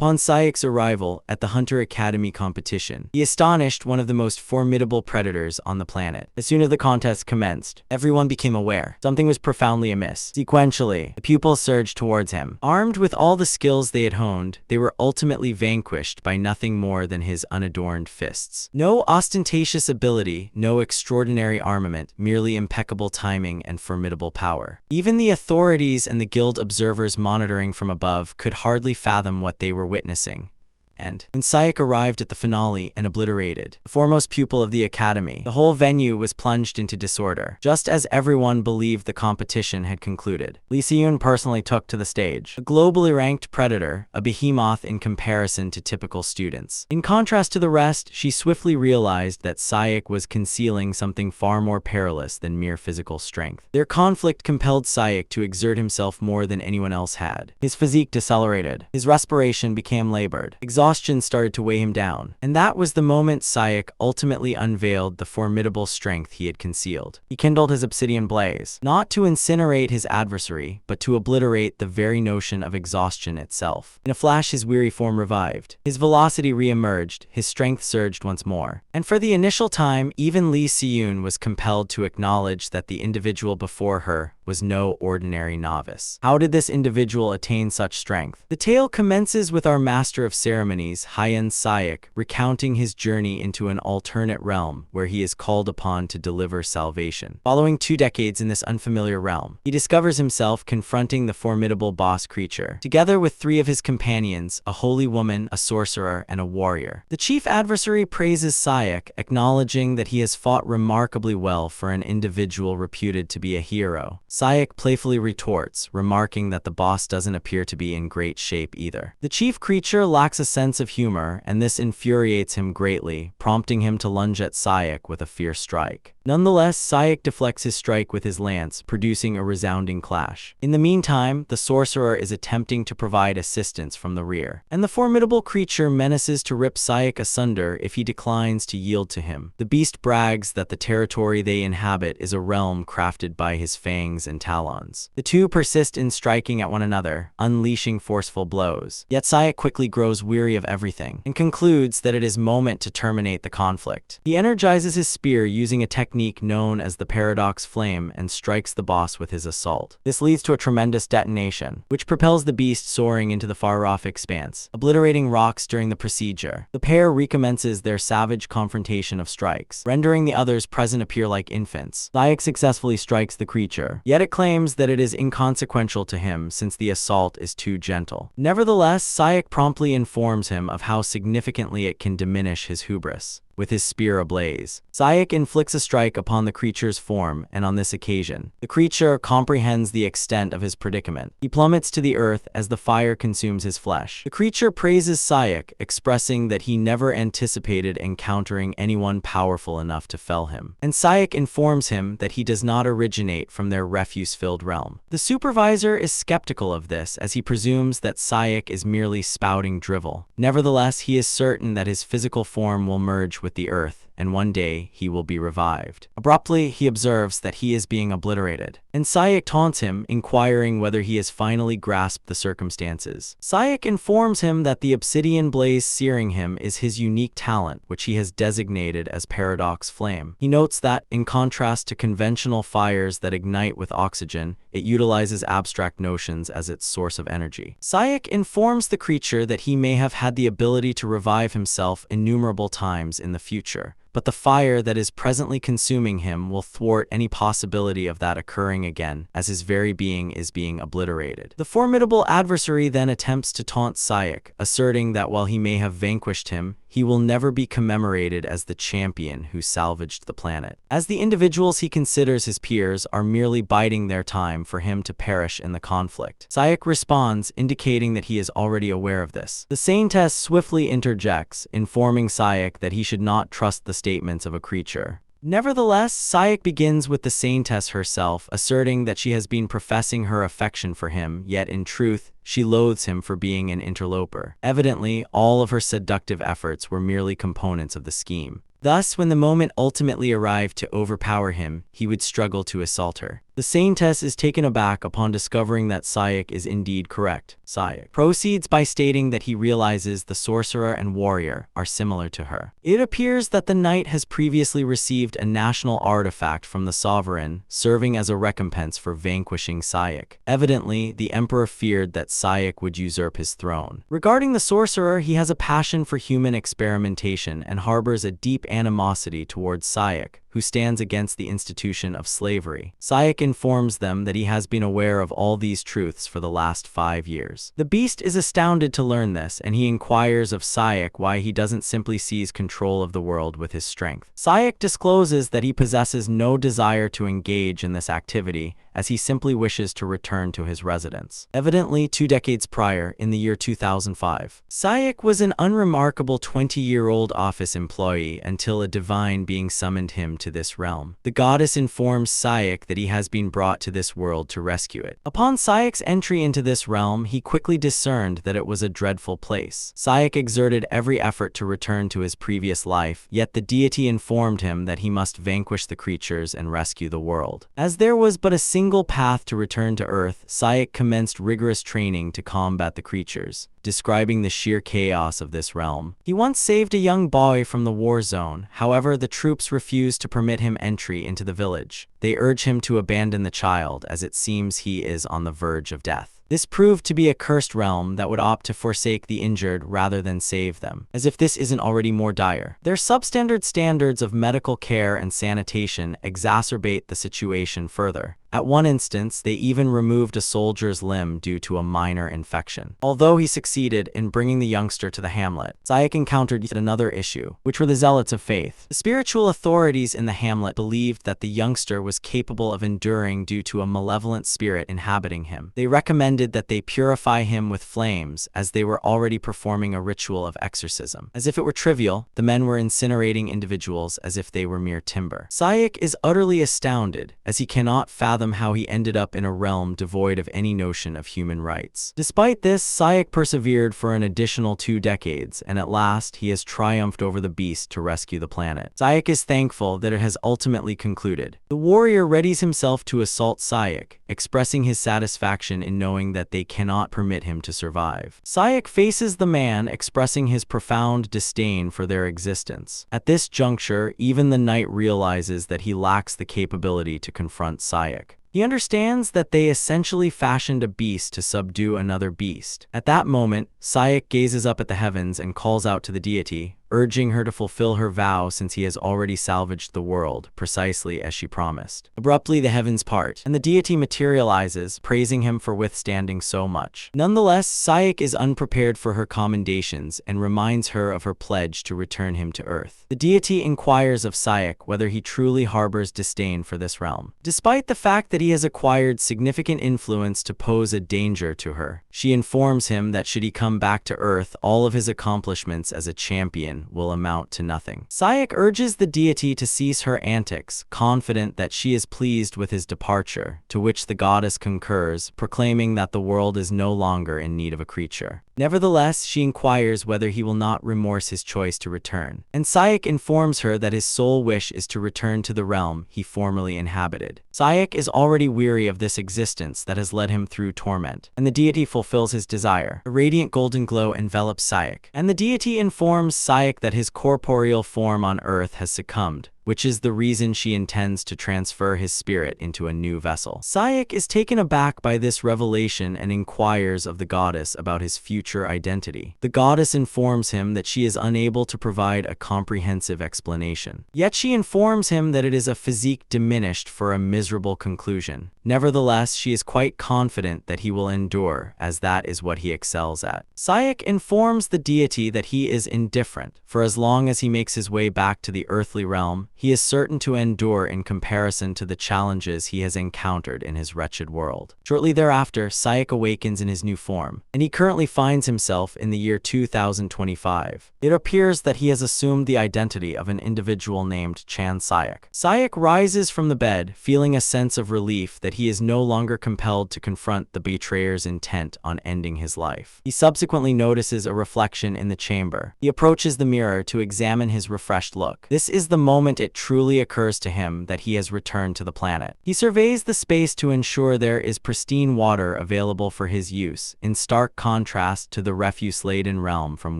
Upon Sayek's arrival at the Hunter Academy competition, he astonished one of the most formidable predators on the planet. As soon as the contest commenced, everyone became aware something was profoundly amiss. Sequentially, the pupils surged towards him. Armed with all the skills they had honed, they were ultimately vanquished by nothing more than his unadorned fists. No ostentatious ability, no extraordinary armament, merely impeccable timing and formidable power. Even the authorities and the guild observers monitoring from above could hardly fathom what they were witnessing. And when Sayek arrived at the finale and obliterated the foremost pupil of the academy, the whole venue was plunged into disorder. Just as everyone believed the competition had concluded, Lee Se-yoon personally took to the stage. A globally ranked predator, a behemoth in comparison to typical students. In contrast to the rest, she swiftly realized that Sayek was concealing something far more perilous than mere physical strength. Their conflict compelled Sayek to exert himself more than anyone else had. His physique decelerated. His respiration became labored. Exhaustion started to weigh him down, and that was the moment Sayek ultimately unveiled the formidable strength he had concealed. He kindled his obsidian blaze, not to incinerate his adversary, but to obliterate the very notion of exhaustion itself. In a flash, his weary form revived. His velocity re-emerged, his strength surged once more. And for the initial time, even Lee Se-yoon was compelled to acknowledge that the individual before her was no ordinary novice. How did this individual attain such strength? The tale commences with our master of ceremonies, Hyen Sayek, recounting his journey into an alternate realm where he is called upon to deliver salvation. Following 2 decades in this unfamiliar realm, he discovers himself confronting the formidable boss creature, together with 3 of his companions, a holy woman, a sorcerer, and a warrior. The chief adversary praises Sayek, acknowledging that he has fought remarkably well for an individual reputed to be a hero. Sayek playfully retorts, remarking that the boss doesn't appear to be in great shape either. The chief creature lacks a sense of humor, and this infuriates him greatly, prompting him to lunge at Sayek with a fierce strike. Nonetheless, Sayek deflects his strike with his lance, producing a resounding clash. In the meantime, the sorcerer is attempting to provide assistance from the rear, and the formidable creature menaces to rip Sayek asunder if he declines to yield to him. The beast brags that the territory they inhabit is a realm crafted by his fangs and talons. The two persist in striking at one another, unleashing forceful blows. Yet Sayek quickly grows weary of everything, and concludes that it is moment to terminate the conflict. He energizes his spear using a technique known as the paradox flame and strikes the boss with his assault. This leads to a tremendous detonation, which propels the beast soaring into the far-off expanse, obliterating rocks during the procedure. The pair recommences their savage confrontation of strikes, rendering the others present appear like infants. Sayek successfully strikes the creature, yet it claims that it is inconsequential to him since the assault is too gentle. Nevertheless, Sayek promptly informs him of how significantly it can diminish his hubris. With his spear ablaze, Sayek inflicts a strike upon the creature's form, and on this occasion, the creature comprehends the extent of his predicament. He plummets to the earth as the fire consumes his flesh. The creature praises Sayek, expressing that he never anticipated encountering anyone powerful enough to fell him. And Sayek informs him that he does not originate from their refuse-filled realm. The supervisor is skeptical of this, as he presumes that Sayek is merely spouting drivel. Nevertheless, he is certain that his physical form will merge with the earth, and one day he will be revived. Abruptly, he observes that he is being obliterated, and Sayek taunts him, inquiring whether he has finally grasped the circumstances. Sayek informs him that the obsidian blaze searing him is his unique talent, which he has designated as paradox flame. He notes that, in contrast to conventional fires that ignite with oxygen, it utilizes abstract notions as its source of energy. Sayek informs the creature that he may have had the ability to revive himself innumerable times in the future, but the fire that is presently consuming him will thwart any possibility of that occurring again, as his very being is being obliterated. The formidable adversary then attempts to taunt Sayek, asserting that while he may have vanquished him, he will never be commemorated as the champion who salvaged the planet, as the individuals he considers his peers are merely biding their time for him to perish in the conflict. Sayek responds, indicating that he is already aware of this. The Saintess swiftly interjects, informing Sayek that he should not trust the statements of a creature. Nevertheless, Sayek begins with the Saintess herself, asserting that she has been professing her affection for him, yet in truth, she loathes him for being an interloper. Evidently, all of her seductive efforts were merely components of the scheme. Thus, when the moment ultimately arrived to overpower him, he would struggle to assault her. The Saintess is taken aback upon discovering that Sayek is indeed correct. Sayek proceeds by stating that he realizes the sorcerer and warrior are similar to her. It appears that the knight has previously received a national artifact from the sovereign, serving as a recompense for vanquishing Sayek. Evidently, the emperor feared that Sayek would usurp his throne. Regarding the sorcerer, he has a passion for human experimentation and harbors a deep animosity towards Sayek, who stands against the institution of slavery. Sayek informs them that he has been aware of all these truths for the last 5 years. The beast is astounded to learn this, and he inquires of Sayek why he doesn't simply seize control of the world with his strength. Sayek discloses that he possesses no desire to engage in this activity, as he simply wishes to return to his residence. Evidently, 2 decades prior, in the year 2005, Sayek was an unremarkable 20-year-old office employee until a divine being summoned him to this realm. The goddess informs Sayek that he has been brought to this world to rescue it. Upon Sayek's entry into this realm, he quickly discerned that it was a dreadful place. Sayek exerted every effort to return to his previous life, yet the deity informed him that he must vanquish the creatures and rescue the world. As there was but a single path to return to Earth, Sayek commenced rigorous training to combat the creatures, describing the sheer chaos of this realm. He once saved a young boy from the war zone, however, the troops refused to permit him entry into the village. They urge him to abandon the child, as it seems he is on the verge of death. This proved to be a cursed realm that would opt to forsake the injured rather than save them, as if this isn't already more dire. Their substandard standards of medical care and sanitation exacerbate the situation further. At one instance, they even removed a soldier's limb due to a minor infection. Although he succeeded in bringing the youngster to the hamlet, Sayek encountered yet another issue, which were the zealots of faith. The spiritual authorities in the hamlet believed that the youngster was capable of enduring due to a malevolent spirit inhabiting him. They recommended that they purify him with flames, as they were already performing a ritual of exorcism. As if it were trivial, the men were incinerating individuals as if they were mere timber. Sayek is utterly astounded, as he cannot fathom how he ended up in a realm devoid of any notion of human rights. Despite this, Sayek persevered for an additional 2 decades, and at last he has triumphed over the beast to rescue the planet. Sayek is thankful that it has ultimately concluded. The warrior readies himself to assault Sayek, expressing his satisfaction in knowing that they cannot permit him to survive. Sayek faces the man, expressing his profound disdain for their existence. At this juncture, even the knight realizes that he lacks the capability to confront Sayek. He understands that they essentially fashioned a beast to subdue another beast. At that moment, Sayek gazes up at the heavens and calls out to the deity, urging her to fulfill her vow since he has already salvaged the world, precisely as she promised. Abruptly, the heavens part, and the deity materializes, praising him for withstanding so much. Nonetheless, Sayek is unprepared for her commendations and reminds her of her pledge to return him to Earth. The deity inquires of Sayek whether he truly harbors disdain for this realm. Despite the fact that he has acquired significant influence to pose a danger to her, she informs him that should he come back to Earth, all of his accomplishments as a champion will amount to nothing. Sayek urges the deity to cease her antics, confident that she is pleased with his departure, to which the goddess concurs, proclaiming that the world is no longer in need of a creature. Nevertheless, she inquires whether he will not remorse his choice to return, and Sayek informs her that his sole wish is to return to the realm he formerly inhabited. Sayek is already weary of this existence that has led him through torment, and the deity fulfills his desire. A radiant golden glow envelops Sayek, and the deity informs Sayek that his corporeal form on Earth has succumbed, which is the reason she intends to transfer his spirit into a new vessel. Sayek is taken aback by this revelation and inquires of the goddess about his future identity. The goddess informs him that she is unable to provide a comprehensive explanation. Yet she informs him that it is a physique diminished for a miserable conclusion. Nevertheless, she is quite confident that he will endure, as that is what he excels at. Sayek informs the deity that he is indifferent, for as long as he makes his way back to the earthly realm, he is certain to endure in comparison to the challenges he has encountered in his wretched world. Shortly thereafter, Sayek awakens in his new form, and he currently finds himself in the year 2025. It appears that he has assumed the identity of an individual named Chan Sayek. Sayek rises from the bed, feeling a sense of relief that he is no longer compelled to confront the betrayer's intent on ending his life. He subsequently notices a reflection in the chamber. He approaches the mirror to examine his refreshed look. This is the moment it it truly occurs to him that he has returned to the planet. He surveys the space to ensure there is pristine water available for his use, in stark contrast to the refuse-laden realm from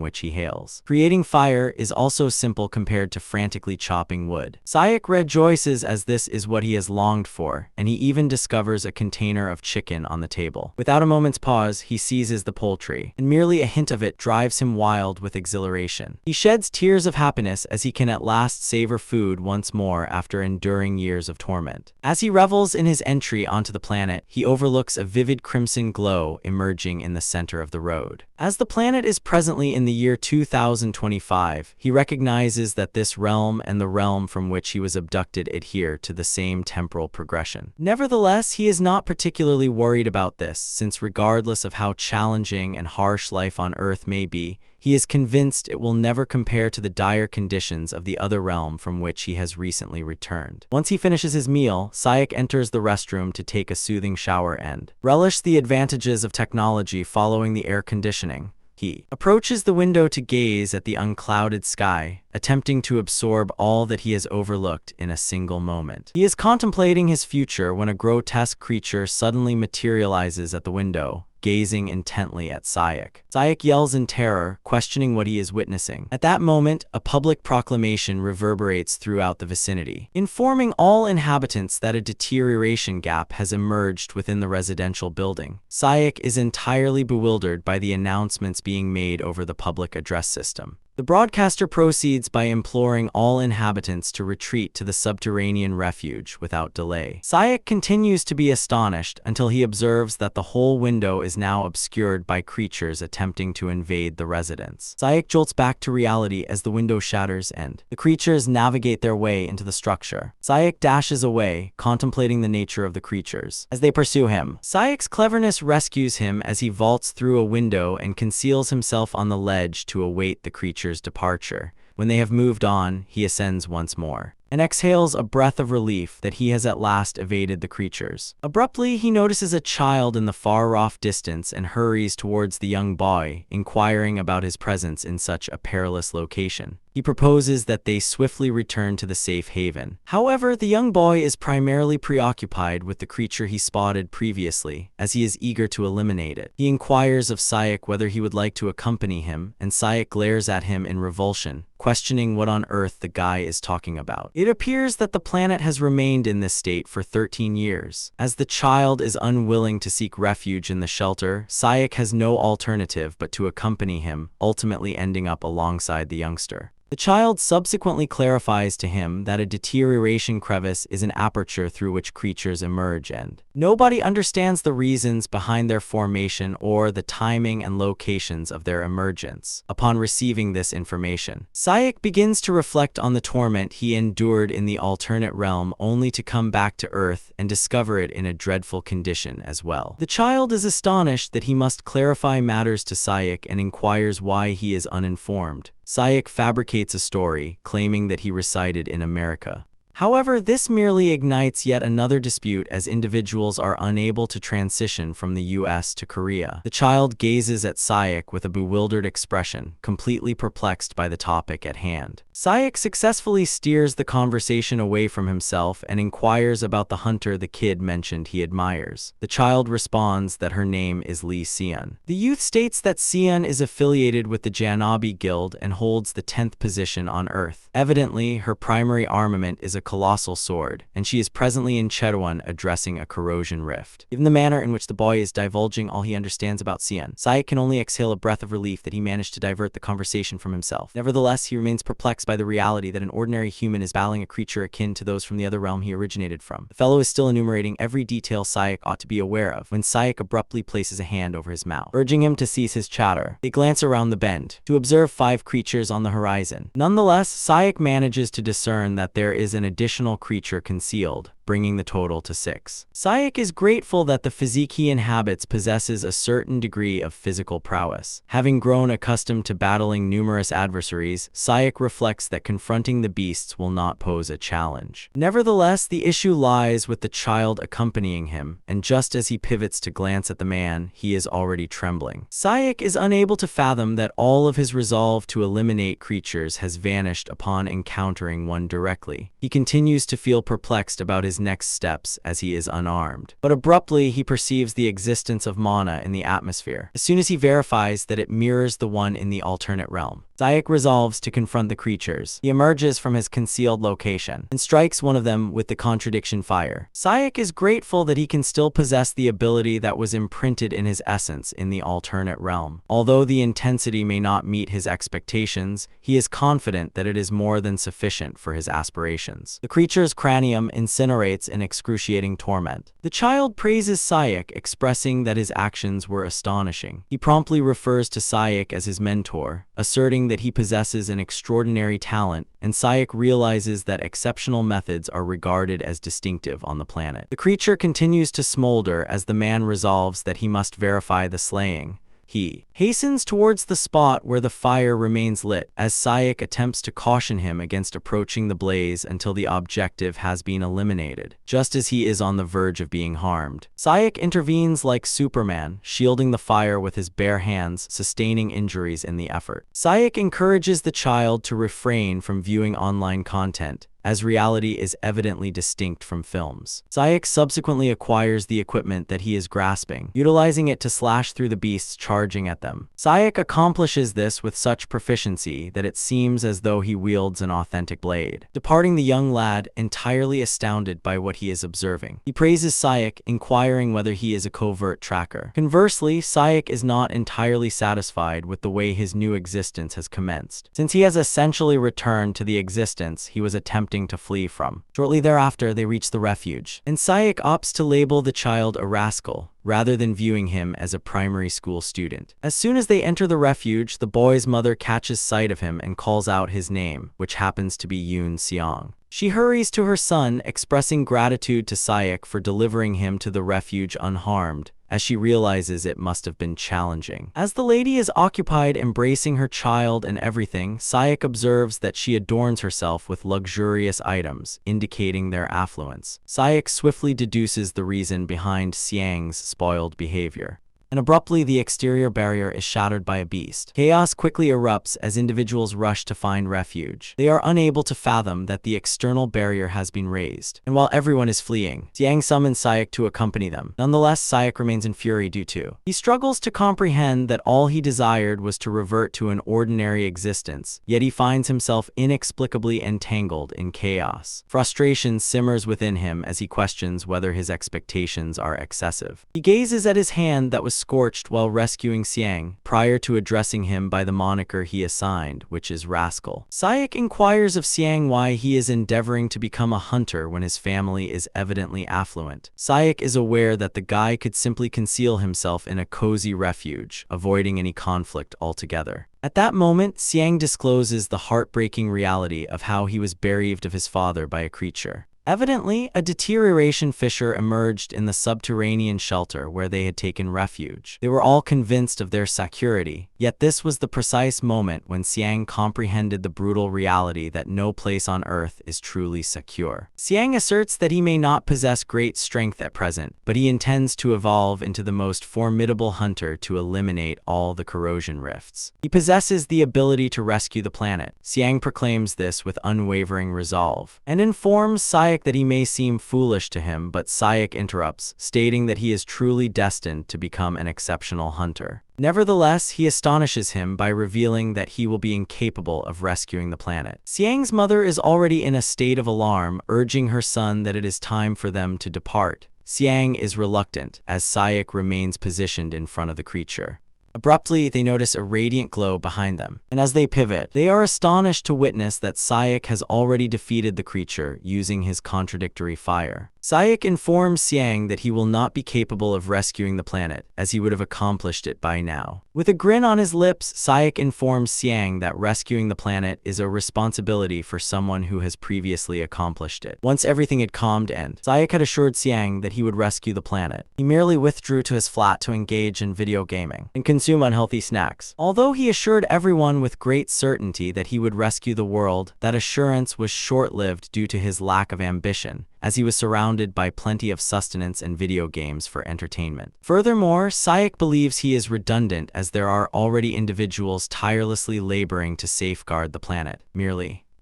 which he hails. Creating fire is also simple compared to frantically chopping wood. Sayek rejoices as this is what he has longed for, and he even discovers a container of chicken on the table. Without a moment's pause, he seizes the poultry, and merely a hint of it drives him wild with exhilaration. He sheds tears of happiness as he can at last savor food once more after enduring years of torment. As he revels in his entry onto the planet, he overlooks a vivid crimson glow emerging in the center of the road. As the planet is presently in the year 2025, he recognizes that this realm and the realm from which he was abducted adhere to the same temporal progression. Nevertheless, he is not particularly worried about this, since regardless of how challenging and harsh life on Earth may be, he is convinced it will never compare to the dire conditions of the other realm from which he has recently returned. Once he finishes his meal, Sayek enters the restroom to take a soothing shower and relish the advantages of technology following the air conditioning. He approaches the window to gaze at the unclouded sky, attempting to absorb all that he has overlooked in a single moment. He is contemplating his future when a grotesque creature suddenly materializes at the window, gazing intently at Sayek. Sayek yells in terror, questioning what he is witnessing. At that moment, a public proclamation reverberates throughout the vicinity, informing all inhabitants that a deterioration gap has emerged within the residential building. Sayek is entirely bewildered by the announcements being made over the public address system. The broadcaster proceeds by imploring all inhabitants to retreat to the subterranean refuge without delay. Sayek continues to be astonished until he observes that the whole window is now obscured by creatures attempting to invade the residence. Sayek jolts back to reality as the window shatters and the creatures navigate their way into the structure. Sayek dashes away, contemplating the nature of the creatures. As they pursue him, Sayek's cleverness rescues him as he vaults through a window and conceals himself on the ledge to await the creatures' departure. When they have moved on, he ascends once more and exhales a breath of relief that he has at last evaded the creatures. Abruptly, he notices a child in the far-off distance and hurries towards the young boy, inquiring about his presence in such a perilous location. He proposes that they swiftly return to the safe haven. However, the young boy is primarily preoccupied with the creature he spotted previously, as he is eager to eliminate it. He inquires of Sayek whether he would like to accompany him, and Sayek glares at him in revulsion, questioning what on earth the guy is talking about. It appears that the planet has remained in this state for 13 years. As the child is unwilling to seek refuge in the shelter, Sayek has no alternative but to accompany him, ultimately ending up alongside the youngster. The child subsequently clarifies to him that a deterioration crevice is an aperture through which creatures emerge, and nobody understands the reasons behind their formation or the timing and locations of their emergence. Upon receiving this information, Sayek begins to reflect on the torment he endured in the alternate realm only to come back to Earth and discover it in a dreadful condition as well. The child is astonished that he must clarify matters to Sayek and inquires why he is uninformed. Sayek fabricates a story, claiming that he resided in America. However, this merely ignites yet another dispute as individuals are unable to transition from the US to Korea. The child gazes at Sayek with a bewildered expression, completely perplexed by the topic at hand. Sayek successfully steers the conversation away from himself and inquires about the hunter the kid mentioned he admires. The child responds that her name is Lee Seon. The youth states that Seon is affiliated with the Janabi Guild and holds the 10th position on Earth. Evidently, her primary armament is a colossal sword, and she is presently in Cheruan addressing a corrosion rift. Given the manner in which the boy is divulging all he understands about Seon, Sayek can only exhale a breath of relief that he managed to divert the conversation from himself. Nevertheless, he remains perplexed by the reality that an ordinary human is battling a creature akin to those from the other realm he originated from. The fellow is still enumerating every detail Sayek ought to be aware of when Sayek abruptly places a hand over his mouth, urging him to cease his chatter. They glance around the bend to observe 5 creatures on the horizon. Nonetheless, Sayek manages to discern that there is an additional creature concealed, bringing the total to 6. Sayek is grateful that the physique he inhabits possesses a certain degree of physical prowess. Having grown accustomed to battling numerous adversaries, Sayek reflects that confronting the beasts will not pose a challenge. Nevertheless, the issue lies with the child accompanying him, and just as he pivots to glance at the man, he is already trembling. Sayek is unable to fathom that all of his resolve to eliminate creatures has vanished upon encountering one directly. He continues to feel perplexed about his next steps as he is unarmed. But abruptly, he perceives the existence of mana in the atmosphere. As soon as he verifies that it mirrors the one in the alternate realm, Sayek resolves to confront the creatures. He emerges from his concealed location and strikes one of them with the contradiction fire. Sayek is grateful that he can still possess the ability that was imprinted in his essence in the alternate realm. Although the intensity may not meet his expectations, he is confident that it is more than sufficient for his aspirations. The creature's cranium incinerates in excruciating torment. The child praises Sayek, expressing that his actions were astonishing. He promptly refers to Sayek as his mentor, asserting that he possesses an extraordinary talent, and Sayek realizes that exceptional methods are regarded as distinctive on the planet. The creature continues to smolder as the man resolves that he must verify the slaying. He hastens towards the spot where the fire remains lit, as Sayek attempts to caution him against approaching the blaze until the objective has been eliminated, just as he is on the verge of being harmed. Sayek intervenes like Superman, shielding the fire with his bare hands, sustaining injuries in the effort. Sayek encourages the child to refrain from viewing online content, as reality is evidently distinct from films. Sayek subsequently acquires the equipment that he is grasping, utilizing it to slash through the beasts charging at them. Sayek accomplishes this with such proficiency that it seems as though he wields an authentic blade, departing the young lad entirely astounded by what he is observing. He praises Sayek, inquiring whether he is a covert tracker. Conversely, Sayek is not entirely satisfied with the way his new existence has commenced, since he has essentially returned to the existence he was attempting to flee from. Shortly thereafter, they reach the refuge, and Sayek opts to label the child a rascal, rather than viewing him as a primary school student. As soon as they enter the refuge, the boy's mother catches sight of him and calls out his name, which happens to be Yoon Seong. She hurries to her son, expressing gratitude to Sayek for delivering him to the refuge unharmed, as she realizes it must have been challenging. As the lady is occupied embracing her child and everything, Sayek observes that she adorns herself with luxurious items, indicating their affluence. Sayek swiftly deduces the reason behind Siang's spoiled behavior. And abruptly, the exterior barrier is shattered by a beast. Chaos quickly erupts as individuals rush to find refuge. They are unable to fathom that the external barrier has been raised. And while everyone is fleeing, Siang summons Sayek to accompany them. Nonetheless, Sayek remains in fury due to he struggles to comprehend that all he desired was to revert to an ordinary existence, yet he finds himself inexplicably entangled in chaos. Frustration simmers within him as he questions whether his expectations are excessive. He gazes at his hand that was scorched while rescuing Siang, prior to addressing him by the moniker he assigned, which is Rascal. Sayek inquires of Siang why he is endeavoring to become a hunter when his family is evidently affluent. Sayek is aware that the guy could simply conceal himself in a cozy refuge, avoiding any conflict altogether. At that moment, Siang discloses the heartbreaking reality of how he was bereaved of his father by a creature. Evidently, a deterioration fissure emerged in the subterranean shelter where they had taken refuge. They were all convinced of their security, yet this was the precise moment when Siang comprehended the brutal reality that no place on Earth is truly secure. Siang asserts that he may not possess great strength at present, but he intends to evolve into the most formidable hunter to eliminate all the corrosion rifts. He possesses the ability to rescue the planet. Siang proclaims this with unwavering resolve, and informs Sayek that he may seem foolish to him, but Sayek interrupts, stating that he is truly destined to become an exceptional hunter. Nevertheless, he astonishes him by revealing that he will be incapable of rescuing the planet. Siang's mother is already in a state of alarm, urging her son that it is time for them to depart. Siang is reluctant, as Sayek remains positioned in front of the creature. Abruptly, they notice a radiant glow behind them, and as they pivot, they are astonished to witness that Sayek has already defeated the creature using his contradictory fire. Sayek informs Xiang that he will not be capable of rescuing the planet, as he would have accomplished it by now. With a grin on his lips, Sayek informs Xiang that rescuing the planet is a responsibility for someone who has previously accomplished it. Once everything had calmed down, Sayek had assured Xiang that he would rescue the planet. He merely withdrew to his flat to engage in video gaming and consume unhealthy snacks. Although he assured everyone with great certainty that he would rescue the world, that assurance was short-lived due to his lack of ambition, as he was surrounded by plenty of sustenance and video games for entertainment. Furthermore, Sayek believes he is redundant as there are already individuals tirelessly laboring to safeguard the planet.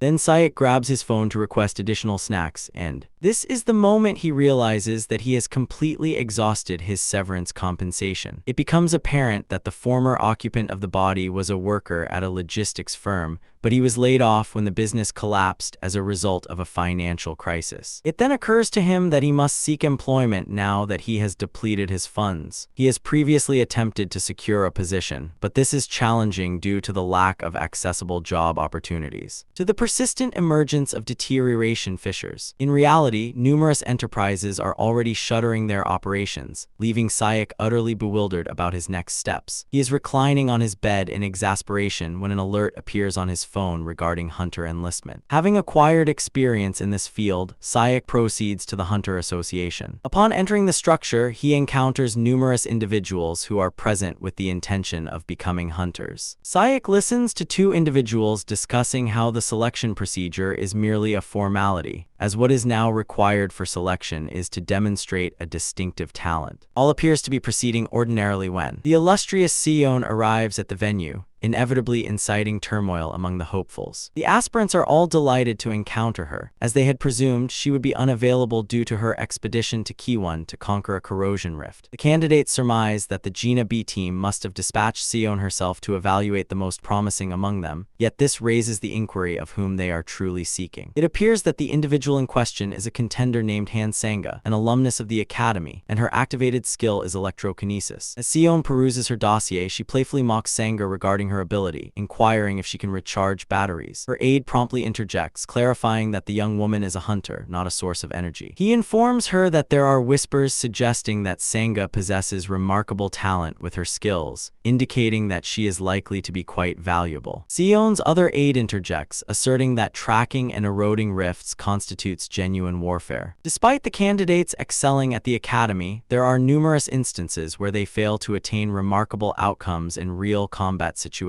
Then Sayek grabs his phone to request additional snacks, and this is the moment he realizes that he has completely exhausted his severance compensation. It becomes apparent that the former occupant of the body was a worker at a logistics firm, but he was laid off when the business collapsed as a result of a financial crisis. It then occurs to him that he must seek employment now that he has depleted his funds. He has previously attempted to secure a position, but this is challenging due to the lack of accessible job opportunities. To the persistent emergence of deterioration fissures. In reality, numerous enterprises are already shuttering their operations, leaving Sayek utterly bewildered about his next steps. He is reclining on his bed in exasperation when an alert appears on his phone regarding hunter enlistment. Having acquired experience in this field, Sayek proceeds to the Hunter Association. Upon entering the structure, he encounters numerous individuals who are present with the intention of becoming hunters. Sayek listens to two individuals discussing how the selection procedure is merely a formality, as what is now required for selection is to demonstrate a distinctive talent. All appears to be proceeding ordinarily when the illustrious Sion arrives at the venue, inevitably inciting turmoil among the hopefuls. The aspirants are all delighted to encounter her, as they had presumed she would be unavailable due to her expedition to Kiwon to conquer a corrosion rift. The candidates surmise that the Gina B team must have dispatched Sion herself to evaluate the most promising among them, yet this raises the inquiry of whom they are truly seeking. It appears that the individual in question is a contender named Han Sanga, an alumnus of the academy, and her activated skill is electrokinesis. As Sion peruses her dossier, she playfully mocks Sanga regarding her ability, inquiring if she can recharge batteries. Her aide promptly interjects, clarifying that the young woman is a hunter, not a source of energy. He informs her that there are whispers suggesting that Sanga possesses remarkable talent with her skills, indicating that she is likely to be quite valuable. Sion's other aide interjects, asserting that tracking and eroding rifts constitutes genuine warfare. Despite the candidates excelling at the academy, there are numerous instances where they fail to attain remarkable outcomes in real combat situations.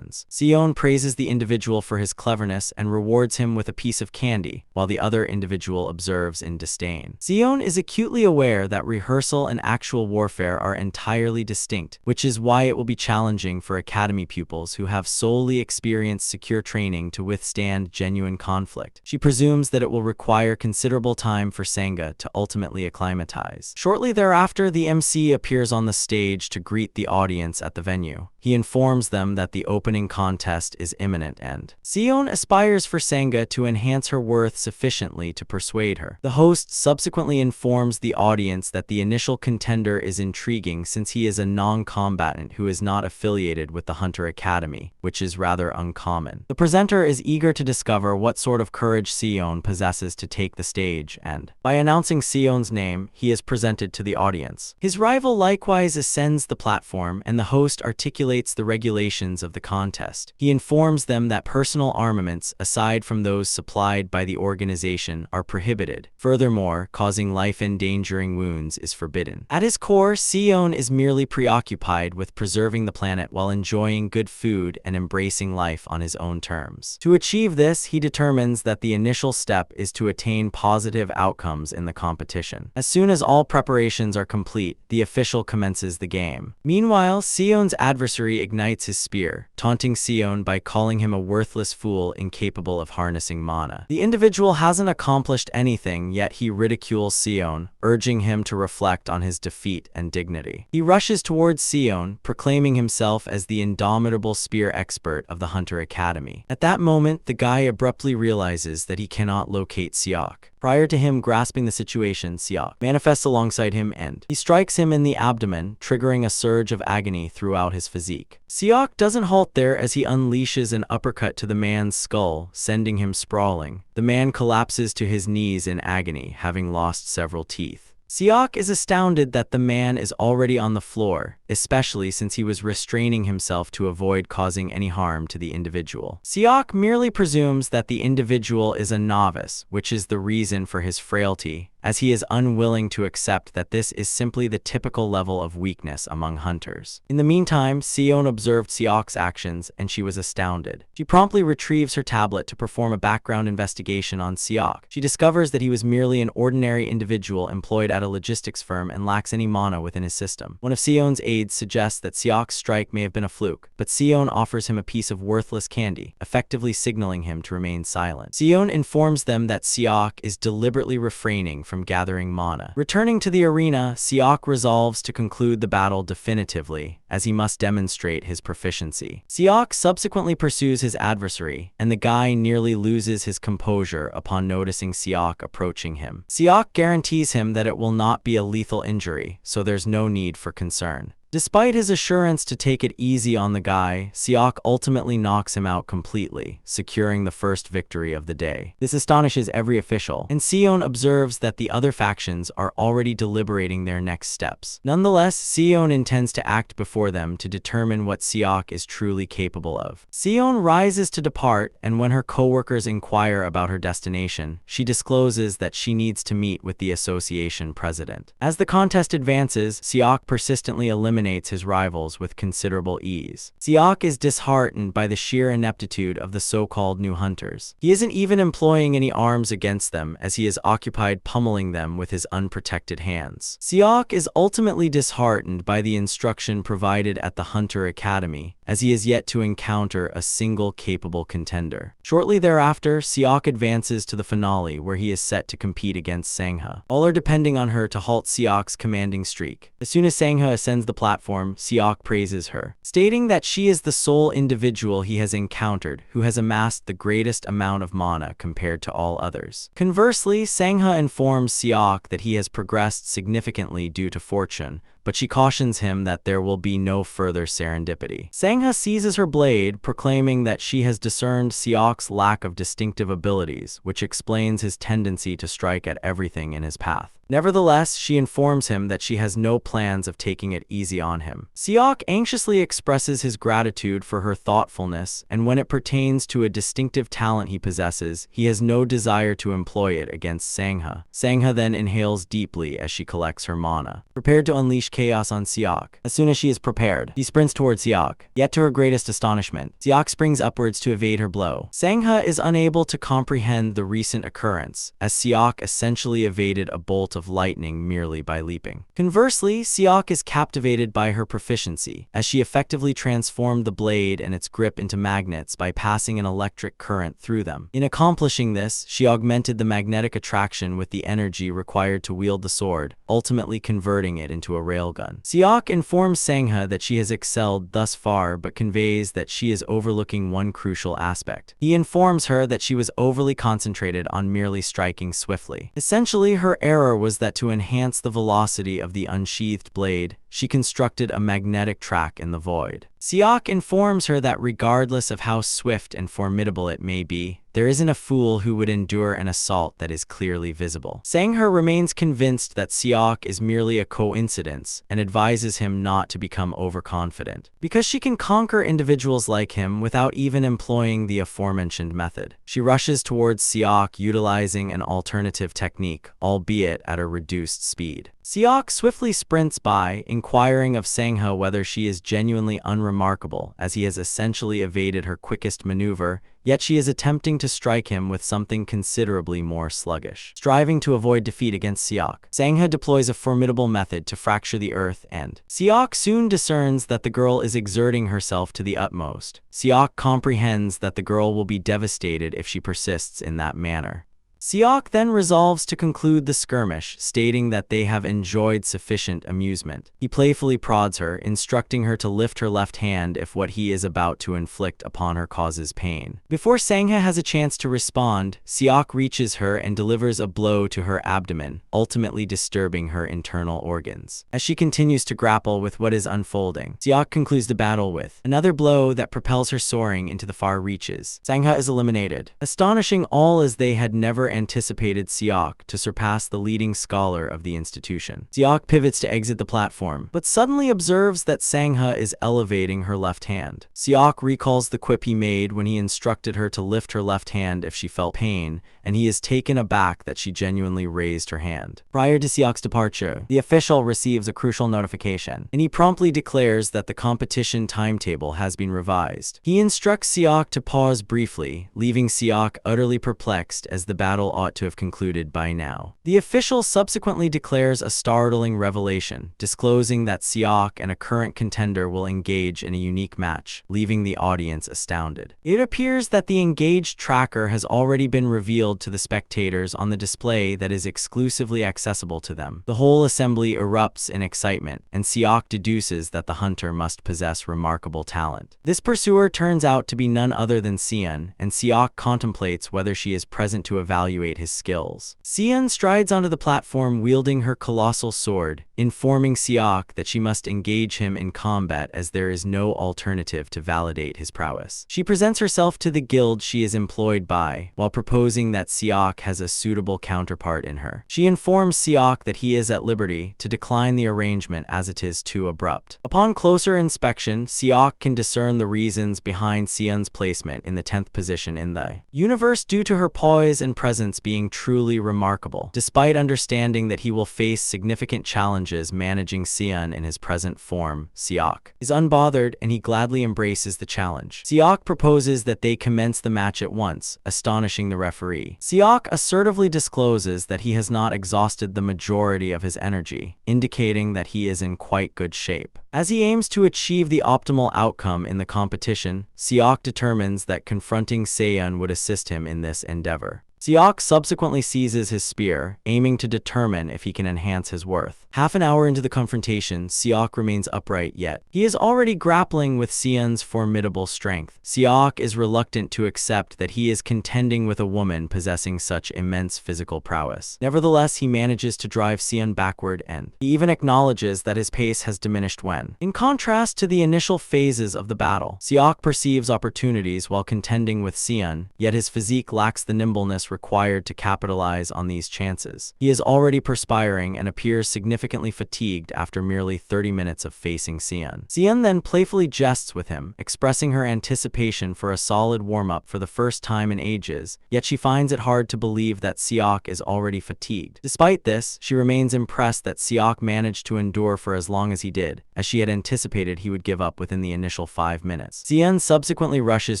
Sion praises the individual for his cleverness and rewards him with a piece of candy, while the other individual observes in disdain. Sion is acutely aware that rehearsal and actual warfare are entirely distinct, which is why it will be challenging for academy pupils who have solely experienced secure training to withstand genuine conflict. She presumes that it will require considerable time for Sanga to ultimately acclimatize. Shortly thereafter, the MC appears on the stage to greet the audience at the venue. He informs them that the opening contest is imminent and Sion aspires for Sanga to enhance her worth sufficiently to persuade her. The host subsequently informs the audience that the initial contender is intriguing since he is a non-combatant who is not affiliated with the Hunter Academy, which is rather uncommon. The presenter is eager to discover what sort of courage Sion possesses to take the stage, and by announcing Sion's name, he is presented to the audience. His rival likewise ascends the platform, and the host articulates the regulations of the contest. He informs them that personal armaments, aside from those supplied by the organization, are prohibited. Furthermore, causing life-endangering wounds is forbidden. At his core, Sion is merely preoccupied with preserving the planet while enjoying good food and embracing life on his own terms. To achieve this, he determines that the initial step is to attain positive outcomes in the competition. As soon as all preparations are complete, the official commences the game. Meanwhile, Sion's adversary ignites his spear, taunting Sion by calling him a worthless fool incapable of harnessing mana. The individual hasn't accomplished anything, yet he ridicules Sion, urging him to reflect on his defeat and dignity. He rushes towards Sion, proclaiming himself as the indomitable spear expert of the Hunter Academy. At that moment, the guy abruptly realizes that he cannot locate defeat Seok. Prior to him grasping the situation, Seok manifests alongside him and he strikes him in the abdomen, triggering a surge of agony throughout his physique. Seok doesn't halt there as he unleashes an uppercut to the man's skull, sending him sprawling. The man collapses to his knees in agony, having lost several teeth. Seok is astounded that the man is already on the floor, especially since he was restraining himself to avoid causing any harm to the individual. Seok merely presumes that the individual is a novice, which is the reason for his frailty, as he is unwilling to accept that this is simply the typical level of weakness among hunters. In the meantime, Seon observed Seok's actions and she was astounded. She promptly retrieves her tablet to perform a background investigation on Seok. She discovers that he was merely an ordinary individual employed at a logistics firm and lacks any mana within his system. One of Seon's aides suggests that Seok's strike may have been a fluke, but Seon offers him a piece of worthless candy, effectively signaling him to remain silent. Seon informs them that Seok is deliberately refraining from gathering mana. Returning to the arena, Seok resolves to conclude the battle definitively, as he must demonstrate his proficiency. Seok subsequently pursues his adversary, and the guy nearly loses his composure upon noticing Seok approaching him. Seok guarantees him that it will not be a lethal injury, so there's no need for concern. Despite his assurance to take it easy on the guy, Seok ultimately knocks him out completely, securing the first victory of the day. This astonishes every official, and Seon observes that the other factions are already deliberating their next steps. Nonetheless, Seon intends to act before them to determine what Seok is truly capable of. Seon rises to depart, and when her co-workers inquire about her destination, she discloses that she needs to meet with the association president. As the contest advances, Seok persistently eliminates his rivals with considerable ease. Seok is disheartened by the sheer ineptitude of the so-called new hunters. He isn't even employing any arms against them, as he is occupied pummeling them with his unprotected hands. Seok is ultimately disheartened by the instruction provided at the Hunter Academy, as he is yet to encounter a single capable contender. Shortly thereafter, Seok advances to the finale, where he is set to compete against Sangha. All are depending on her to halt Seok's commanding streak. As soon as Sangha ascends the platform, Seok praises her, stating that she is the sole individual he has encountered who has amassed the greatest amount of mana compared to all others. Conversely, Sangha informs Seok that he has progressed significantly due to fortune, but she cautions him that there will be no further serendipity. Sangha seizes her blade, proclaiming that she has discerned Seok's lack of distinctive abilities, which explains his tendency to strike at everything in his path. Nevertheless, she informs him that she has no plans of taking it easy on him. Seok anxiously expresses his gratitude for her thoughtfulness, and when it pertains to a distinctive talent he possesses, he has no desire to employ it against Sangha. Sangha then inhales deeply as she collects her mana, prepared to unleash chaos on Seok. As soon as she is prepared, he sprints towards Seok. Yet to her greatest astonishment, Seok springs upwards to evade her blow. Sangha is unable to comprehend the recent occurrence, as Seok essentially evaded a bolt of lightning merely by leaping. Conversely, Seok is captivated by her proficiency, as she effectively transformed the blade and its grip into magnets by passing an electric current through them. In accomplishing this, she augmented the magnetic attraction with the energy required to wield the sword, ultimately converting it into a railgun. Seok informs Sangha that she has excelled thus far, but conveys that she is overlooking one crucial aspect. He informs her that she was overly concentrated on merely striking swiftly. Essentially, her error was that to enhance the velocity of the unsheathed blade, she constructed a magnetic track in the void. Seok informs her that regardless of how swift and formidable it may be, there isn't a fool who would endure an assault that is clearly visible. Sangha remains convinced that Seok is merely a coincidence and advises him not to become overconfident, because she can conquer individuals like him without even employing the aforementioned method. She rushes towards Seok utilizing an alternative technique, albeit at a reduced speed. Seok swiftly sprints by, inquiring of Sangha whether she is genuinely unremarkable, as he has essentially evaded her quickest maneuver, yet she is attempting to strike him with something considerably more sluggish. Striving to avoid defeat against Seok, Sangha deploys a formidable method to fracture the earth, and Seok soon discerns that the girl is exerting herself to the utmost. Seok comprehends that the girl will be devastated if she persists in that manner. Seok then resolves to conclude the skirmish, stating that they have enjoyed sufficient amusement. He playfully prods her, instructing her to lift her left hand if what he is about to inflict upon her causes pain. Before Sangha has a chance to respond, Seok reaches her and delivers a blow to her abdomen, ultimately disturbing her internal organs. As she continues to grapple with what is unfolding, Seok concludes the battle with another blow that propels her soaring into the far reaches. Sangha is eliminated, astonishing all as they had never anticipated Seok to surpass the leading scholar of the institution. Seok pivots to exit the platform, but suddenly observes that Sangha is elevating her left hand. Seok recalls the quip he made when he instructed her to lift her left hand if she felt pain, and he is taken aback that she genuinely raised her hand. Prior to Seok's departure, the official receives a crucial notification, and he promptly declares that the competition timetable has been revised. He instructs Seok to pause briefly, leaving Seok utterly perplexed as the battle ought to have concluded by now. The official subsequently declares a startling revelation, disclosing that Seok and a current contender will engage in a unique match, leaving the audience astounded. It appears that the engaged tracker has already been revealed to the spectators on the display that is exclusively accessible to them. The whole assembly erupts in excitement, and Seok deduces that the hunter must possess remarkable talent. This pursuer turns out to be none other than Seon, and Seok contemplates whether she is present to evaluate his skills. Seon strides onto the platform wielding her colossal sword, informing Seok that she must engage him in combat as there is no alternative to validate his prowess. She presents herself to the guild she is employed by, while proposing that Seok has a suitable counterpart in her. She informs Seok that he is at liberty to decline the arrangement as it is too abrupt. Upon closer inspection, Seok can discern the reasons behind Seon's placement in the 10th position in the universe due to her poise and presence being truly remarkable. Despite understanding that he will face significant challenges managing Seon in his present form, Seok is unbothered and he gladly embraces the challenge. Seok proposes that they commence the match at once, astonishing the referee. Seok assertively discloses that he has not exhausted the majority of his energy, indicating that he is in quite good shape. As he aims to achieve the optimal outcome in the competition, Seok determines that confronting Seon would assist him in this endeavor. Seok subsequently seizes his spear, aiming to determine if he can enhance his worth. Half an hour into the confrontation, Seok remains upright yet he is already grappling with Seon's formidable strength. Seok is reluctant to accept that he is contending with a woman possessing such immense physical prowess. Nevertheless, he manages to drive Seon backward and he even acknowledges that his pace has diminished when, in contrast to the initial phases of the battle, Seok perceives opportunities while contending with Seon, yet his physique lacks the nimbleness required to capitalize on these chances. He is already perspiring and appears significantly fatigued after merely 30 minutes of facing Seon. Seon then playfully jests with him, expressing her anticipation for a solid warm-up for the first time in ages, yet she finds it hard to believe that Seok is already fatigued. Despite this, she remains impressed that Seok managed to endure for as long as he did, as she had anticipated he would give up within the initial 5 minutes. Seon subsequently rushes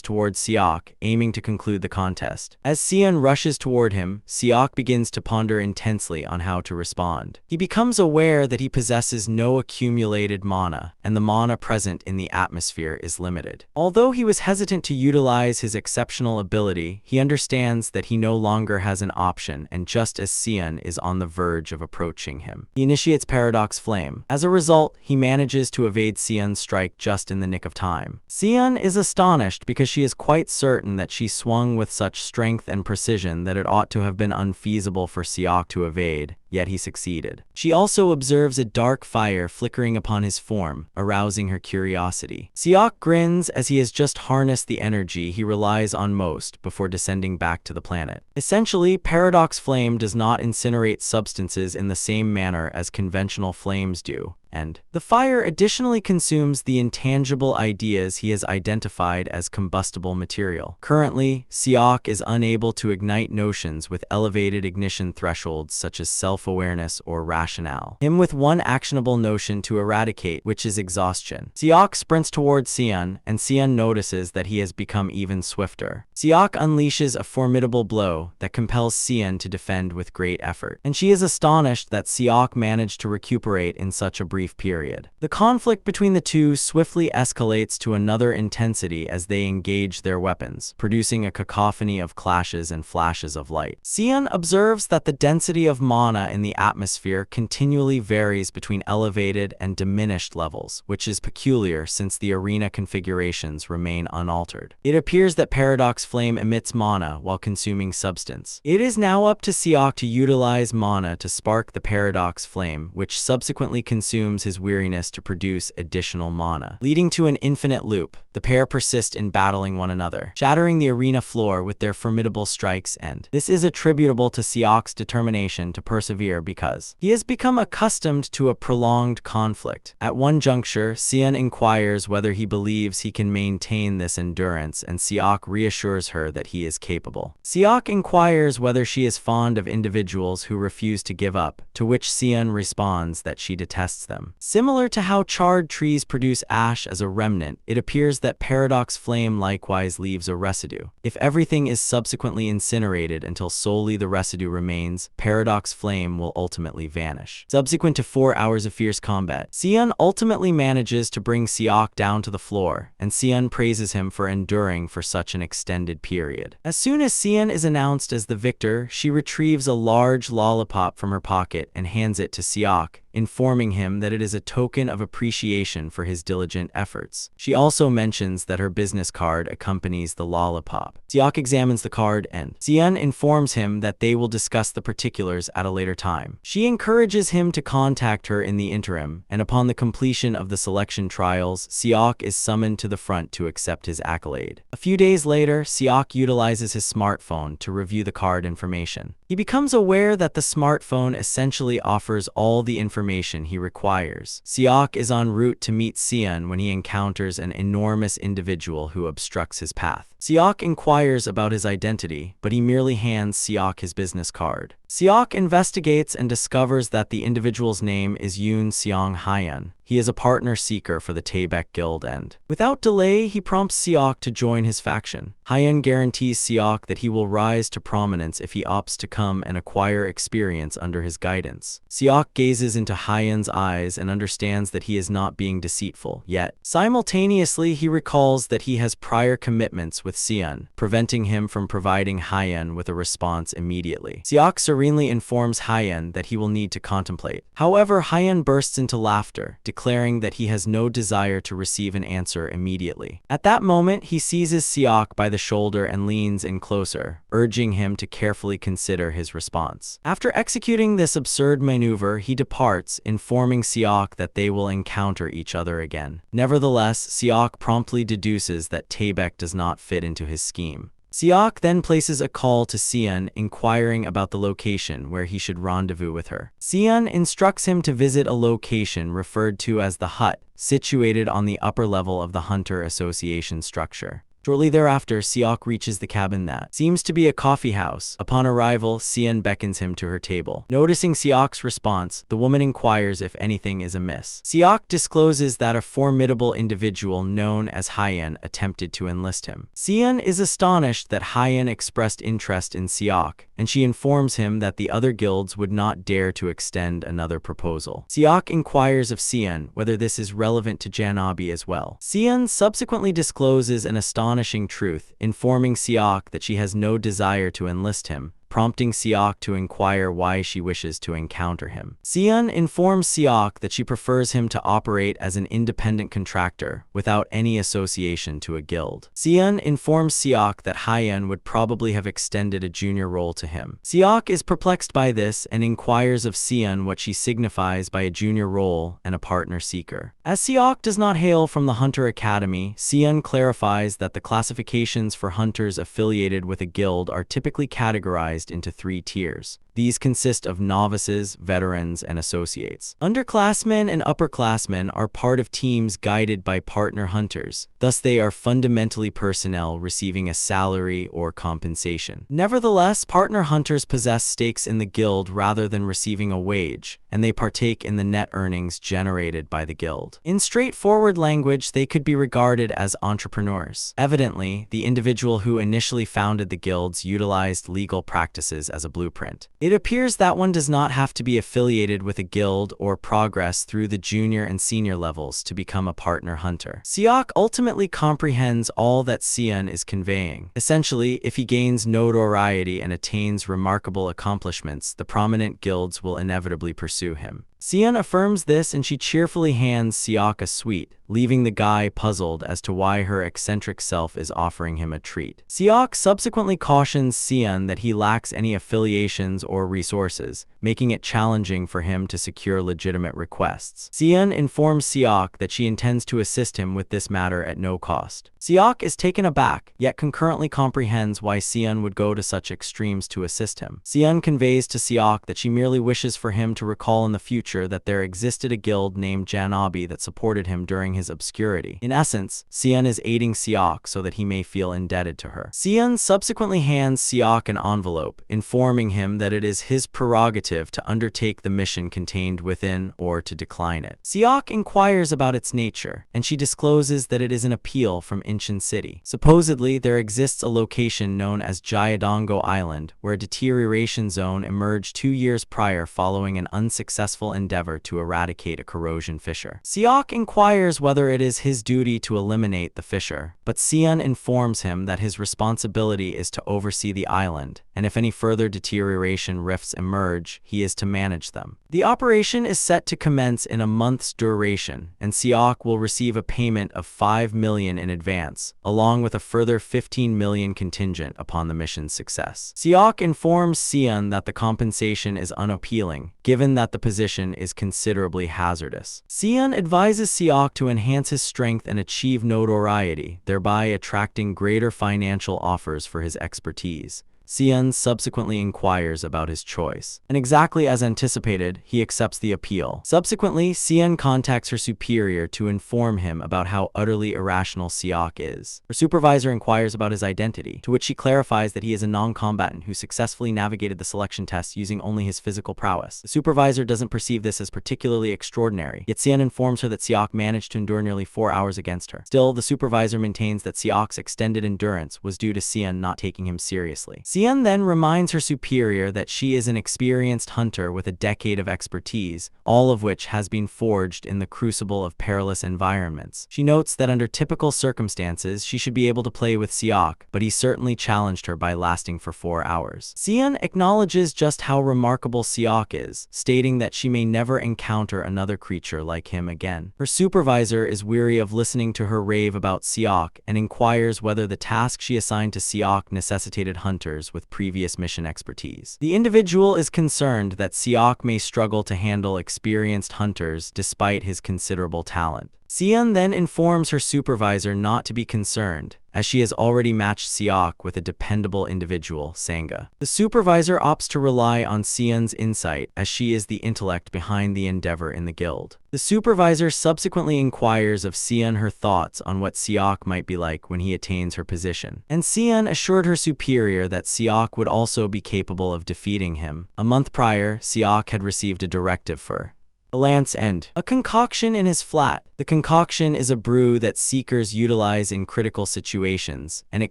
towards Seok, aiming to conclude the contest. As Seon rushes toward him, Seok begins to ponder intensely on how to respond. He becomes aware that he possesses no accumulated mana, and the mana present in the atmosphere is limited. Although he was hesitant to utilize his exceptional ability, he understands that he no longer has an option, and just as Seon is on the verge of approaching him, he initiates Paradox Flame. As a result, he manages to evade Seon's strike just in the nick of time. Seon is astonished because she is quite certain that she swung with such strength and precision that it ought to have been unfeasible for Seok to evade, yet he succeeded. She also observes a dark fire flickering upon his form, arousing her curiosity. Seok grins as he has just harnessed the energy he relies on most before descending back to the planet. Essentially, Paradox Flame does not incinerate substances in the same manner as conventional flames do, and the fire additionally consumes the intangible ideas he has identified as combustible material. Currently, Seok is unable to ignite notions with elevated ignition thresholds such as self self-awareness or rationale. Him with one actionable notion to eradicate, which is exhaustion. Seok sprints towards Seon, and Seon notices that he has become even swifter. Seok unleashes a formidable blow that compels Seon to defend with great effort, and she is astonished that Seok managed to recuperate in such a brief period. The conflict between the two swiftly escalates to another intensity as they engage their weapons, producing a cacophony of clashes and flashes of light. Seon observes that the density of mana in the atmosphere continually varies between elevated and diminished levels, which is peculiar since the arena configurations remain unaltered. It appears that Paradox Flame emits mana while consuming substance. It is now up to Seok to utilize mana to spark the Paradox Flame, which subsequently consumes his weariness to produce additional mana, leading to an infinite loop. The pair persist in battling one another, shattering the arena floor with their formidable strikes, and this is attributable to Seok's determination to persevere because he has become accustomed to a prolonged conflict. At one juncture, Seon inquires whether he believes he can maintain this endurance, and Seok reassures her that he is capable. Seok inquires whether she is fond of individuals who refuse to give up, to which Seon responds that she detests them. Similar to how charred trees produce ash as a remnant, it appears that Paradox Flame likewise leaves a residue. If everything is subsequently incinerated until solely the residue remains, Paradox Flame will ultimately vanish. Subsequent to 4 hours of fierce combat, Seon ultimately manages to bring Seok down to the floor, and Seon praises him for enduring for such an extended period. As soon as Seon is announced as the victor, she retrieves a large lollipop from her pocket and hands it to Seok, informing him that it is a token of appreciation for his diligent efforts. She also mentions that her business card accompanies the lollipop. Seok examines the card, and Seon informs him that they will discuss the particulars at a later time. She encourages him to contact her in the interim, and upon the completion of the selection trials, Seok is summoned to the front to accept his accolade. A few days later, Seok utilizes his smartphone to review the card information. He becomes aware that the smartphone essentially offers all the information he requires. Seok is en route to meet Seon when he encounters an enormous individual who obstructs his path. Seok inquires about his identity, but he merely hands Seok his business card. Seok investigates and discovers that the individual's name is Yoon Seong Hyun. He is a partner seeker for the Taebaek Guild, and without delay, he prompts Seok to join his faction. Hyun guarantees Seok that he will rise to prominence if he opts to come and acquire experience under his guidance. Seok gazes into Hyun's eyes and understands that he is not being deceitful, yet simultaneously he recalls that he has prior commitments with Seon, preventing him from providing Hyun with a response immediately. Seok serenely informs Hyun that he will need to contemplate. However, Hyun bursts into laughter, declaring that he has no desire to receive an answer immediately. At that moment, he seizes Seok by the shoulder and leans in closer, urging him to carefully consider his response. After executing this absurd maneuver, he departs, informing Seok that they will encounter each other again. Nevertheless, Seok promptly deduces that Taebaek does not fit into his scheme. Seok then places a call to Seon, inquiring about the location where he should rendezvous with her. Seon instructs him to visit a location referred to as the hut, situated on the upper level of the Hunter Association structure. Shortly thereafter, Seok reaches the cabin that seems to be a coffee house. Upon arrival, Seon beckons him to her table. Noticing Seok's response, the woman inquires if anything is amiss. Seok discloses that a formidable individual known as Hyun attempted to enlist him. Seon is astonished that Hyun expressed interest in Seok, and she informs him that the other guilds would not dare to extend another proposal. Seok inquires of Seon whether this is relevant to Janabi as well. Seon subsequently discloses an astonishing truth, informing Seok that she has no desire to enlist him, prompting Seok to inquire why she wishes to encounter him. Seon informs Seok that she prefers him to operate as an independent contractor without any association to a guild. Seon informs Seok that Hyun would probably have extended a junior role to him. Seok is perplexed by this and inquires of Seon what she signifies by a junior role and a partner seeker. As Seok does not hail from the Hunter Academy, Seon clarifies that the classifications for hunters affiliated with a guild are typically categorized organized into 3 tiers. These consist of novices, veterans, and associates. Underclassmen and upperclassmen are part of teams guided by partner hunters. Thus, they are fundamentally personnel receiving a salary or compensation. Nevertheless, partner hunters possess stakes in the guild rather than receiving a wage, and they partake in the net earnings generated by the guild. In straightforward language, they could be regarded as entrepreneurs. Evidently, the individual who initially founded the guilds utilized legal practices as a blueprint. It appears that one does not have to be affiliated with a guild or progress through the junior and senior levels to become a partner hunter. Siak ultimately comprehends all that Sion is conveying. Essentially, if he gains notoriety and attains remarkable accomplishments, the prominent guilds will inevitably pursue him. Sion affirms this and she cheerfully hands Siak a sweet, leaving the guy puzzled as to why her eccentric self is offering him a treat. Siak subsequently cautions Sion that he lacks any affiliations or resources, making it challenging for him to secure legitimate requests. Sion informs Siak that she intends to assist him with this matter at no cost. Siak is taken aback, yet concurrently comprehends why Sion would go to such extremes to assist him. Sion conveys to Siak that she merely wishes for him to recall in the future that there existed a guild named Janabi that supported him during his obscurity. In essence, Sion is aiding Siak so that he may feel indebted to her. Sion subsequently hands Siak an envelope, informing him that it is his prerogative to undertake the mission contained within or to decline it. Siak inquires about its nature, and she discloses that it is an appeal from Inchin City. Supposedly, there exists a location known as Jayadongo Island, where a deterioration zone emerged 2 years prior following an unsuccessful endeavor to eradicate a corrosion fissure. Siak inquires whether it is his duty to eliminate the fissure, but Sion informs him that his responsibility is to oversee the island, and if any further deterioration rifts emerge, he is to manage them. The operation is set to commence in a month's duration, and Siak will receive a payment of 5 million in advance, along with a further 15 million contingent upon the mission's success. Siak informs Sion that the compensation is unappealing, given that the position is considerably hazardous. Sion advises Siak to enhance his strength and achieve notoriety, thereby attracting greater financial offers for his expertise. Sion subsequently inquires about his choice, and exactly as anticipated, he accepts the appeal. Subsequently, Sion contacts her superior to inform him about how utterly irrational Siak is. Her supervisor inquires about his identity, to which she clarifies that he is a non-combatant who successfully navigated the selection tests using only his physical prowess. The supervisor doesn't perceive this as particularly extraordinary, yet Sion informs her that Siak managed to endure nearly 4 hours against her. Still, the supervisor maintains that Siak's extended endurance was due to Sion not taking him seriously. Sion then reminds her superior that she is an experienced hunter with a decade of expertise, all of which has been forged in the crucible of perilous environments. She notes that under typical circumstances, she should be able to play with Siak, but he certainly challenged her by lasting for 4 hours. Sion acknowledges just how remarkable Siak is, stating that she may never encounter another creature like him again. Her supervisor is weary of listening to her rave about Siak and inquires whether the task she assigned to Siak necessitated hunters with previous mission expertise. The individual is concerned that Siak may struggle to handle experienced hunters despite his considerable talent. Sion then informs her supervisor not to be concerned, as she has already matched Siak with a dependable individual, Sanga. The supervisor opts to rely on Sion's insight, as she is the intellect behind the endeavor in the guild. The supervisor subsequently inquires of Sion her thoughts on what Siak might be like when he attains her position, and Sion assured her superior that Siak would also be capable of defeating him. A month prior, Siak had received a directive for a lance end, a concoction in his flat. The concoction is a brew that seekers utilize in critical situations, and it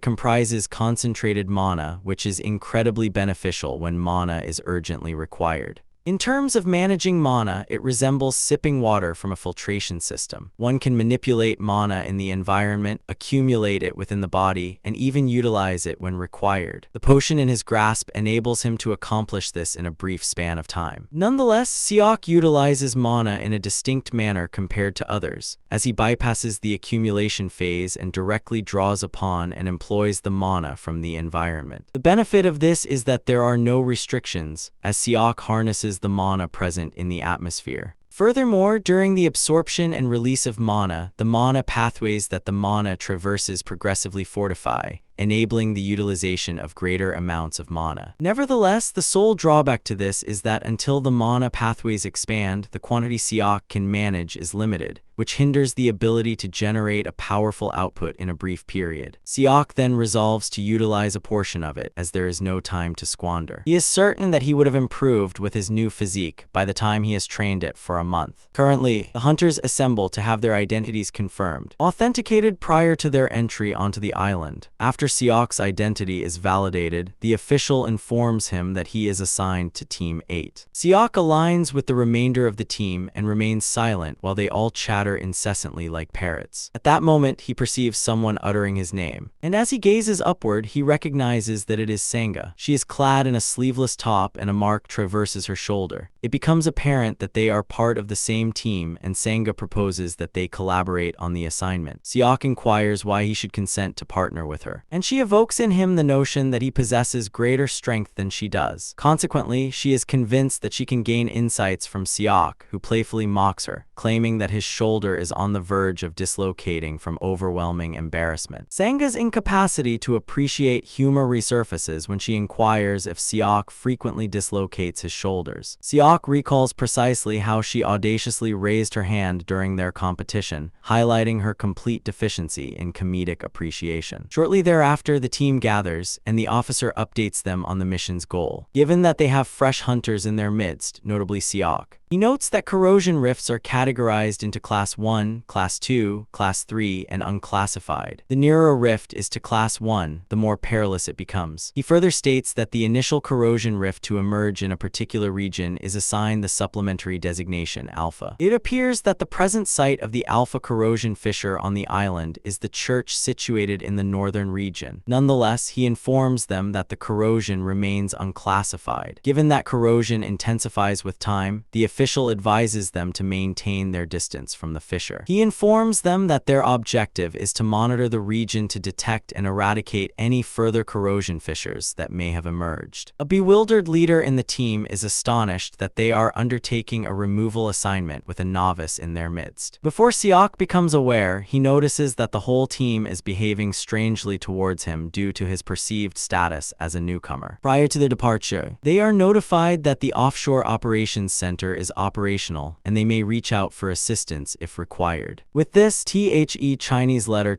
comprises concentrated mana, which is incredibly beneficial when mana is urgently required. In terms of managing mana, it resembles sipping water from a filtration system. One can manipulate mana in the environment, accumulate it within the body, and even utilize it when required. The potion in his grasp enables him to accomplish this in a brief span of time. Nonetheless, Siak utilizes mana in a distinct manner compared to others, as he bypasses the accumulation phase and directly draws upon and employs the mana from the environment. The benefit of this is that there are no restrictions, as Siak harnesses the mana present in the atmosphere. Furthermore, during the absorption and release of mana, the mana pathways that the mana traverses progressively fortify, enabling the utilization of greater amounts of mana. Nevertheless, the sole drawback to this is that until the mana pathways expand, the quantity Siak can manage is limited, which hinders the ability to generate a powerful output in a brief period. Siak then resolves to utilize a portion of it, as there is no time to squander. He is certain that he would have improved with his new physique by the time he has trained it for a month. Currently, the hunters assemble to have their identities confirmed, authenticated prior to their entry onto the island. After Siak's identity is validated, the official informs him that he is assigned to Team 8. Siak aligns with the remainder of the team and remains silent while they all chatter incessantly like parrots. At that moment, he perceives someone uttering his name, and as he gazes upward, he recognizes that it is Sanga. She is clad in a sleeveless top and a mark traverses her shoulder. It becomes apparent that they are part of the same team, and Sanga proposes that they collaborate on the assignment. Siak inquires why he should consent to partner with her, and she evokes in him the notion that he possesses greater strength than she does. Consequently, she is convinced that she can gain insights from Siak, who playfully mocks her, claiming that his shoulder is on the verge of dislocating from overwhelming embarrassment. Sanga's incapacity to appreciate humor resurfaces when she inquires if Siak frequently dislocates his shoulders. Siak recalls precisely how she audaciously raised her hand during their competition, highlighting her complete deficiency in comedic appreciation. Shortly thereafter, the team gathers, and the officer updates them on the mission's goal. Given that they have fresh hunters in their midst, notably Siak, he notes that corrosion rifts are categorized into Class 1, Class 2, Class 3, and unclassified. The nearer a rift is to Class 1, the more perilous it becomes. He further states that the initial corrosion rift to emerge in a particular region is assigned the supplementary designation Alpha. It appears that the present site of the Alpha corrosion fissure on the island is the church situated in the northern region. Nonetheless, he informs them that the corrosion remains unclassified. Given that corrosion intensifies with time, the official advises them to maintain their distance from the fissure. He informs them that their objective is to monitor the region to detect and eradicate any further corrosion fissures that may have emerged. A bewildered leader in the team is astonished that they are undertaking a removal assignment with a novice in their midst. Before Siak becomes aware, he notices that the whole team is behaving strangely towards him due to his perceived status as a newcomer. Prior to their departure, they are notified that the offshore operations center is operational, and they may reach out for assistance if required. With this, Chinese letter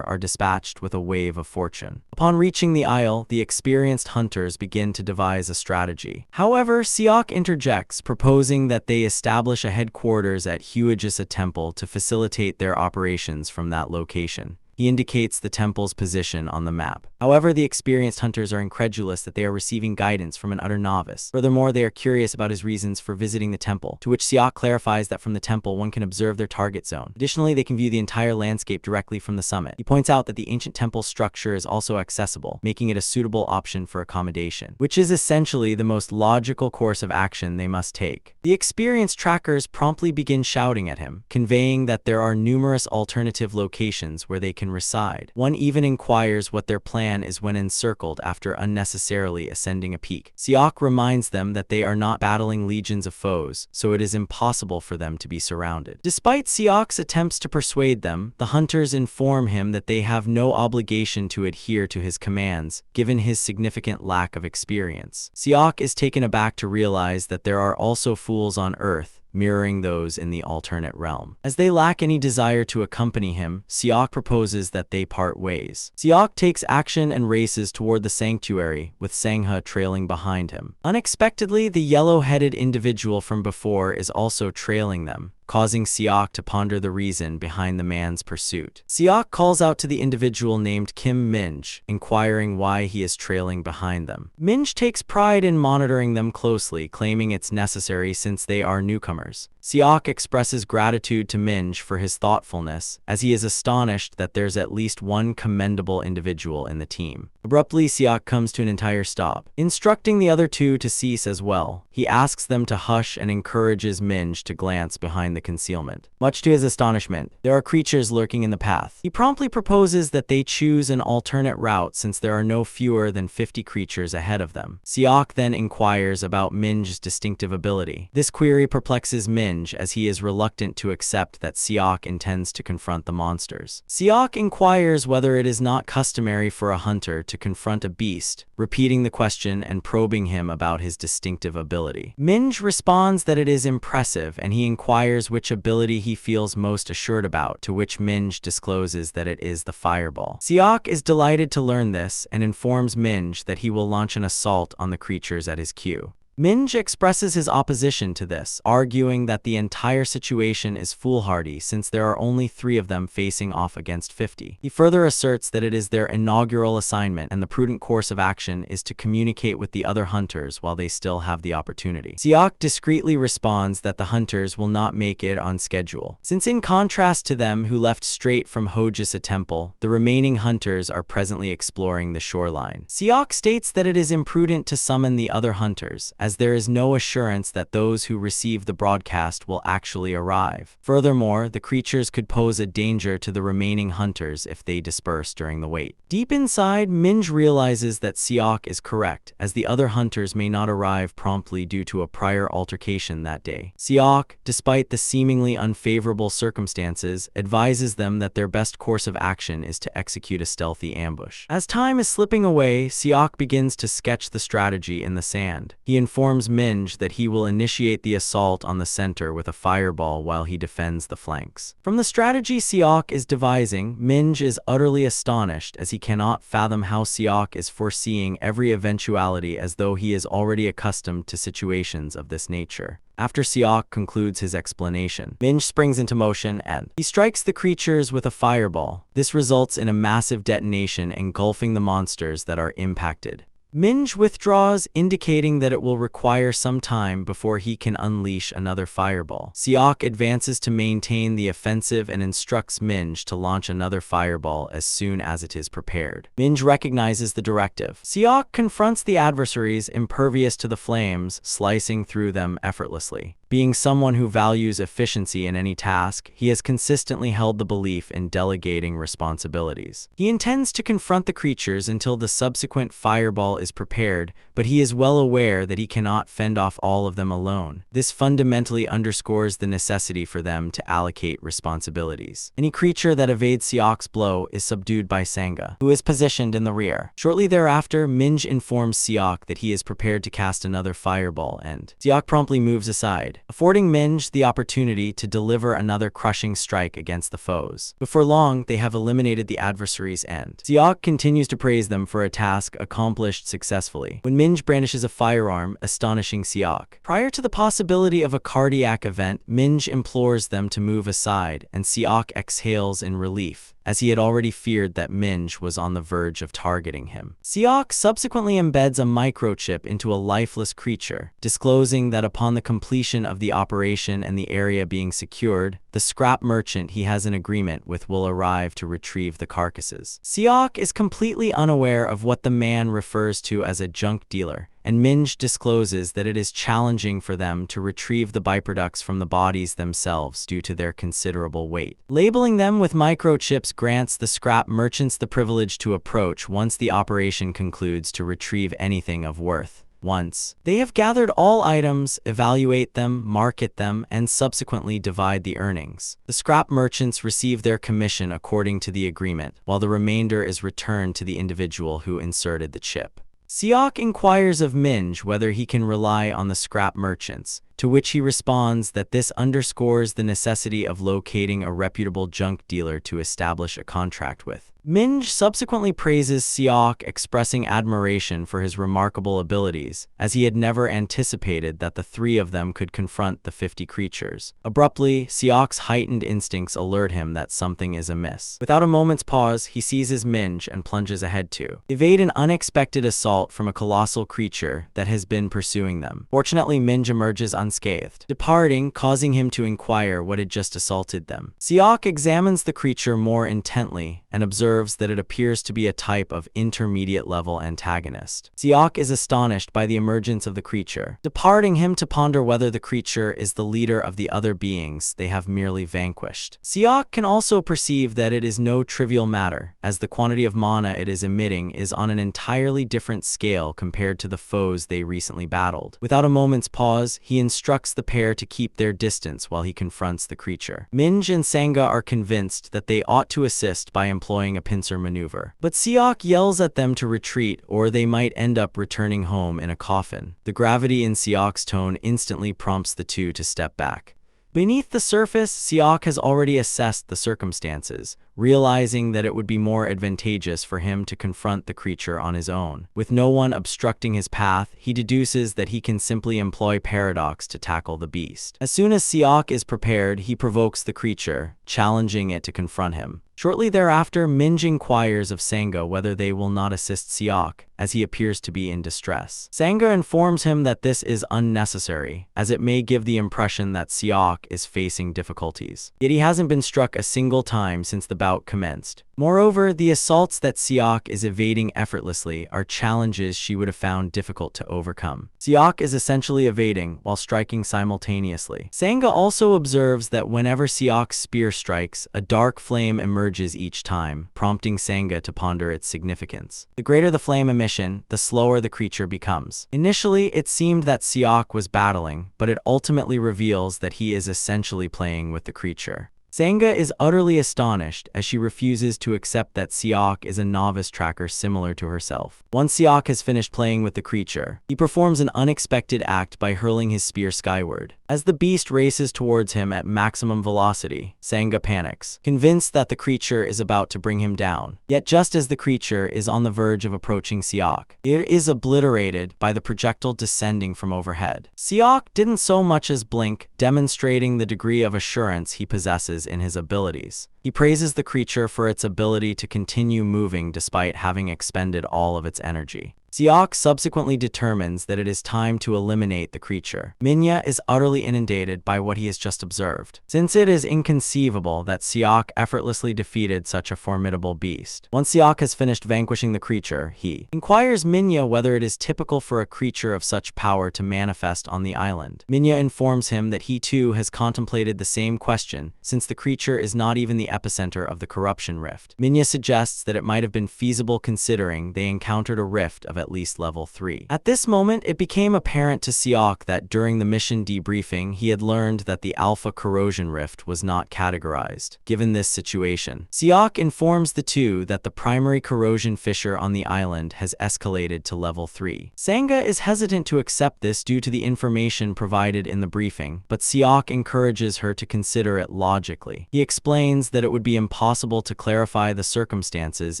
are dispatched with a wave of fortune. Upon reaching the isle, the experienced hunters begin to devise a strategy. However, Siak interjects, proposing that they establish a headquarters at Huajisa Temple to facilitate their operations from that location. He indicates the temple's position on the map. However, the experienced hunters are incredulous that they are receiving guidance from an utter novice. Furthermore, they are curious about his reasons for visiting the temple, to which Siak clarifies that from the temple one can observe their target zone. Additionally, they can view the entire landscape directly from the summit. He points out that the ancient temple structure is also accessible, making it a suitable option for accommodation, which is essentially the most logical course of action they must take. The experienced trackers promptly begin shouting at him, conveying that there are numerous alternative locations where they can reside. One even inquires what their plan is when encircled after unnecessarily ascending a peak. Siak reminds them that they are not battling legions of foes, so it is impossible for them to be surrounded. Despite Siak's attempts to persuade them, the hunters inform him that they have no obligation to adhere to his commands, given his significant lack of experience. Siak is taken aback to realize that there are also fools on Earth, mirroring those in the alternate realm. As they lack any desire to accompany him, Siak proposes that they part ways. Siak takes action and races toward the sanctuary, with Sangha trailing behind him. Unexpectedly, the yellow-headed individual from before is also trailing them, causing Siak to ponder the reason behind the man's pursuit. Siak calls out to the individual named Kim Minj, inquiring why he is trailing behind them. Minj takes pride in monitoring them closely, claiming it's necessary since they are newcomers. Siak expresses gratitude to Minj for his thoughtfulness, as he is astonished that there's at least one commendable individual in the team. Abruptly, Siak comes to an entire stop, instructing the other two to cease as well. He asks them to hush and encourages Minj to glance behind the the concealment. Much to his astonishment, there are creatures lurking in the path. He promptly proposes that they choose an alternate route since there are no fewer than 50 creatures ahead of them. Seok then inquires about Minj's distinctive ability. This query perplexes Minj as he is reluctant to accept that Seok intends to confront the monsters. Seok inquires whether it is not customary for a hunter to confront a beast, repeating the question and probing him about his distinctive ability. Minj responds that it is impressive, and he inquires which ability he feels most assured about, to which Minj discloses that it is the fireball. Seok is delighted to learn this and informs Minj that he will launch an assault on the creatures at his cue. Minj expresses his opposition to this, arguing that the entire situation is foolhardy since there are only 3 of them facing off against 50. He further asserts that it is their inaugural assignment and the prudent course of action is to communicate with the other hunters while they still have the opportunity. Seok discreetly responds that the hunters will not make it on schedule, since in contrast to them who left straight from Hojisa Temple, the remaining hunters are presently exploring the shoreline. Seok states that it is imprudent to summon the other hunters, as there is no assurance that those who receive the broadcast will actually arrive. Furthermore, the creatures could pose a danger to the remaining hunters if they disperse during the wait. Deep inside, Minj realizes that Seok is correct, as the other hunters may not arrive promptly due to a prior altercation that day. Seok, despite the seemingly unfavorable circumstances, advises them that their best course of action is to execute a stealthy ambush. As time is slipping away, Seok begins to sketch the strategy in the sand. He informs Minj that he will initiate the assault on the center with a fireball while he defends the flanks. From the strategy Seok is devising, Minj is utterly astonished as he cannot fathom how Seok is foreseeing every eventuality as though he is already accustomed to situations of this nature. After Seok concludes his explanation, Minj springs into motion and he strikes the creatures with a fireball. This results in a massive detonation engulfing the monsters that are impacted. Minj withdraws, indicating that it will require some time before he can unleash another fireball. Seok advances to maintain the offensive and instructs Minj to launch another fireball as soon as it is prepared. Minj recognizes the directive. Seok confronts the adversaries impervious to the flames, slicing through them effortlessly. Being someone who values efficiency in any task, he has consistently held the belief in delegating responsibilities. He intends to confront the creatures until the subsequent fireball is prepared, but he is well aware that he cannot fend off all of them alone. This fundamentally underscores the necessity for them to allocate responsibilities. Any creature that evades Seok's blow is subdued by Sanga, who is positioned in the rear. Shortly thereafter, Minj informs Seok that he is prepared to cast another fireball, and Seok promptly moves aside, affording Minj the opportunity to deliver another crushing strike against the foes. Before long, they have eliminated the adversary's end. Seok continues to praise them for a task accomplished successfully, when Minj brandishes a firearm, astonishing Seok. Prior to the possibility of a cardiac event, Minj implores them to move aside, and Seok exhales in relief, as he had already feared that Minj was on the verge of targeting him. Seok subsequently embeds a microchip into a lifeless creature, disclosing that upon the completion of the operation and the area being secured, the scrap merchant he has an agreement with will arrive to retrieve the carcasses. Seok is completely unaware of what the man refers to as a junk dealer, and Minj discloses that it is challenging for them to retrieve the byproducts from the bodies themselves due to their considerable weight. Labeling them with microchips grants the scrap merchants the privilege to approach once the operation concludes to retrieve anything of worth. Once they have gathered all items, evaluate them, market them, and subsequently divide the earnings. The scrap merchants receive their commission according to the agreement, while the remainder is returned to the individual who inserted the chip. Seok inquires of Minj whether he can rely on the scrap merchants, to which he responds that this underscores the necessity of locating a reputable junk dealer to establish a contract with. Minj subsequently praises Seok, expressing admiration for his remarkable abilities, as he had never anticipated that the 3 of them could confront the 50 creatures. Abruptly, Seok's heightened instincts alert him that something is amiss. Without a moment's pause, he seizes Minj and plunges ahead to evade an unexpected assault from a colossal creature that has been pursuing them. Fortunately, Minj emerges unscathed, unscathed, departing, causing him to inquire what had just assaulted them. Seok examines the creature more intently and observes that it appears to be a type of intermediate-level antagonist. Seok is astonished by the emergence of the creature, departing him to ponder whether the creature is the leader of the other beings they have merely vanquished. Seok can also perceive that it is no trivial matter, as the quantity of mana it is emitting is on an entirely different scale compared to the foes they recently battled. Without a moment's pause, he instructs the pair to keep their distance while he confronts the creature. Minj and Sanga are convinced that they ought to assist by employing a pincer maneuver, but Seok yells at them to retreat or they might end up returning home in a coffin. The gravity in Seok's tone instantly prompts the two to step back. Beneath the surface, Seok has already assessed the circumstances, realizing that it would be more advantageous for him to confront the creature on his own. With no one obstructing his path, he deduces that he can simply employ paradox to tackle the beast. As soon as Seok is prepared, he provokes the creature, challenging it to confront him. Shortly thereafter, Minj inquires of Sanga whether they will not assist Seok, as he appears to be in distress. Sanga informs him that this is unnecessary, as it may give the impression that Seok is facing difficulties. Yet he hasn't been struck a single time since the bout commenced. Moreover, the assaults that Seok is evading effortlessly are challenges she would have found difficult to overcome. Seok is essentially evading while striking simultaneously. Sanga also observes that whenever Seok's spear strikes, a dark flame emerges each time, prompting Sanga to ponder its significance. The greater the flame emission, the slower the creature becomes. Initially, it seemed that Seok was battling, but it ultimately reveals that he is essentially playing with the creature. Sanga is utterly astonished as she refuses to accept that Seok is a novice tracker similar to herself. Once Seok has finished playing with the creature, he performs an unexpected act by hurling his spear skyward. As the beast races towards him at maximum velocity, Sanga panics, convinced that the creature is about to bring him down. Yet just as the creature is on the verge of approaching Seok, it is obliterated by the projectile descending from overhead. Seok didn't so much as blink, demonstrating the degree of assurance he possesses in his abilities. He praises the creature for its ability to continue moving despite having expended all of its energy. Seok subsequently determines that it is time to eliminate the creature. Minya is utterly inundated by what he has just observed, since it is inconceivable that Seok effortlessly defeated such a formidable beast. Once Seok has finished vanquishing the creature, he inquires Minya whether it is typical for a creature of such power to manifest on the island. Minya informs him that he too has contemplated the same question, since the creature is not even the epicenter of the corruption rift. Minya suggests that it might have been feasible considering they encountered a rift of at least level 3. At this moment, it became apparent to Seok that during the mission debriefing, he had learned that the Alpha Corrosion Rift was not categorized. Given this situation, Seok informs the two that the primary corrosion fissure on the island has escalated to level 3. Sanga is hesitant to accept this due to the information provided in the briefing, but Seok encourages her to consider it logically. He explains that it would be impossible to clarify the circumstances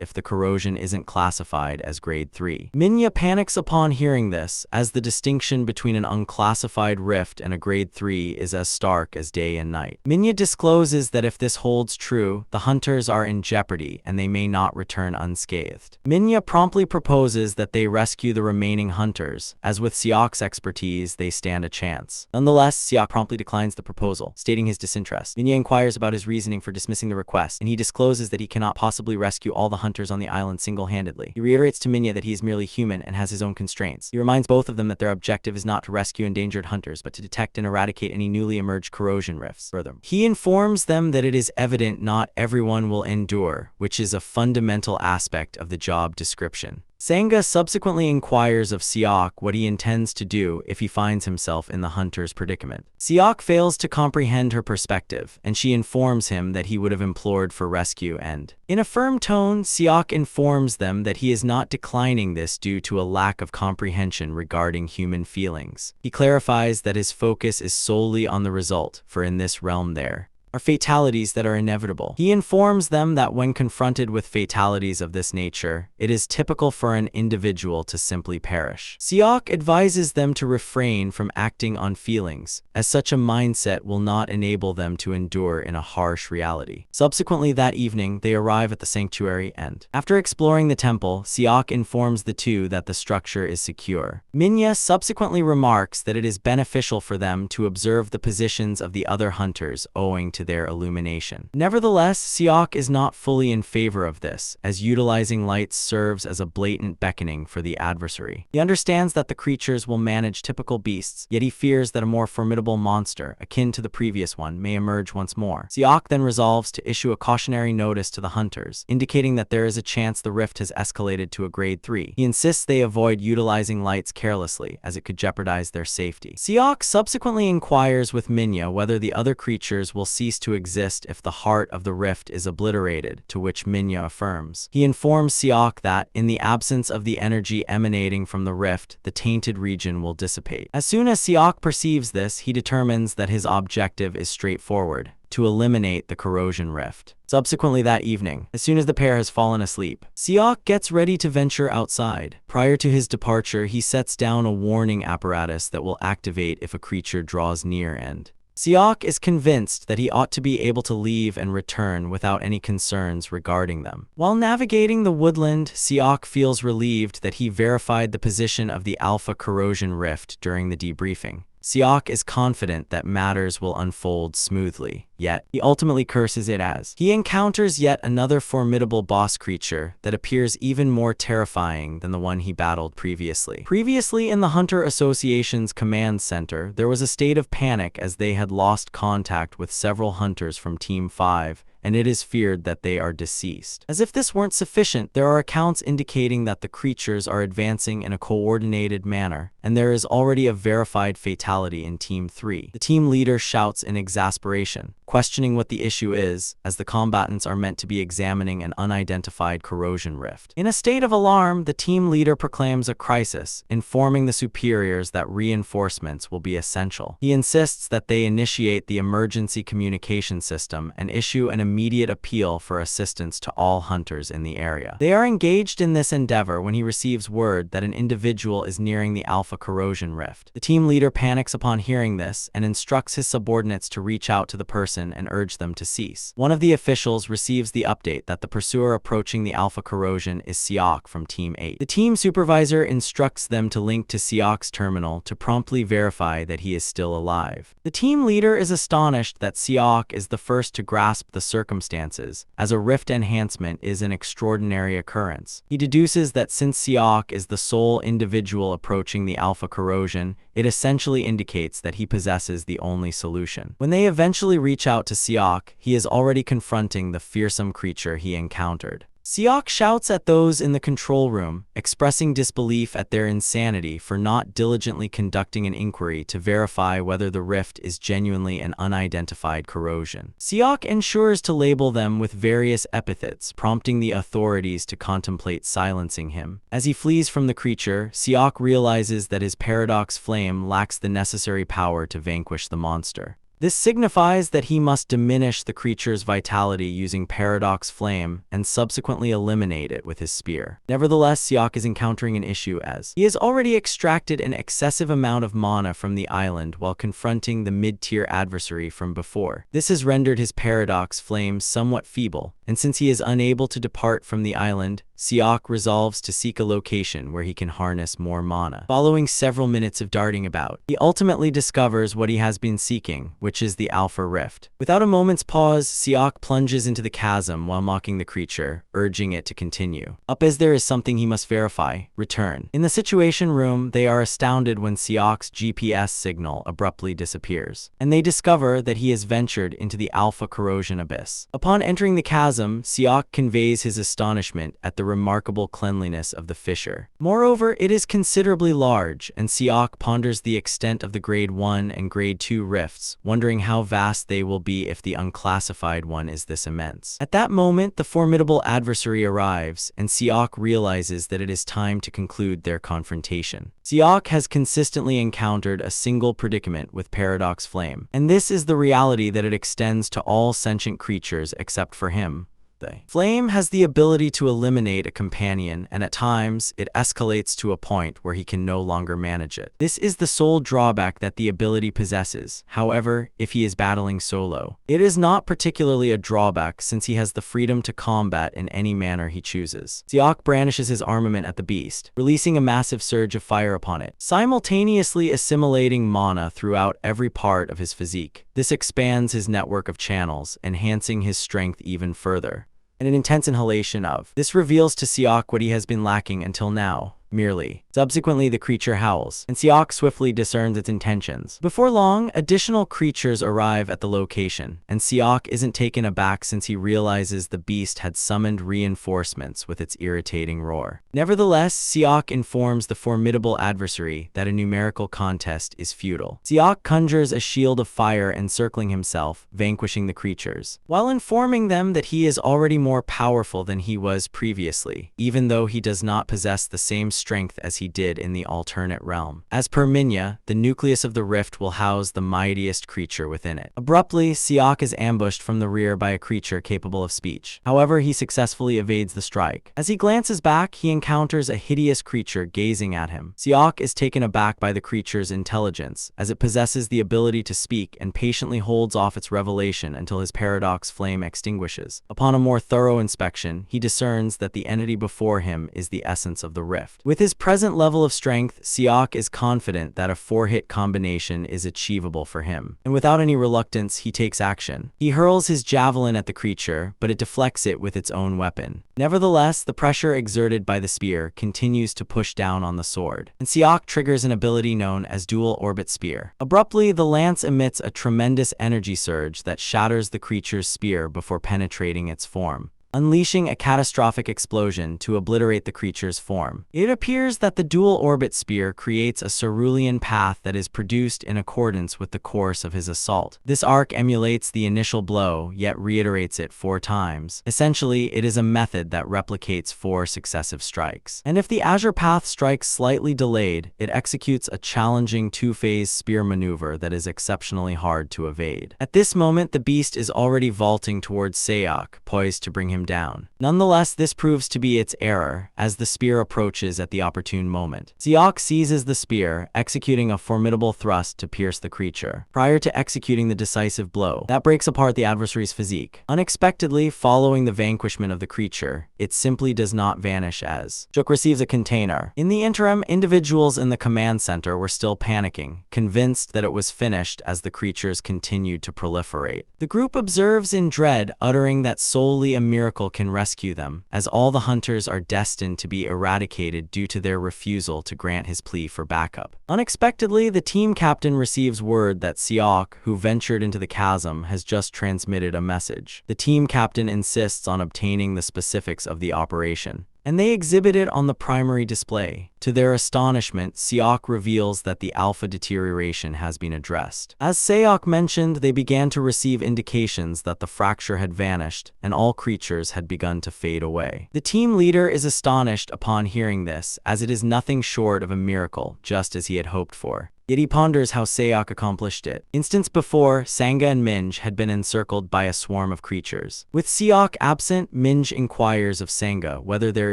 if the corrosion isn't classified as grade 3. Minya panics upon hearing this, as the distinction between an unclassified rift and a grade 3 is as stark as day and night. Minya discloses that if this holds true, the hunters are in jeopardy and they may not return unscathed. Minya promptly proposes that they rescue the remaining hunters, as with Seok's expertise, they stand a chance. Nonetheless, Seok promptly declines the proposal, stating his disinterest. Minya inquires about his reasoning for dismissing the request, and he discloses that he cannot possibly rescue all the hunters on the island single-handedly. He reiterates to Minya that he is merely human and has his own constraints. He reminds both of them that their objective is not to rescue endangered hunters, but to detect and eradicate any newly emerged corrosion rifts. Further, he informs them that it is evident not everyone will endure, which is a fundamental aspect of the job description. Sanga subsequently inquires of Seok what he intends to do if he finds himself in the hunter's predicament. Seok fails to comprehend her perspective, and she informs him that he would have implored for rescue and, in a firm tone, Seok informs them that he is not declining this due to a lack of comprehension regarding human feelings. He clarifies that his focus is solely on the result, for in this realm there are fatalities that are inevitable. He informs them that when confronted with fatalities of this nature, it is typical for an individual to simply perish. Seok advises them to refrain from acting on feelings, as such a mindset will not enable them to endure in a harsh reality. Subsequently that evening, they arrive at the sanctuary and, after exploring the temple, Seok informs the two that the structure is secure. Minya subsequently remarks that it is beneficial for them to observe the positions of the other hunters owing to their illumination. Nevertheless, Seok is not fully in favor of this, as utilizing lights serves as a blatant beckoning for the adversary. He understands that the creatures will manage typical beasts, yet he fears that a more formidable monster, akin to the previous one, may emerge once more. Seok then resolves to issue a cautionary notice to the hunters, indicating that there is a chance the rift has escalated to a grade 3. He insists they avoid utilizing lights carelessly, as it could jeopardize their safety. Seok subsequently inquires with Minya whether the other creatures will cease to exist if the heart of the rift is obliterated, to which Minya affirms. He informs Seok that, in the absence of the energy emanating from the rift, the tainted region will dissipate. As soon as Seok perceives this, he determines that his objective is straightforward: to eliminate the corrosion rift. Subsequently that evening, as soon as the pair has fallen asleep, Seok gets ready to venture outside. Prior to his departure, he sets down a warning apparatus that will activate if a creature draws near and Seok is convinced that he ought to be able to leave and return without any concerns regarding them. While navigating the woodland, Seok feels relieved that he verified the position of the Alpha Corrosion Rift during the debriefing. Seok is confident that matters will unfold smoothly, yet he ultimately curses it as he encounters yet another formidable boss creature that appears even more terrifying than the one he battled previously. Previously in the Hunter Association's command center, there was a state of panic as they had lost contact with several hunters from Team 5, and it is feared that they are deceased. As if this weren't sufficient, there are accounts indicating that the creatures are advancing in a coordinated manner, and there is already a verified fatality in Team 3. The team leader shouts in exasperation, questioning what the issue is, as the combatants are meant to be examining an unidentified corrosion rift. In a state of alarm, the team leader proclaims a crisis, informing the superiors that reinforcements will be essential. He insists that they initiate the emergency communication system and issue an immediate appeal for assistance to all hunters in the area. They are engaged in this endeavor when he receives word that an individual is nearing the Alpha Corrosion Rift. The team leader panics upon hearing this and instructs his subordinates to reach out to the person and urge them to cease. One of the officials receives the update that the pursuer approaching the Alpha Corrosion is Seok from Team 8. The team supervisor instructs them to link to Seok's terminal to promptly verify that he is still alive. The team leader is astonished that Seok is the first to grasp the circumstances, as a rift enhancement is an extraordinary occurrence. He deduces that since Seok is the sole individual approaching the Alpha Corrosion, it essentially indicates that he possesses the only solution. When they eventually reach out to Seok, he is already confronting the fearsome creature he encountered. Seok shouts at those in the control room, expressing disbelief at their insanity for not diligently conducting an inquiry to verify whether the rift is genuinely an unidentified corrosion. Seok ensures to label them with various epithets, prompting the authorities to contemplate silencing him. As he flees from the creature, Seok realizes that his paradox flame lacks the necessary power to vanquish the monster. This signifies that he must diminish the creature's vitality using Paradox Flame and subsequently eliminate it with his spear. Nevertheless, Seok is encountering an issue as he has already extracted an excessive amount of mana from the island while confronting the mid-tier adversary from before. This has rendered his Paradox Flame somewhat feeble, and since he is unable to depart from the island, Seok resolves to seek a location where he can harness more mana. Following several minutes of darting about, he ultimately discovers what he has been seeking, which is the Alpha Rift. Without a moment's pause, Seok plunges into the chasm while mocking the creature, urging it to continue. Up as there is something he must verify, return. In the Situation Room, they are astounded when Seok's GPS signal abruptly disappears, and they discover that he has ventured into the Alpha Corrosion Abyss. Upon entering the chasm, Seok conveys his astonishment at the remarkable cleanliness of the fissure. Moreover, it is considerably large, and Siak ponders the extent of the Grade 1 and Grade 2 rifts, wondering how vast they will be if the unclassified one is this immense. At that moment, the formidable adversary arrives, and Siak realizes that it is time to conclude their confrontation. Siak has consistently encountered a single predicament with Paradox Flame, and this is the reality that it extends to all sentient creatures except for him. The flame has the ability to eliminate a companion, and at times, it escalates to a point where he can no longer manage it. This is the sole drawback that the ability possesses. However, if he is battling solo, it is not particularly a drawback since he has the freedom to combat in any manner he chooses. Siak brandishes his armament at the beast, releasing a massive surge of fire upon it, simultaneously assimilating mana throughout every part of his physique. This expands his network of channels, enhancing his strength even further. And an intense inhalation of this reveals to Siak what he has been lacking until now. Merely. Subsequently, the creature howls, and Siak swiftly discerns its intentions. Before long, additional creatures arrive at the location, and Siak isn't taken aback since he realizes the beast had summoned reinforcements with its irritating roar. Nevertheless, Siak informs the formidable adversary that a numerical contest is futile. Siak conjures a shield of fire encircling himself, vanquishing the creatures, while informing them that he is already more powerful than he was previously, even though he does not possess the same strength as he did in the alternate realm. As per Minya, the nucleus of the rift will house the mightiest creature within it. Abruptly, Siak is ambushed from the rear by a creature capable of speech. However, he successfully evades the strike. As he glances back, he encounters a hideous creature gazing at him. Siak is taken aback by the creature's intelligence, as it possesses the ability to speak and patiently holds off its revelation until his paradox flame extinguishes. Upon a more thorough inspection, he discerns that the entity before him is the essence of the rift. With his present level of strength, Siak is confident that a 4-hit combination is achievable for him, and without any reluctance, he takes action. He hurls his javelin at the creature, but it deflects it with its own weapon. Nevertheless, the pressure exerted by the spear continues to push down on the sword, and Siak triggers an ability known as Dual Orbit Spear. Abruptly, the lance emits a tremendous energy surge that shatters the creature's spear before penetrating its form, unleashing a catastrophic explosion to obliterate the creature's form. It appears that the dual orbit spear creates a cerulean path that is produced in accordance with the course of his assault. This arc emulates the initial blow, yet reiterates it 4 times. Essentially, it is a method that replicates 4 successive strikes. And if the azure path strikes slightly delayed, it executes a challenging 2-phase spear maneuver that is exceptionally hard to evade. At this moment, the beast is already vaulting towards Siak, poised to bring him down. Nonetheless, this proves to be its error, as the spear approaches at the opportune moment. Siak seizes the spear, executing a formidable thrust to pierce the creature, prior to executing the decisive blow that breaks apart the adversary's physique. Unexpectedly, following the vanquishment of the creature, it simply does not vanish as Juk receives a container. In the interim, individuals in the command center were still panicking, convinced that it was finished as the creatures continued to proliferate. The group observes in dread, uttering that solely a miracle can rescue them, as all the hunters are destined to be eradicated due to their refusal to grant his plea for backup. Unexpectedly, the team captain receives word that Siak, who ventured into the chasm, has just transmitted a message. The team captain insists on obtaining the specifics of the operation, and they exhibit it on the primary display. To their astonishment, Siak reveals that the alpha deterioration has been addressed. As Siak mentioned, they began to receive indications that the fracture had vanished, and all creatures had begun to fade away. The team leader is astonished upon hearing this, as it is nothing short of a miracle, just as he had hoped for. Yet he ponders how Siak accomplished it. Instance before, Sanga and Minj had been encircled by a swarm of creatures. With Siak absent, Minj inquires of Sanga whether there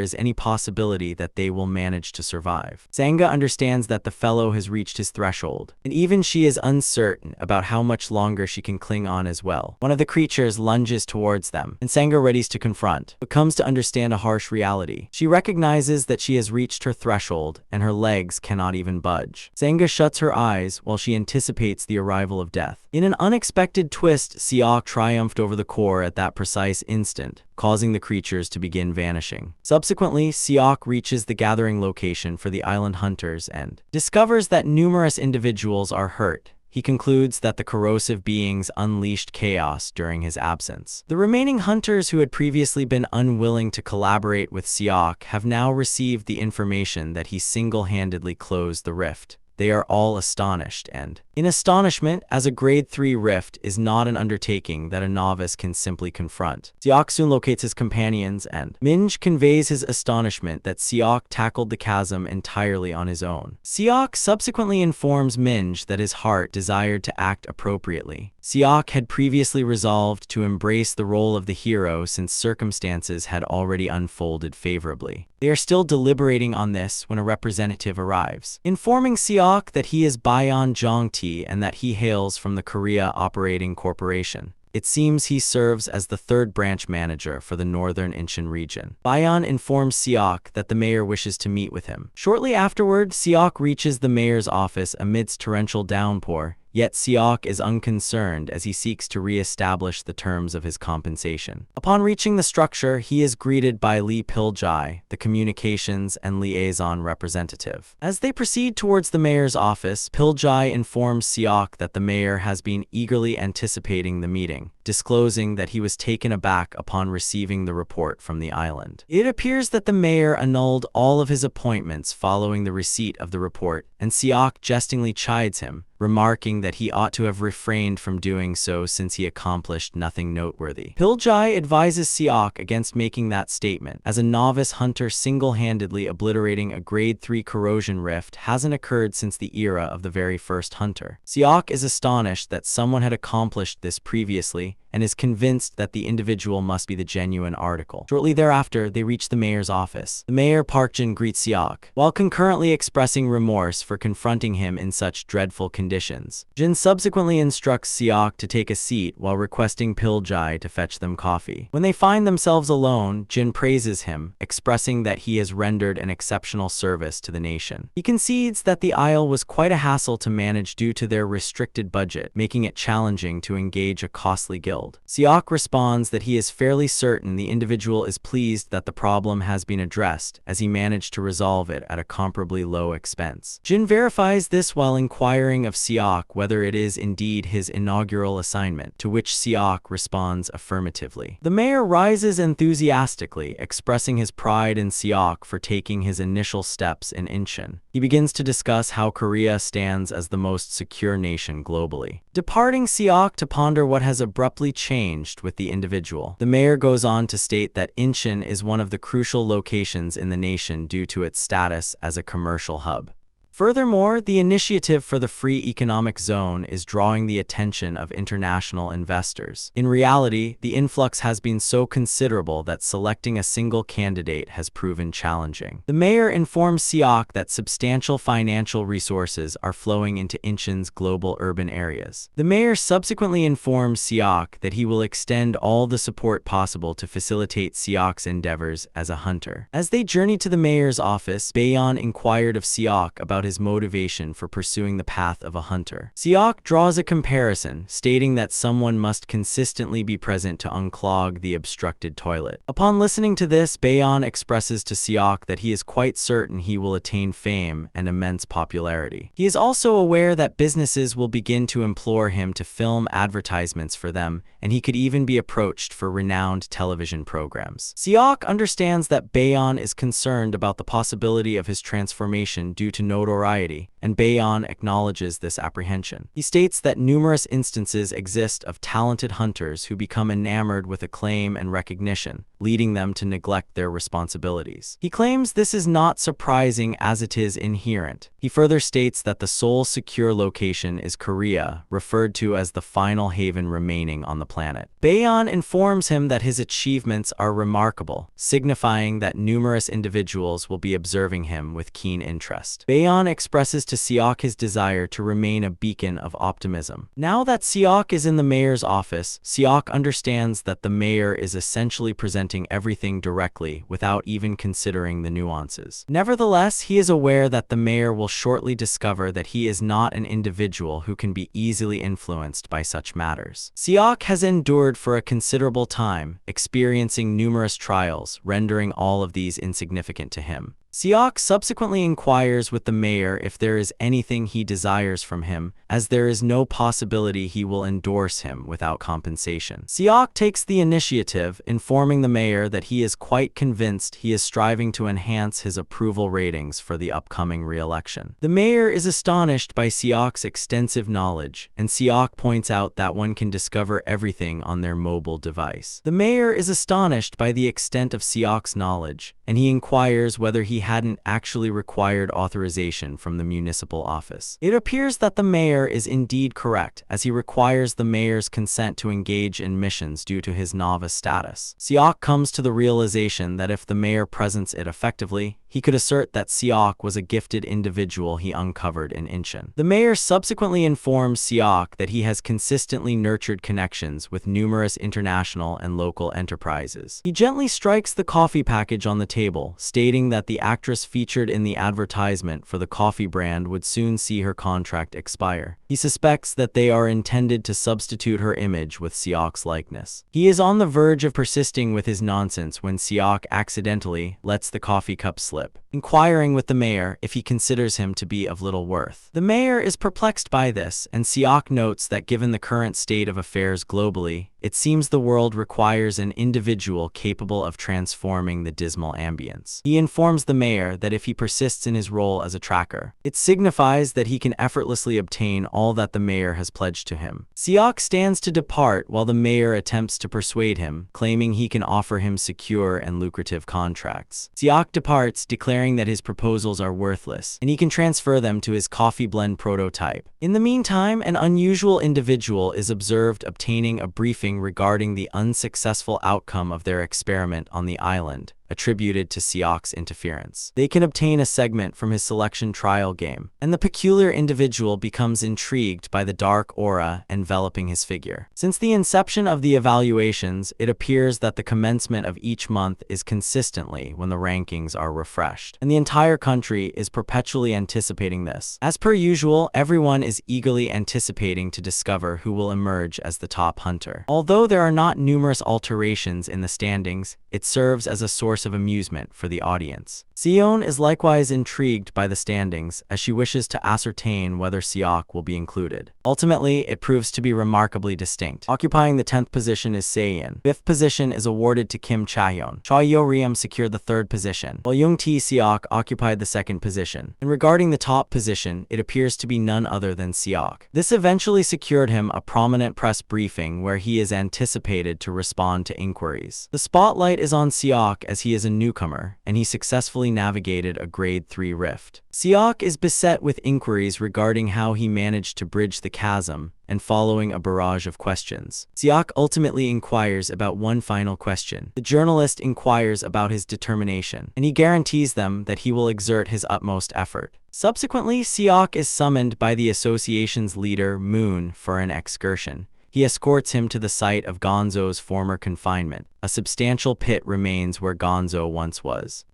is any possibility that they will manage to survive. Sanga understands that the fellow has reached his threshold, and even she is uncertain about how much longer she can cling on as well. One of the creatures lunges towards them, and Sanga readies to confront, but comes to understand a harsh reality. She recognizes that she has reached her threshold, and her legs cannot even budge. Sanga shuts her eyes while she anticipates the arrival of death. In an unexpected twist, Siak triumphed over the core at that precise instant, causing the creatures to begin vanishing. Subsequently, Siak reaches the gathering location for the island hunters and discovers that numerous individuals are hurt. he concludes that the corrosive beings unleashed chaos during his absence. The remaining hunters who had previously been unwilling to collaborate with Seok have now received the information that he single-handedly closed the rift. They are all astonished and, in astonishment, as a grade 3 rift is not an undertaking that a novice can simply confront. Seok soon locates his companions and Minj conveys his astonishment that Seok tackled the chasm entirely on his own. Seok subsequently informs Minj that his heart desired to act appropriately. Seok had previously resolved to embrace the role of the hero since circumstances had already unfolded favorably. They are still deliberating on this when a representative arrives, informing Seok that he is Bayon Jongti and that he hails from the Korea Operating Corporation. It seems he serves as the third branch manager for the northern Incheon region. Bayon informs Seok that the mayor wishes to meet with him. Shortly afterward, Seok reaches the mayor's office amidst torrential downpour. Yet Seok is unconcerned as he seeks to re-establish the terms of his compensation. Upon reaching the structure, he is greeted by Lee Piljai, the communications and liaison representative. As they proceed towards the mayor's office, Piljai informs Seok that the mayor has been eagerly anticipating the meeting, disclosing that he was taken aback upon receiving the report from the island. It appears that the mayor annulled all of his appointments following the receipt of the report, and Seok jestingly chides him, remarking that he ought to have refrained from doing so since he accomplished nothing noteworthy. Piljai advises Seok against making that statement, as a novice hunter single-handedly obliterating a grade 3 corrosion rift hasn't occurred since the era of the very first hunter. Seok is astonished that someone had accomplished this previously, and is convinced that the individual must be the genuine article. Shortly thereafter, they reach the mayor's office. The mayor Park Jin greets Seok, while concurrently expressing remorse for confronting him in such dreadful conditions. Jin subsequently instructs Seok to take a seat while requesting Piljai to fetch them coffee. When they find themselves alone, Jin praises him, expressing that he has rendered an exceptional service to the nation. He concedes that the isle was quite a hassle to manage due to their restricted budget, making it challenging to engage a costly guild. Seok responds that he is fairly certain the individual is pleased that the problem has been addressed, as he managed to resolve it at a comparably low expense. Jin verifies this while inquiring of Seok whether it is indeed his inaugural assignment, to which Seok responds affirmatively. The mayor rises enthusiastically, expressing his pride in Seok for taking his initial steps in Incheon. He begins to discuss how Korea stands as the most secure nation globally, departing Seok to ponder what has abruptly changed with the individual. The mayor goes on to state that Incheon is one of the crucial locations in the nation due to its status as a commercial hub. Furthermore, the initiative for the free economic zone is drawing the attention of international investors. In reality, the influx has been so considerable that selecting a single candidate has proven challenging. The mayor informs Seok that substantial financial resources are flowing into Incheon's global urban areas. The mayor subsequently informs Seok that he will extend all the support possible to facilitate Seok's endeavors as a hunter. As they journey to the mayor's office, Bayon inquired of Seok about his motivation for pursuing the path of a hunter. Seok draws a comparison, stating that someone must consistently be present to unclog the obstructed toilet. Upon listening to this, Bayon expresses to Seok that he is quite certain he will attain fame and immense popularity. He is also aware that businesses will begin to implore him to film advertisements for them, and he could even be approached for renowned television programs. Seok understands that Bayon is concerned about the possibility of his transformation due to notoriety, and Bayon acknowledges this apprehension. He states that numerous instances exist of talented hunters who become enamored with acclaim and recognition, leading them to neglect their responsibilities. He claims this is not surprising as it is inherent. He further states that the sole secure location is Korea, referred to as the final haven remaining on the planet. Bayon informs him that his achievements are remarkable, signifying that numerous individuals will be observing him with keen interest. Bayon expresses to Seok his desire to remain a beacon of optimism. Now that Seok is in the mayor's office, Seok understands that the mayor is essentially presenting everything directly without even considering the nuances. Nevertheless, he is aware that the mayor will shortly discover that he is not an individual who can be easily influenced by such matters. Seok has endured for a considerable time, experiencing numerous trials, rendering all of these insignificant to him. Siak subsequently inquires with the mayor if there is anything he desires from him, as there is no possibility he will endorse him without compensation. Siak takes the initiative, informing the mayor that he is quite convinced he is striving to enhance his approval ratings for the upcoming re-election. The mayor is astonished by Siak's extensive knowledge, and Siak points out that one can discover everything on their mobile device. The mayor is astonished by the extent of Siak's knowledge, and he inquires whether he hadn't actually required authorization from the municipal office. It appears that the mayor is indeed correct, as he requires the mayor's consent to engage in missions due to his novice status. Siak comes to the realization that if the mayor presents it effectively, he could assert that Siak was a gifted individual he uncovered in Incheon. The mayor subsequently informs Siak that he has consistently nurtured connections with numerous international and local enterprises. He gently strikes the coffee package on the table, stating that the actress featured in the advertisement for the coffee brand would soon see her contract expire. He suspects that they are intended to substitute her image with Siak's likeness. He is on the verge of persisting with his nonsense when Siak accidentally lets the coffee cup slip, inquiring with the mayor if he considers him to be of little worth. The mayor is perplexed by this, and Siak notes that given the current state of affairs globally, it seems the world requires an individual capable of transforming the dismal ambience. He informs the mayor that if he persists in his role as a tracker, it signifies that he can effortlessly obtain all that the mayor has pledged to him. Siak stands to depart while the mayor attempts to persuade him, claiming he can offer him secure and lucrative contracts. Siak departs, declaring that his proposals are worthless, and he can transfer them to his coffee blend prototype. In the meantime, an unusual individual is observed obtaining a briefing regarding the unsuccessful outcome of their experiment on the island, attributed to Siak's interference. They can obtain a segment from his selection trial game, and the peculiar individual becomes intrigued by the dark aura enveloping his figure. Since the inception of the evaluations, it appears that the commencement of each month is consistently when the rankings are refreshed, and the entire country is perpetually anticipating this. As per usual, everyone is eagerly anticipating to discover who will emerge as the top hunter. Although there are not numerous alterations in the standings, it serves as a source of amusement for the audience. Sion is likewise intrigued by the standings, as she wishes to ascertain whether Siak will be included. Ultimately, it proves to be remarkably distinct. Occupying the 10th position is Seiyin. 5th position is awarded to Kim Chaeyeon. Cha Yo-ryum secured the 3rd position, while Young Tae Siak occupied the 2nd position. And regarding the top position, it appears to be none other than Siak. This eventually secured him a prominent press briefing where he is anticipated to respond to inquiries. The spotlight is on Siak as he is a newcomer, and he successfully navigated a grade 3 rift. Siak is beset with inquiries regarding how he managed to bridge the chasm, and following a barrage of questions, Siak ultimately inquires about one final question. The journalist inquires about his determination, and he guarantees them that he will exert his utmost effort. Subsequently, Siak is summoned by the association's leader, Moon, for an excursion. He escorts him to the site of Gonzo's former confinement. A substantial pit remains where Gonzo once was.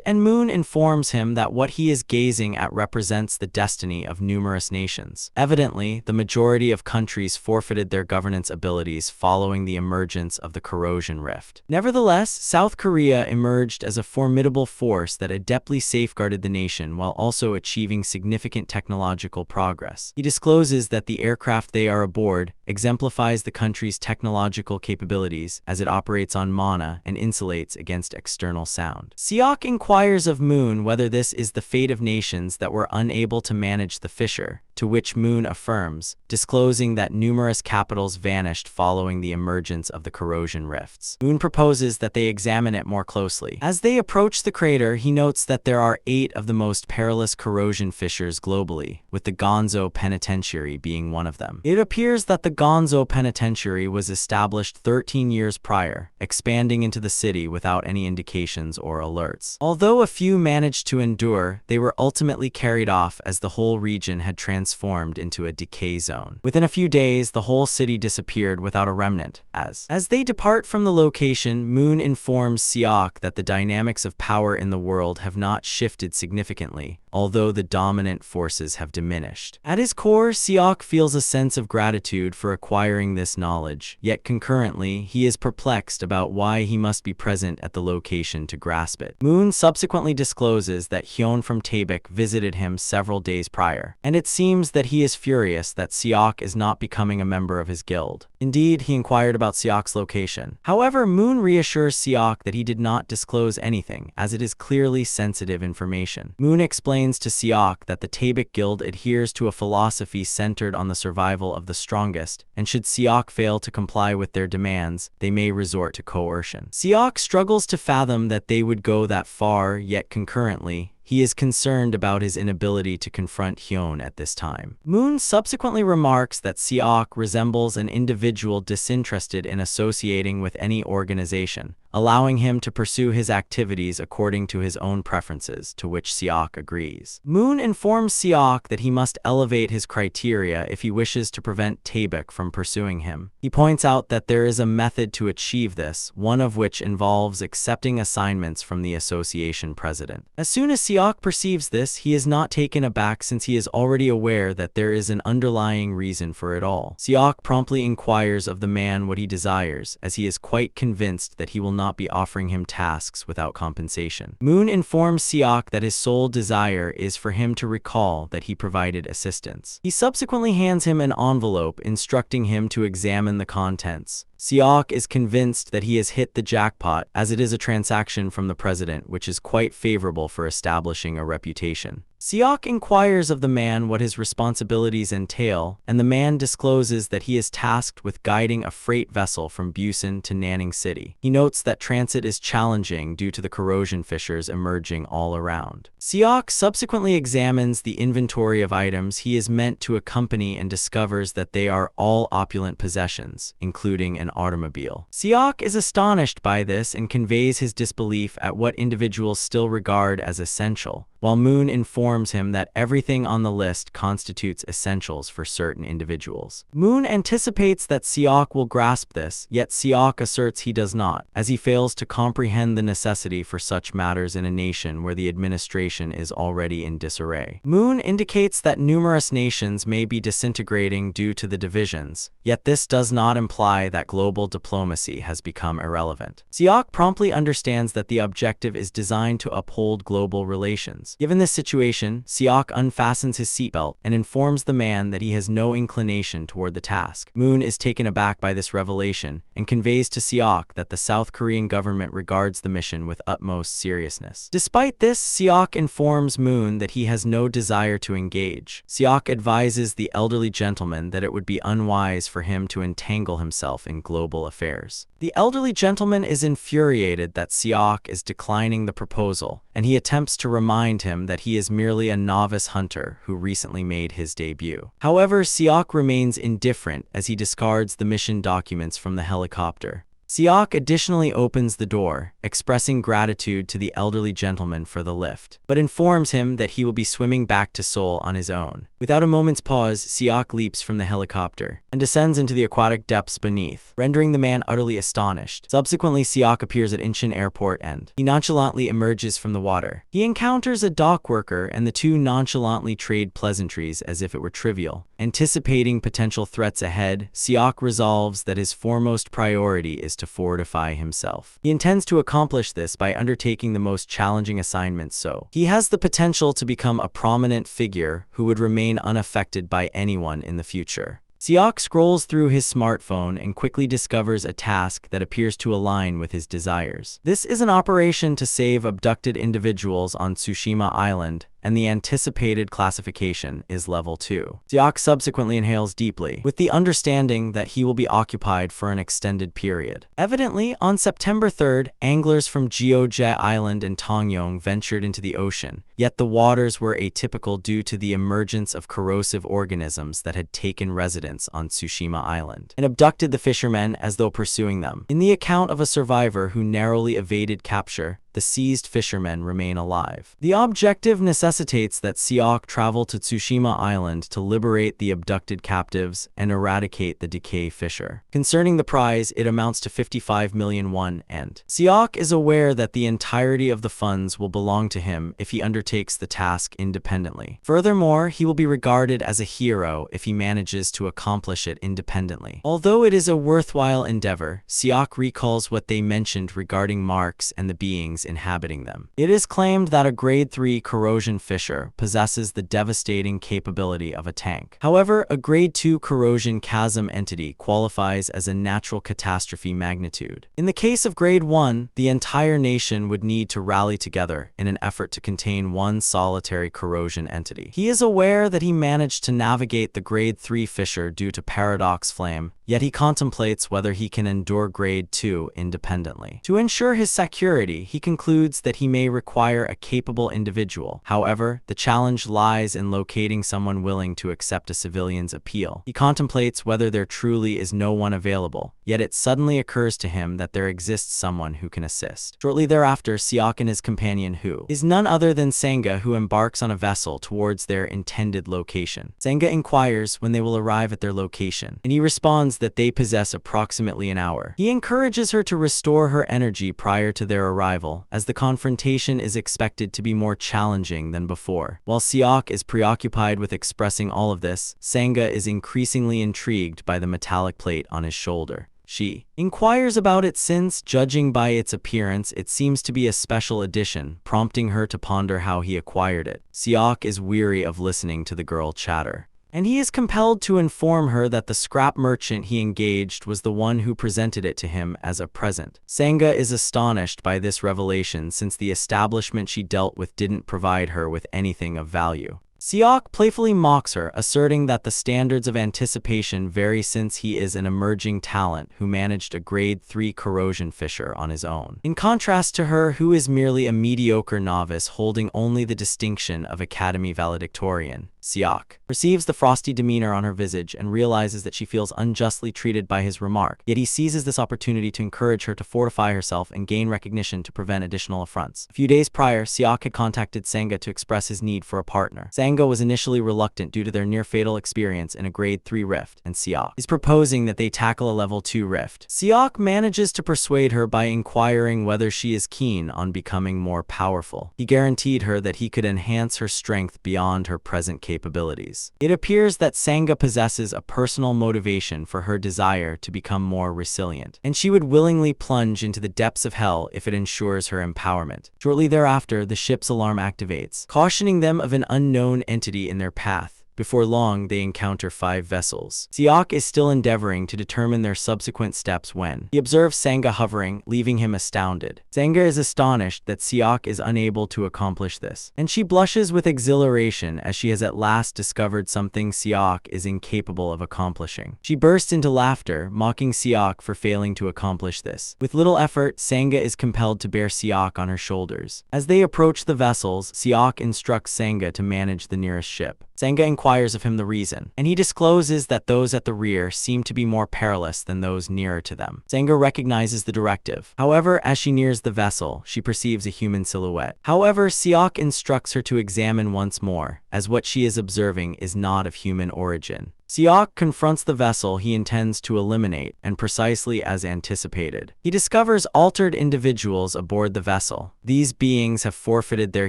And Moon informs him that what he is gazing at represents the destiny of numerous nations. Evidently, the majority of countries forfeited their governance abilities following the emergence of the corrosion rift. Nevertheless, South Korea emerged as a formidable force that adeptly safeguarded the nation while also achieving significant technological progress. He discloses that the aircraft they are aboard exemplifies the country's technological capabilities as it operates on mana and insulates against external sound. Siak inquires of Moon whether this is the fate of nations that were unable to manage the fissure, to which Moon affirms, disclosing that numerous capitals vanished following the emergence of the corrosion rifts. Moon proposes that they examine it more closely. As they approach the crater, he notes that there are 8 of the most perilous corrosion fissures globally, with the Gonzo Penitentiary being one of them. It appears that the Gonzo Penitentiary was established 13 years prior, expanding into the city without any indications or alerts. Although a few managed to endure, they were ultimately carried off as the whole region had transformed transformed into a decay zone. Within a few days, the whole city disappeared without a remnant. As they depart from the location, Moon informs Seok that the dynamics of power in the world have not shifted significantly, although the dominant forces have diminished. At his core, Seok feels a sense of gratitude for acquiring this knowledge, yet concurrently, he is perplexed about why he must be present at the location to grasp it. Moon subsequently discloses that Hyun from Taebik visited him several days prior, and it seems that he is furious that Seok is not becoming a member of his guild. Indeed, he inquired about Seok's location. However, Moon reassures Seok that he did not disclose anything, as it is clearly sensitive information. Moon explains to Seok that the Taebik Guild adheres to a philosophy centered on the survival of the strongest, and should Seok fail to comply with their demands, they may resort to coercion. Seok struggles to fathom that they would go that far, yet concurrently, he is concerned about his inability to confront Hyun at this time. Moon subsequently remarks that Seok resembles an individual disinterested in associating with any organization, allowing him to pursue his activities according to his own preferences, to which Seok agrees. Moon informs Seok that he must elevate his criteria if he wishes to prevent Taebik from pursuing him. He points out that there is a method to achieve this, one of which involves accepting assignments from the association president. As soon as Seok perceives this, he is not taken aback since he is already aware that there is an underlying reason for it all. Seok promptly inquires of the man what he desires, as he is quite convinced that he will not be offering him tasks without compensation. Moon informs Seok that his sole desire is for him to recall that he provided assistance. He subsequently hands him an envelope instructing him to examine the contents. Seok is convinced that he has hit the jackpot, as it is a transaction from the president, which is quite favorable for establishing a reputation. Seok inquires of the man what his responsibilities entail, and the man discloses that he is tasked with guiding a freight vessel from Busan to Nanning City. He notes that transit is challenging due to the corrosion fissures emerging all around. Seok subsequently examines the inventory of items he is meant to accompany and discovers that they are all opulent possessions, including an automobile. Seok is astonished by this and conveys his disbelief at what individuals still regard as essential, while Moon informs him that everything on the list constitutes essentials for certain individuals. Moon anticipates that Seok will grasp this, yet Seok asserts he does not, as he fails to comprehend the necessity for such matters in a nation where the administration is already in disarray. Moon indicates that numerous nations may be disintegrating due to the divisions, yet this does not imply that global diplomacy has become irrelevant. Seok promptly understands that the objective is designed to uphold global relations. Given this situation, Seok unfastens his seatbelt and informs the man that he has no inclination toward the task. Moon is taken aback by this revelation and conveys to Seok that the South Korean government regards the mission with utmost seriousness. Despite this, Seok informs Moon that he has no desire to engage. Seok advises the elderly gentleman that it would be unwise for him to entangle himself in global affairs. The elderly gentleman is infuriated that Seok is declining the proposal, and he attempts to remind him that he is merely a novice hunter who recently made his debut. However, Seok remains indifferent as he discards the mission documents from the helicopter. Seok additionally opens the door, expressing gratitude to the elderly gentleman for the lift, but informs him that he will be swimming back to Seoul on his own. Without a moment's pause, Seok leaps from the helicopter and descends into the aquatic depths beneath, rendering the man utterly astonished. Subsequently, Seok appears at Incheon Airport and he nonchalantly emerges from the water. He encounters a dock worker and the two nonchalantly trade pleasantries as if it were trivial. Anticipating potential threats ahead, Seok resolves that his foremost priority is to fortify himself. He intends to accomplish this by undertaking the most challenging assignments, so he has the potential to become a prominent figure who would remain unaffected by anyone in the future. Seok scrolls through his smartphone and quickly discovers a task that appears to align with his desires. This is an operation to save abducted individuals on Tsushima Island, and the anticipated classification is level 2. Seok subsequently inhales deeply, with the understanding that he will be occupied for an extended period. Evidently, on September 3rd, anglers from Jeoje Island and Tongyong ventured into the ocean, yet the waters were atypical due to the emergence of corrosive organisms that had taken residence on Tsushima Island, and abducted the fishermen as though pursuing them. In the account of a survivor who narrowly evaded capture, the seized fishermen remain alive. The objective necessitates that Seok travel to Tsushima Island to liberate the abducted captives and eradicate the decay fisher. Concerning the prize, it amounts to 55 million won, and Seok is aware that the entirety of the funds will belong to him if he undertakes the task independently. Furthermore, he will be regarded as a hero if he manages to accomplish it independently. Although it is a worthwhile endeavor, Seok recalls what they mentioned regarding marks and the beings inhabiting them. It is claimed that a grade 3 corrosion fisher possesses the devastating capability of a tank. However, a grade 2 corrosion chasm entity qualifies as a natural catastrophe magnitude. In the case of grade 1, the entire nation would need to rally together in an effort to contain one solitary corrosion entity. He is aware that he managed to navigate the grade 3 fisher due to paradox flame, yet he contemplates whether he can endure grade 2 independently. To ensure his security, he concludes that he may require a capable individual. However, the challenge lies in locating someone willing to accept a civilian's appeal. He contemplates whether there truly is no one available, yet it suddenly occurs to him that there exists someone who can assist. Shortly thereafter, Seok and his companion, who is none other than Sanga, who embarks on a vessel towards their intended location. Sanga inquires when they will arrive at their location, and he responds that they possess approximately an hour. He encourages her to restore her energy prior to their arrival, as the confrontation is expected to be more challenging than before. While Seok is preoccupied with expressing all of this, Sanga is increasingly intrigued by the metallic plate on his shoulder. She inquires about it since, judging by its appearance, it seems to be a special edition, prompting her to ponder how he acquired it. Seok is weary of listening to the girl chatter, and he is compelled to inform her that the scrap merchant he engaged was the one who presented it to him as a present. Sanga is astonished by this revelation since the establishment she dealt with didn't provide her with anything of value. Seok playfully mocks her, asserting that the standards of anticipation vary since he is an emerging talent who managed a grade 3 corrosion fisher on his own. In contrast to her, who is merely a mediocre novice holding only the distinction of Academy valedictorian. Seok perceives the frosty demeanor on her visage and realizes that she feels unjustly treated by his remark, yet he seizes this opportunity to encourage her to fortify herself and gain recognition to prevent additional affronts. A few days prior, Seok had contacted Sanga to express his need for a partner. Sanga was initially reluctant due to their near-fatal experience in a grade 3 rift, and Seok is proposing that they tackle a level 2 rift. Seok manages to persuade her by inquiring whether she is keen on becoming more powerful. He guaranteed her that he could enhance her strength beyond her present capabilities. It appears that Sanga possesses a personal motivation for her desire to become more resilient, and she would willingly plunge into the depths of hell if it ensures her empowerment. Shortly thereafter, the ship's alarm activates, cautioning them of an unknown entity in their path. Before long, they encounter 5 vessels. Seok is still endeavoring to determine their subsequent steps when he observes Sanga hovering, leaving him astounded. Sanga is astonished that Seok is unable to accomplish this, and she blushes with exhilaration as she has at last discovered something Seok is incapable of accomplishing. She bursts into laughter, mocking Seok for failing to accomplish this. With little effort, Sanga is compelled to bear Seok on her shoulders. As they approach the vessels, Seok instructs Sanga to manage the nearest ship. Sanga inquires of him the reason, and he discloses that those at the rear seem to be more perilous than those nearer to them. Sanga recognizes the directive. However, as she nears the vessel, she perceives a human silhouette. However, Seok instructs her to examine once more, as what she is observing is not of human origin. Seok confronts the vessel he intends to eliminate, and precisely as anticipated, he discovers altered individuals aboard the vessel. These beings have forfeited their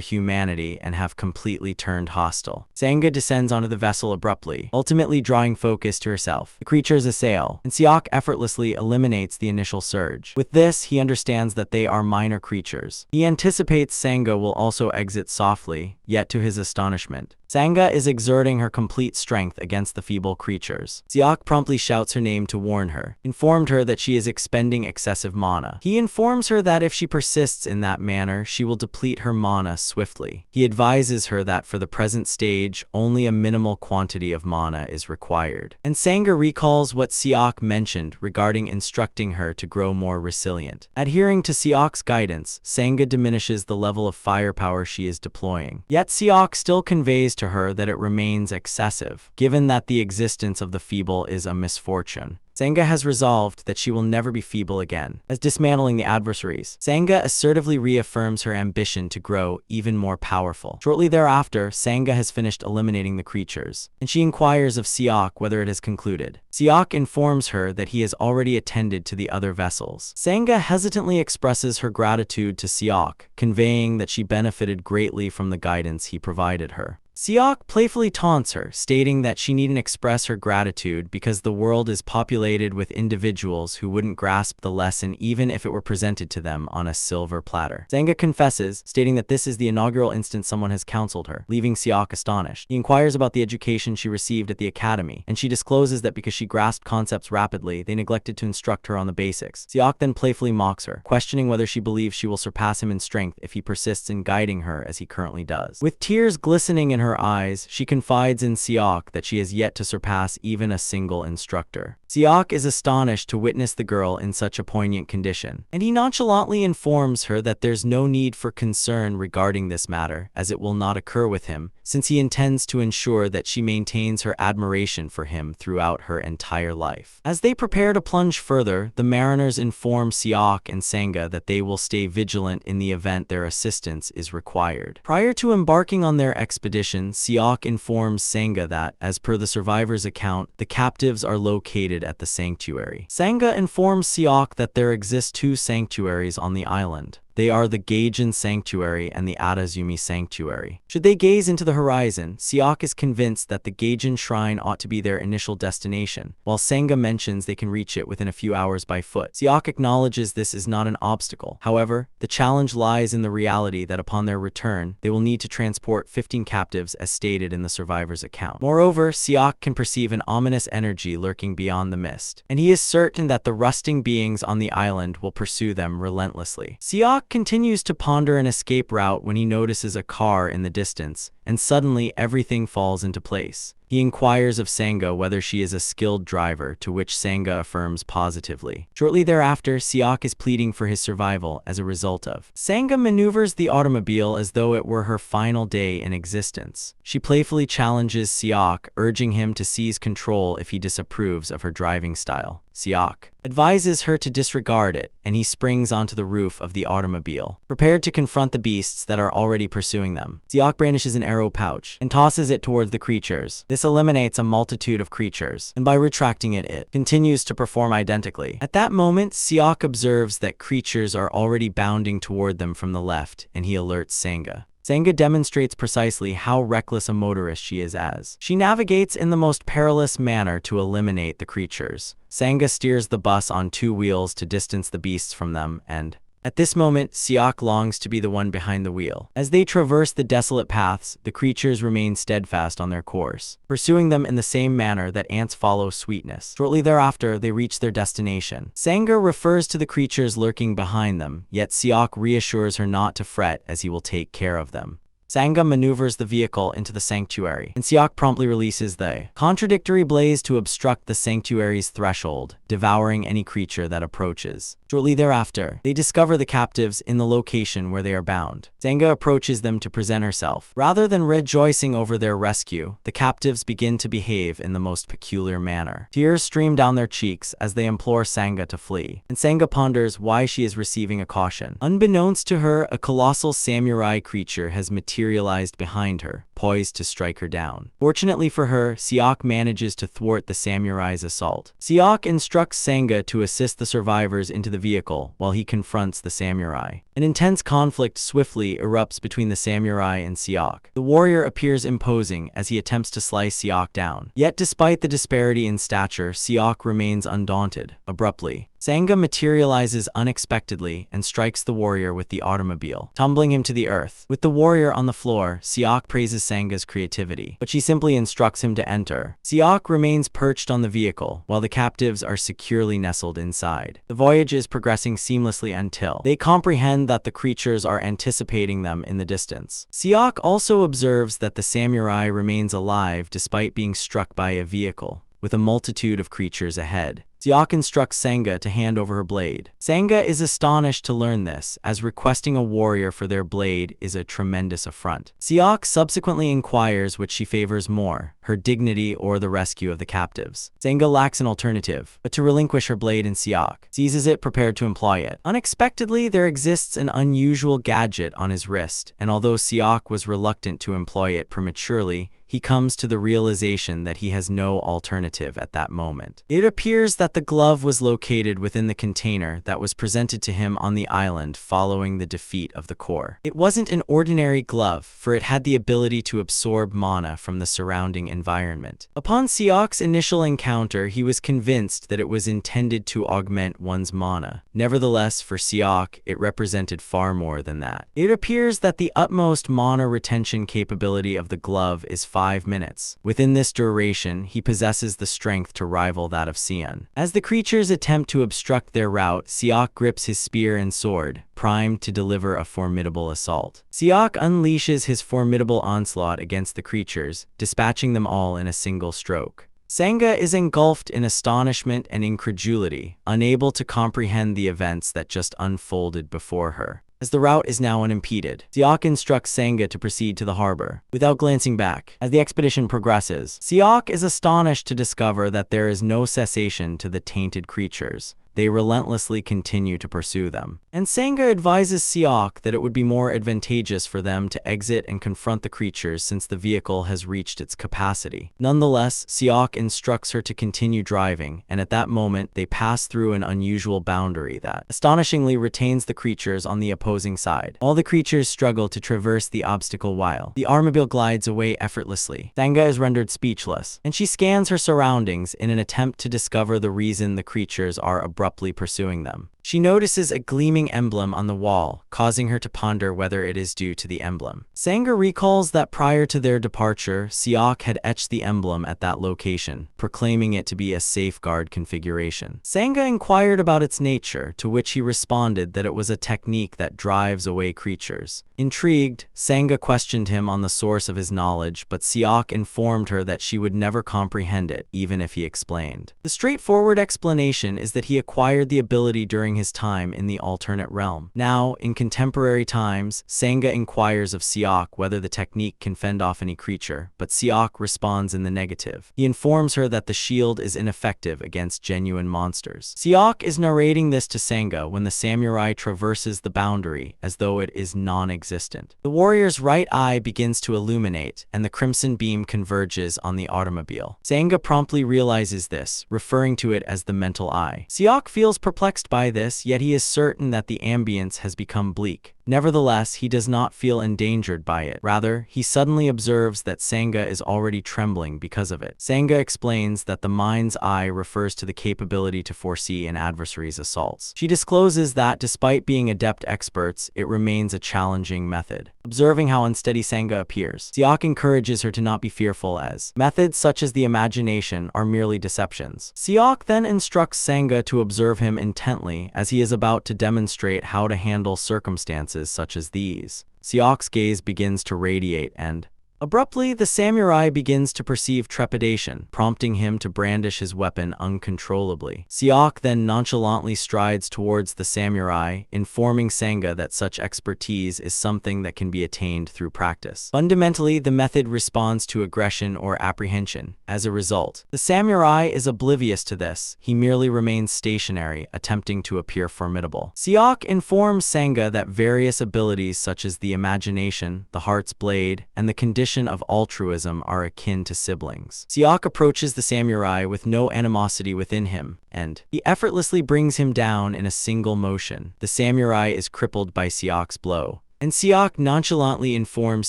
humanity and have completely turned hostile. Sanga descends onto the vessel abruptly, ultimately drawing focus to herself. The creatures assail, and Seok effortlessly eliminates the initial surge. With this, he understands that they are minor creatures. He anticipates Sanga will also exit softly, yet to his astonishment, Sanga is exerting her complete strength against the feeble creatures. Seok promptly shouts her name to warn her, informed her that she is expending excessive mana. He informs her that if she persists in that manner, she will deplete her mana swiftly. He advises her that for the present stage, only a minimal quantity of mana is required. And Sanga recalls what Seok mentioned regarding instructing her to grow more resilient. Adhering to Seok's guidance, Sanga diminishes the level of firepower she is deploying. Yet Seok still conveys to her that it remains excessive, given that the existence existence of the feeble is a misfortune. Sanga has resolved that she will never be feeble again. As dismantling the adversaries, Sanga assertively reaffirms her ambition to grow even more powerful. Shortly thereafter, Sanga has finished eliminating the creatures, and she inquires of Siok whether it has concluded. Siok informs her that he has already attended to the other vessels. Sanga hesitantly expresses her gratitude to Siok, conveying that she benefited greatly from the guidance he provided her. Siok playfully taunts her, stating that she needn't express her gratitude because the world is populated with individuals who wouldn't grasp the lesson even if it were presented to them on a silver platter. Sanga confesses, stating that this is the inaugural instance someone has counseled her, leaving Siok astonished. He inquires about the education she received at the academy, and she discloses that because she grasped concepts rapidly, they neglected to instruct her on the basics. Siok then playfully mocks her, questioning whether she believes she will surpass him in strength if he persists in guiding her as he currently does. With tears glistening in her eyes, she confides in Siok that she has yet to surpass even a single instructor. Siok is astonished to witness the girl in such a poignant condition, and he nonchalantly informs her that there's no need for concern regarding this matter, as it will not occur with him, since he intends to ensure that she maintains her admiration for him throughout her entire life. As they prepare to plunge further, the mariners inform Siok and Sanga that they will stay vigilant in the event their assistance is required. Prior to embarking on their expedition, Siok informs Sanga that, as per the survivor's account, the captives are located at the sanctuary. Sanga informs Siok that there exist two sanctuaries on the island. They are the Gaijin Sanctuary and the Adazumi Sanctuary. Should they gaze into the horizon, Siok is convinced that the Gaijin Shrine ought to be their initial destination, while Sanga mentions they can reach it within a few hours by foot. Siok acknowledges this is not an obstacle. However, the challenge lies in the reality that upon their return, they will need to transport 15 captives as stated in the survivor's account. Moreover, Siok can perceive an ominous energy lurking beyond the mist, and he is certain that the rusting beings on the island will pursue them relentlessly. Siok continues to ponder an escape route when he notices a car in the distance, and suddenly everything falls into place. He inquires of Sanga whether she is a skilled driver, to which Sanga affirms positively. Shortly thereafter, Siok is pleading for his survival as a result of. Sanga maneuvers the automobile as though it were her final day in existence. She playfully challenges Siok, urging him to seize control if he disapproves of her driving style. Siok advises her to disregard it, and he springs onto the roof of the automobile, prepared to confront the beasts that are already pursuing them. Siok brandishes an arrow pouch and tosses it towards the creatures. This eliminates a multitude of creatures, and by retracting it, it continues to perform identically. At that moment, Siok observes that creatures are already bounding toward them from the left, and he alerts Sanga. Sanga demonstrates precisely how reckless a motorist she is as she navigates in the most perilous manner to eliminate the creatures. Sanga steers the bus on two wheels to distance the beasts from them, and at this moment, Siok longs to be the one behind the wheel. As they traverse the desolate paths, the creatures remain steadfast on their course, pursuing them in the same manner that ants follow sweetness. Shortly thereafter, they reach their destination. Sanga refers to the creatures lurking behind them, yet Siok reassures her not to fret as he will take care of them. Sanga maneuvers the vehicle into the sanctuary, and Siok promptly releases the contradictory blaze to obstruct the sanctuary's threshold, devouring any creature that approaches. Shortly thereafter, they discover the captives in the location where they are bound. Sanga approaches them to present herself. Rather than rejoicing over their rescue, the captives begin to behave in the most peculiar manner. Tears stream down their cheeks as they implore Sanga to flee, and Sanga ponders why she is receiving a caution. Unbeknownst to her, a colossal samurai creature has materialized behind her, poised to strike her down. Fortunately for her, Siok manages to thwart the samurai's assault. Siok instructs Sanga to assist the survivors into the vehicle while he confronts the samurai. An intense conflict swiftly erupts between the samurai and Siok. The warrior appears imposing as he attempts to slice Siok down. Yet despite the disparity in stature, Siok remains undaunted. Abruptly, Sanga materializes unexpectedly and strikes the warrior with the automobile, tumbling him to the earth. With the warrior on the floor, Siok praises Sanga's creativity, but she simply instructs him to enter. Siok remains perched on the vehicle, while the captives are securely nestled inside. The voyage is progressing seamlessly until they comprehend that the creatures are anticipating them in the distance. Siok also observes that the samurai remains alive despite being struck by a vehicle, with a multitude of creatures ahead. Siok instructs Sanga to hand over her blade. Sanga is astonished to learn this, as requesting a warrior for their blade is a tremendous affront. Siok subsequently inquires which she favors more, her dignity, or the rescue of the captives. Senga lacks an alternative, but to relinquish her blade, and Siak seizes it, prepared to employ it. Unexpectedly, there exists an unusual gadget on his wrist, and although Siak was reluctant to employ it prematurely, he comes to the realization that he has no alternative at that moment. It appears that the glove was located within the container that was presented to him on the island following the defeat of the core. It wasn't an ordinary glove, for it had the ability to absorb mana from the surrounding environment. Upon Siak's initial encounter, he was convinced that it was intended to augment one's mana. Nevertheless, for Siak, it represented far more than that. It appears that the utmost mana retention capability of the glove is 5 minutes. Within this duration, he possesses the strength to rival that of Sion. As the creatures attempt to obstruct their route, Siak grips his spear and sword, primed to deliver a formidable assault. Siak unleashes his formidable onslaught against the creatures, dispatching them all in a single stroke. Senga is engulfed in astonishment and incredulity, unable to comprehend the events that just unfolded before her. As the route is now unimpeded, Siak instructs Senga to proceed to the harbor, without glancing back. As the expedition progresses, Siak is astonished to discover that there is no cessation to the tainted creatures. They relentlessly continue to pursue them. And Senga advises Siak that it would be more advantageous for them to exit and confront the creatures since the vehicle has reached its capacity. Nonetheless, Siak instructs her to continue driving, and at that moment, they pass through an unusual boundary that, astonishingly, retains the creatures on the opposing side. All the creatures struggle to traverse the obstacle while the automobile glides away effortlessly. Senga is rendered speechless, and she scans her surroundings in an attempt to discover the reason the creatures are abruptly pursuing them. She notices a gleaming emblem on the wall, causing her to ponder whether it is due to the emblem. Senga recalls that prior to their departure, Siak had etched the emblem at that location, proclaiming it to be a safeguard configuration. Senga inquired about its nature, to which he responded that it was a technique that drives away creatures. Intrigued, Senga questioned him on the source of his knowledge, but Siak informed her that she would never comprehend it, even if he explained. The straightforward explanation is that he acquired the ability during his time in the alternate realm. Now, in contemporary times, Senga inquires of Siak whether the technique can fend off any creature, but Siak responds in the negative. He informs her that the shield is ineffective against genuine monsters. Siak is narrating this to Senga when the samurai traverses the boundary as though it is non-existent. The warrior's right eye begins to illuminate, and the crimson beam converges on the automobile. Senga promptly realizes this, referring to it as the mental eye. Siak feels perplexed by this, yet he is certain that the ambience has become bleak. Nevertheless, he does not feel endangered by it. Rather, he suddenly observes that Senga is already trembling because of it. Senga explains that the mind's eye refers to the capability to foresee an adversary's assaults. She discloses that, despite being adept experts, it remains a challenging method. Observing how unsteady Senga appears, Siak encourages her to not be fearful, as methods such as the imagination are merely deceptions. Siak then instructs Senga to observe him intently as he is about to demonstrate how to handle circumstances such as these. Siak's gaze begins to radiate and, abruptly, the samurai begins to perceive trepidation, prompting him to brandish his weapon uncontrollably. Siak then nonchalantly strides towards the samurai, informing Senga that such expertise is something that can be attained through practice. Fundamentally, the method responds to aggression or apprehension. As a result, the samurai is oblivious to this. He merely remains stationary, attempting to appear formidable. Siak informs Senga that various abilities such as the imagination, the heart's blade, and the condition of altruism are akin to siblings. Siak approaches the samurai with no animosity within him, and he effortlessly brings him down in a single motion. The samurai is crippled by Siak's blow, and Siak nonchalantly informs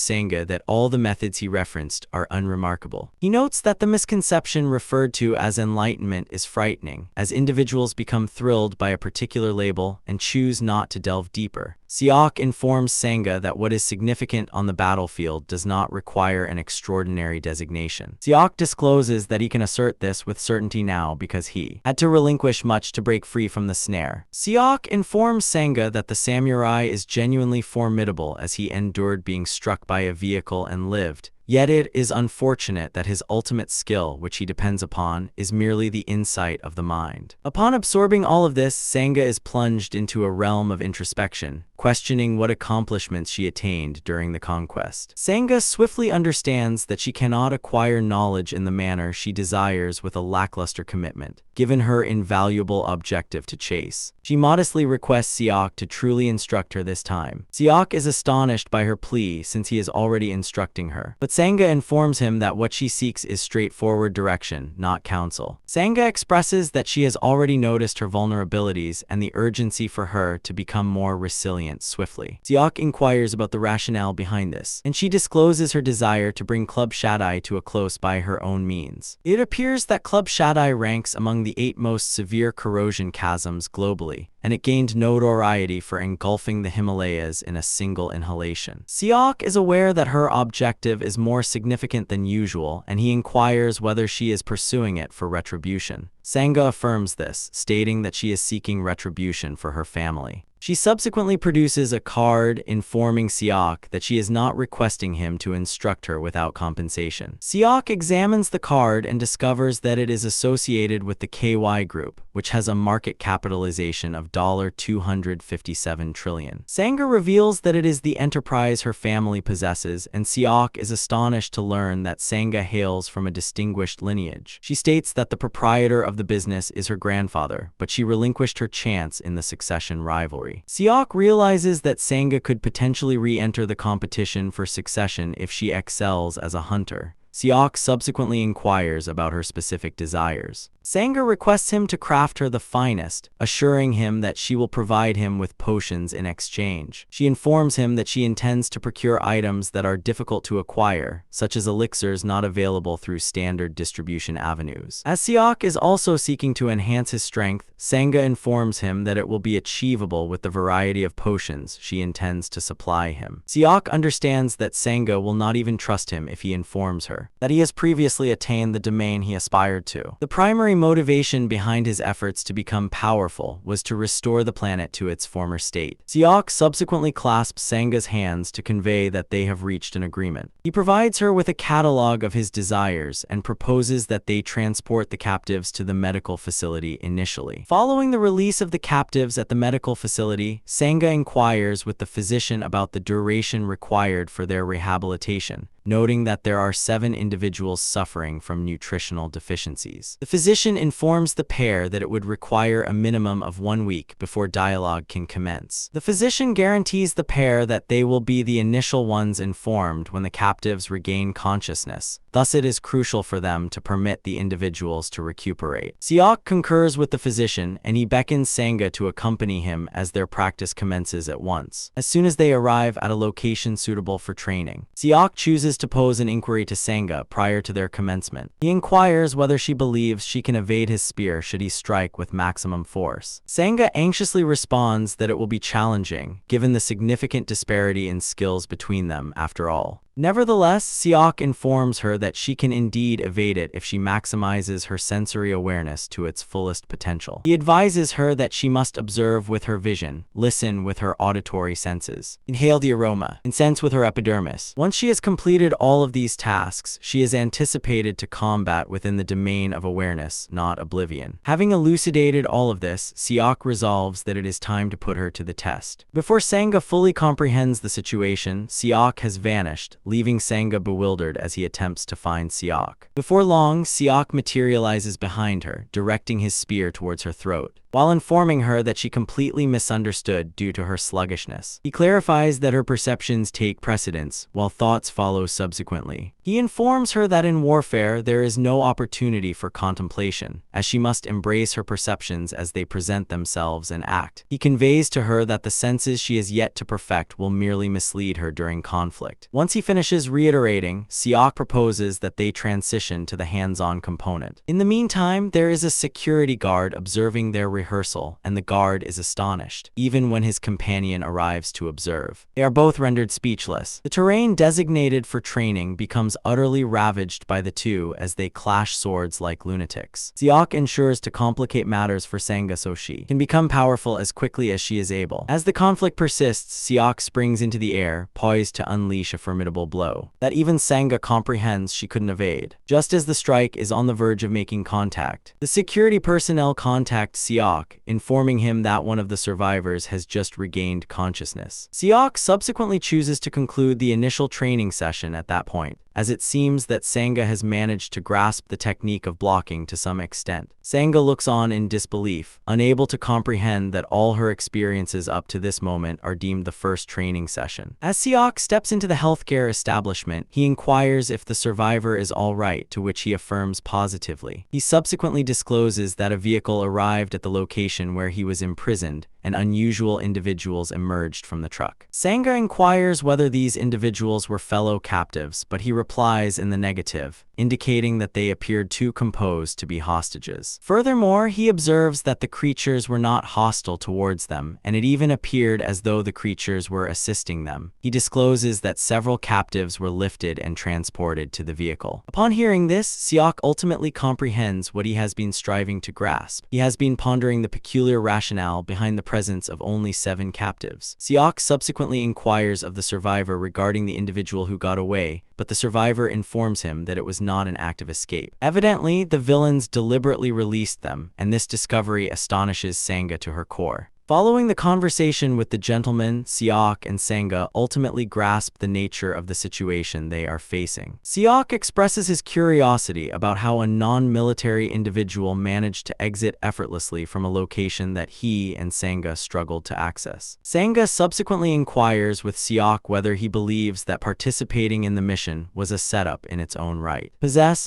Senga that all the methods he referenced are unremarkable. He notes that the misconception referred to as enlightenment is frightening, as individuals become thrilled by a particular label and choose not to delve deeper. Siak informs Senga that what is significant on the battlefield does not require an extraordinary designation. Siak discloses that he can assert this with certainty now because he had to relinquish much to break free from the snare. Siak informs Senga that the samurai is genuinely formidable as he endured being struck by a vehicle and lived, Yet it is unfortunate that his ultimate skill, which he depends upon, is merely the insight of the mind. Upon absorbing all of this, Sanga is plunged into a realm of introspection, questioning what accomplishments she attained during the conquest. Sanga swiftly understands that she cannot acquire knowledge in the manner she desires with a lackluster commitment, given her invaluable objective to chase. She modestly requests Siak to truly instruct her this time. Siak is astonished by her plea since he is already instructing her, but Sanga informs him that what she seeks is straightforward direction, not counsel. Sanga expresses that she has already noticed her vulnerabilities and the urgency for her to become more resilient swiftly. Siak inquires about the rationale behind this, and she discloses her desire to bring Club Shaddai to a close by her own means. It appears that Club Shaddai ranks among the 8 most severe corrosion chasms globally, and it gained notoriety for engulfing the Himalayas in a single inhalation. Siak is aware that her objective is more significant than usual, and he inquires whether she is pursuing it for retribution. Sanga affirms this, stating that she is seeking retribution for her family. She subsequently produces a card informing Siak that she is not requesting him to instruct her without compensation. Siak examines the card and discovers that it is associated with the KY Group, which has a market capitalization of $257 trillion. Sanga reveals that it is the enterprise her family possesses, and Siak is astonished to learn that Sanga hails from a distinguished lineage. She states that the proprietor of the business is her grandfather, but she relinquished her chance in the succession rivalry. Siak realizes that Sanga could potentially re-enter the competition for succession if she excels as a hunter. Siak subsequently inquires about her specific desires. Sanga requests him to craft her the finest, assuring him that she will provide him with potions in exchange. She informs him that she intends to procure items that are difficult to acquire, such as elixirs not available through standard distribution avenues. As Siak is also seeking to enhance his strength, Sanga informs him that it will be achievable with the variety of potions she intends to supply him. Siak understands that Sanga will not even trust him if he informs her that he has previously attained the domain he aspired to. The primary motivation behind his efforts to become powerful was to restore the planet to its former state. Siak subsequently clasps Sanga's hands to convey that they have reached an agreement. He provides her with a catalog of his desires and proposes that they transport the captives to the medical facility initially. Following the release of the captives at the medical facility, Sanga inquires with the physician about the duration required for their rehabilitation, noting that there are 7 individuals suffering from nutritional deficiencies. The physician informs the pair that it would require a minimum of 1 week before dialogue can commence. The physician guarantees the pair that they will be the initial ones informed when the captives regain consciousness. Thus, it is crucial for them to permit the individuals to recuperate. Siak concurs with the physician, and he beckons Sanga to accompany him as their practice commences at once. As soon as they arrive at a location suitable for training, Siak chooses to pose an inquiry to Sanga prior to their commencement. He inquires whether she believes she can evade his spear should he strike with maximum force. Sanga anxiously responds that it will be challenging, given the significant disparity in skills between them after all. Nevertheless, Siak informs her that she can indeed evade it if she maximizes her sensory awareness to its fullest potential. He advises her that she must observe with her vision, listen with her auditory senses, inhale the aroma, and sense with her epidermis. Once she has completed all of these tasks, she is anticipated to combat within the domain of awareness, not oblivion. Having elucidated all of this, Siak resolves that it is time to put her to the test. Before Sanga fully comprehends the situation, Siak has vanished, leaving Sanga bewildered as he attempts to find Siak. Before long, Siak materializes behind her, directing his spear towards her throat, while informing her that she completely misunderstood due to her sluggishness. He clarifies that her perceptions take precedence, while thoughts follow subsequently. He informs her that in warfare there is no opportunity for contemplation, as she must embrace her perceptions as they present themselves and act. He conveys to her that the senses she is yet to perfect will merely mislead her during conflict. Once he finishes reiterating, Siak proposes that they transition to the hands-on component. In the meantime, there is a security guard observing their rehearsal, and the guard is astonished, even when his companion arrives to observe. They are both rendered speechless. The terrain designated for training becomes utterly ravaged by the two as they clash swords like lunatics. Siak ensures to complicate matters for Sanga so she can become powerful as quickly as she is able. As the conflict persists, Siak springs into the air, poised to unleash a formidable blow that even Sanga comprehends she couldn't evade. Just as the strike is on the verge of making contact, the security personnel contact Siak, informing him that one of the survivors has just regained consciousness. Siak subsequently chooses to conclude the initial training session at that point, as it seems that Sanga has managed to grasp the technique of blocking to some extent. Sanga looks on in disbelief, unable to comprehend that all her experiences up to this moment are deemed the first training session. As Siak steps into the healthcare establishment, he inquires if the survivor is all right, to which he affirms positively. He subsequently discloses that a vehicle arrived at the location where he was imprisoned, and unusual individuals emerged from the truck. Sanga inquires whether these individuals were fellow captives, but he replies in the negative, indicating that they appeared too composed to be hostages. Furthermore, he observes that the creatures were not hostile towards them, and it even appeared as though the creatures were assisting them. He discloses that several captives were lifted and transported to the vehicle. Upon hearing this, Siak ultimately comprehends what he has been striving to grasp. He has been pondering the peculiar rationale behind the presence of only 7 captives. Siak subsequently inquires of the survivor regarding the individual who got away, but the survivor informs him that it was not an act of escape. Evidently, the villains deliberately released them, and this discovery astonishes Sanga to her core. Following the conversation with the gentleman, Siak and Sanga ultimately grasp the nature of the situation they are facing. Siak expresses his curiosity about how a non-military individual managed to exit effortlessly from a location that he and Sanga struggled to access. Sanga subsequently inquires with Siak whether he believes that participating in the mission was a setup in its own right.